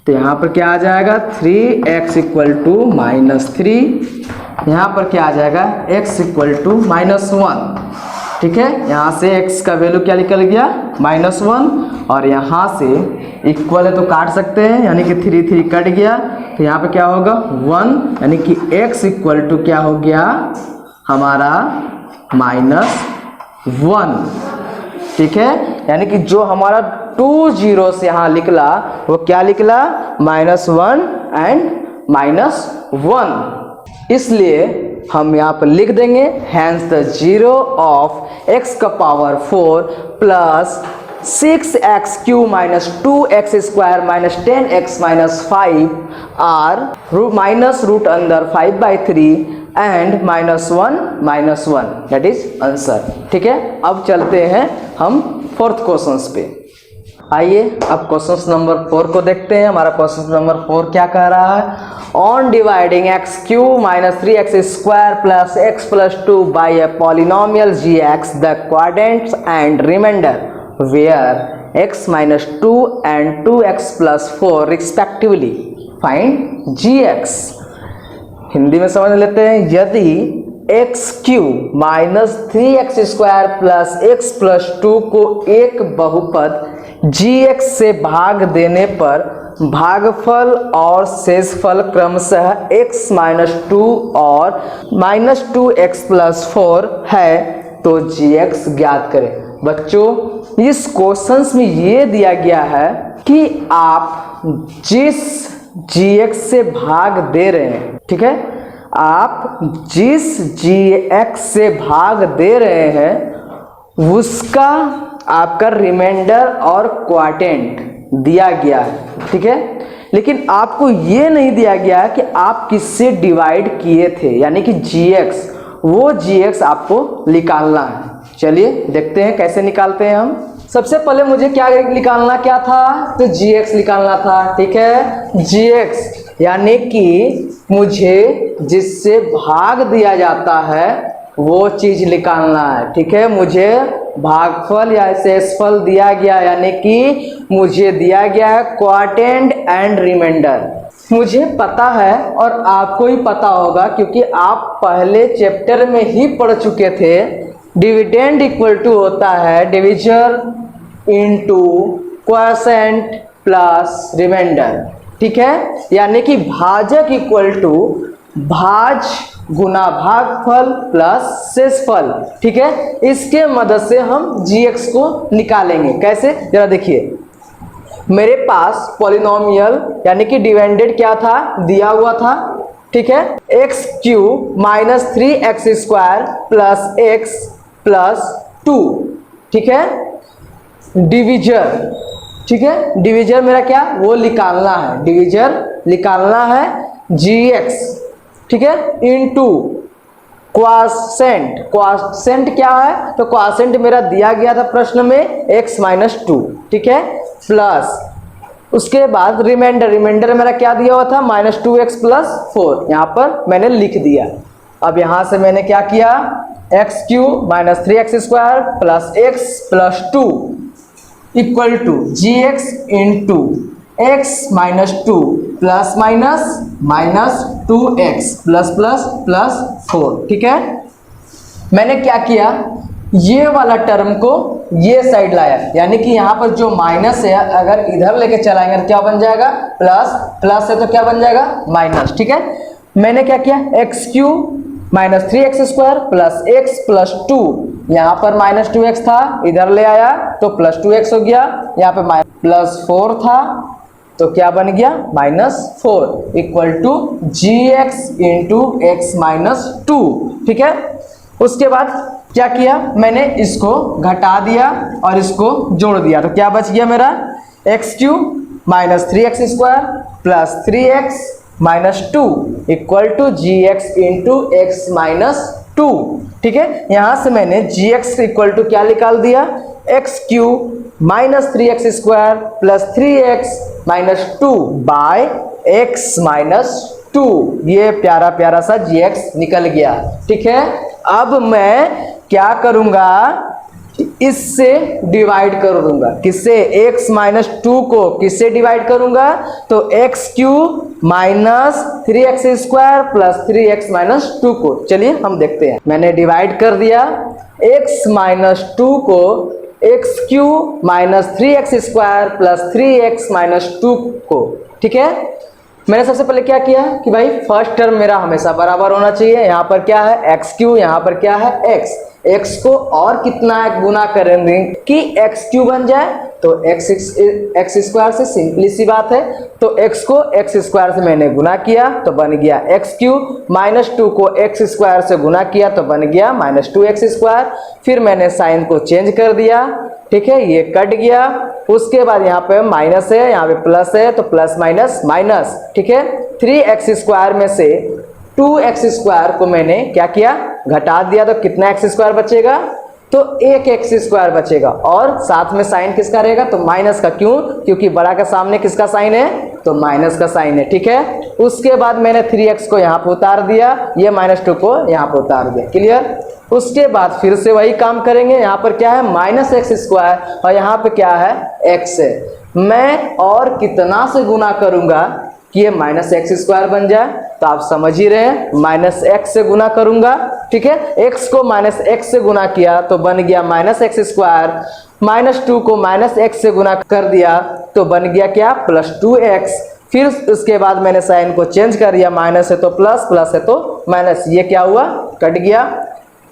तो यहाँ पर क्या आ जाएगा 3x इक्वल टू -3, यहाँ पर क्या आ जाएगा x इक्वल टू -1, ठीक है। यहाँ से x का वैल्यू क्या निकल गया -1 और यहाँ से इक्वल है तो काट सकते हैं, यानी कि 3 3 कट गया तो यहाँ पे क्या होगा 1, यानी कि x इक्वल टू क्या हो गया हमारा -1, ठीक है। यानी कि जो हमारा 2 जीरोस यहाँ निकला वो क्या निकला -1 एंड -1। इसलिए हम यहाँ पर लिख देंगे hence the zero of x का power 4 plus 6x³ minus 2x² minus 10x minus 5 are minus root अंदर 5/3 एंड -1 दैट इज आंसर। ठीक है, अब चलते हैं हम फोर्थ क्वेश्चन पे। आइए अब क्वेश्चन नंबर 4 को देखते हैं। हमारा क्वेश्चन नंबर 4 क्या कह रहा है, on dividing x³ minus 3x² plus x plus 2 by a polynomial gx the quadrants and remainder where x minus 2 and 2x plus 4 respectively find gx। Hindi में समझ लेते हैं, यदि x³ minus 3x² plus x plus 2 को एक बहुपद gx से भाग देने पर भागफल और शेषफल क्रमशः x माइनस 2 और माइनस 2x प्लस 4 है तो gx ज्ञात करें। बच्चों, इस क्वेश्चन में ये दिया गया है कि आप जिस gx से भाग दे रहे हैं, ठीक है, आप जिस gx से भाग दे रहे हैं उसका आपका रिमाइंडर और क्वाड्रेंट दिया गया है। ठीक है, लेकिन आपको ये नहीं दिया गया है कि आप किससे डिवाइड किए थे, यानी कि gx, वो gx आपको निकालना है। चलिए देखते हैं कैसे निकालते हैं हम। सबसे पहले मुझे क्या निकालना क्या था, तो gx निकालना था। ठीक है, gx यानी कि मुझे जिससे भाग दिया जाता है वो चीज निकालना है। ठीक है, मुझे भागफल या शेषफल दिया गया, यानी कि मुझे दिया गया है क्वाड्रेंट एंड रिमाइंडर। मुझे पता है और आपको ही पता होगा क्योंकि आप पहले चैप्टर में ही पढ़ चुके थे, डिविडेंड इक्वल टू होता है divisor into quotient plus remainder. ठीक है, यानी कि भाजक इक्वल टू भाज गुना भागफल प्लस शेषफल। ठीक है, इसके मदद से हम gx को निकालेंगे। कैसे, जरा देखिए, मेरे पास पॉलिनोमियल यानी कि डिवाइडेड क्या था, दिया हुआ था। ठीक है, x³ minus 3x² plus x plus 2। ठीक है, डिविजर, ठीक है, डिविजर मेरा क्या वो निकालना है, डिविजर निकालना है gx। ठीक है, इनटू क्वोशिएंट, क्वोशिएंट क्या है, तो क्वोशिएंट मेरा दिया गया था प्रश्न में x माइनस 2। ठीक है, प्लस उसके बाद रिमाइंडर, रिमाइंडर मेरा क्या दिया हुआ था, माइनस 2x प्लस 4, यहाँ पर मैंने लिख दिया। अब यहाँ से मैंने क्या किया, x³ minus 3x² plus x plus 2 equal to gx into x minus 2 plus minus 2x plus plus plus 4। ठीक है, मैंने क्या किया, ये वाला टर्म को ये साइड लाया, यानी कि यहाँ पर जो माइनस है अगर इधर लेके चलाएंगे तो क्या बन जाएगा, प्लस, प्लस है तो क्या बन जाएगा माइनस। ठीक है, मैंने क्या किया, x³ minus 3x² plus x plus 2, यहाँ पर माइनस 2x था, इधर ले आया तो प्लस 2x हो गया, यहाँ पे प्लस 4 था तो क्या बन गया -4 equal to gx into x minus 2। ठीक है, उसके बाद क्या किया, मैंने इसको घटा दिया और इसको जोड़ दिया तो क्या बच गया मेरा, x³ minus 3x² plus 3x minus 2 equal to gx into x minus 2। ठीक है, यहां से मैंने gx इक्वल टू क्या निकाल दिया, x³ minus 3x² plus 3x minus 2 by x minus 2। ये प्यारा प्यारा सा gx निकल गया। ठीक है, अब मैं क्या करूंगा, इससे डिवाइड कर दूंगा, किससे, x माइनस 2 को किससे डिवाइड करूंगा, तो x³ minus 3x² plus 3x minus 2 को। चलिए हम देखते हैं, मैंने डिवाइड कर दिया x माइनस 2 को x³ minus 3x² plus 3x minus 2 को। ठीक है, मैंने सबसे पहले क्या किया कि भाई फर्स्ट टर्म मेरा हमेशा बराबर होना चाहिए, यहाँ पर क्या है x³, यहाँ पर क्या है x को और कितना गुना करेंगे कि x³ बन जाए, तो x² से सिंपली सी बात है, तो x को x² से मैंने गुना किया तो बन गया x³ माइनस 2 को x² से गुना किया तो बन गया -2x²। फिर मैंने साइन को चेंज कर दिया, ठीक है, ये कट गया। उसके बाद यहाँ पे माइनस है, यहाँ पे प्लस है, तो प्लस माइनस माइनस, ठीक है। 3x स्क्वायर में से 2x स्क्वायर को मैंने क्या किया, घटा दिया, तो कितना x स्क्वायर बचेगा, तो 1x स्क्वायर बचेगा। और साथ में साइन किसका रहेगा, तो माइनस का। क्यों, क्योंकि बड़ा के सामने किसका साइन है, तो माइनस का साइन है, ठीक है। उसके बाद मैंने 3x को यहाँ पे उतार दिया, ये -2 को यहाँ पे उतार दिया, क्लियर। उसके बाद फिर से वही काम करेंगे, यहाँ पर क्या है, -x स्क्वायर, और यहाँ पे क्या है, x है। मैं और कितना से गुना करूंगा कि ये -x स्क्वायर बन जाए, तो आप समझ ही रहे हैं, -x से गुना करूंगा, ठीक है। x को -x से गुना किया तो बन गया -x स्क्वायर, -2 को -x से गुना कर दिया तो बन गया क्या, +2x। फिर उसके बाद मैंने साइन को चेंज कर दिया, माइनस है तो प्लस, प्लस है तो माइनस, ये क्या हुआ, कट गया।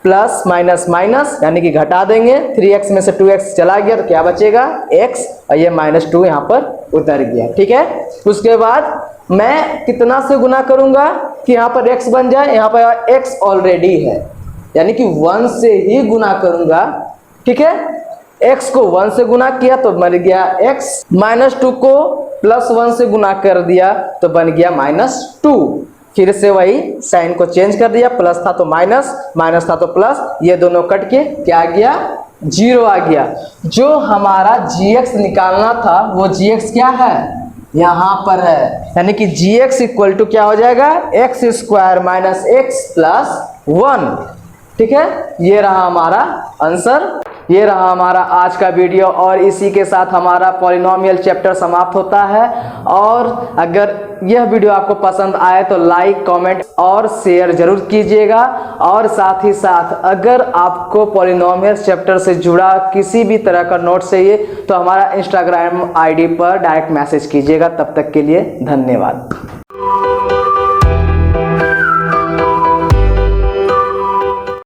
प्लस माइनस माइनस यानी कि घटा देंगे, 3x में से 2x चला गया तो क्या बचेगा, x, और ये -2 यहाँ पर उतर गया, ठीक है। उसके बाद मैं कितना से गुना करूंगा कि यहाँ पर x बन जाए, यहाँ पर x ऑलरेडी है, यानी कि 1 से ही गुना करूंगा, ठीक है। x को 1 से गुना किया तो बन गया x, -2 को +1 से गुना कर दिया तो बन गया -2। फिर से वही साइन को चेंज कर दिया, प्लस था तो माइनस, माइनस था तो प्लस, ये दोनों कट के क्या आ गया, 0 आ गया। जो हमारा gx निकालना था वो gx क्या है, यहाँ पर है, यानी कि gx इक्वल टू क्या हो जाएगा, x square minus x plus 1, ठीक है। ये रहा हमारा आंसर, ये रहा हमारा आज का वीडियो, और इसी के साथ हमारा पॉलिनोमियल चैप्टर समाप्त होता है। और अगर यह वीडियो आपको पसंद आए तो लाइक, कमेंट और शेयर जरूर कीजिएगा। और साथ ही साथ अगर आपको पॉलिनोमियल चैप्टर से जुड़ा किसी भी तरह का नोट चाहिए तो हमारा इंस्टाग्राम आईडी पर डायरेक्ट मैसेज कीजिएगा। तब तक के लिए धन्यवाद।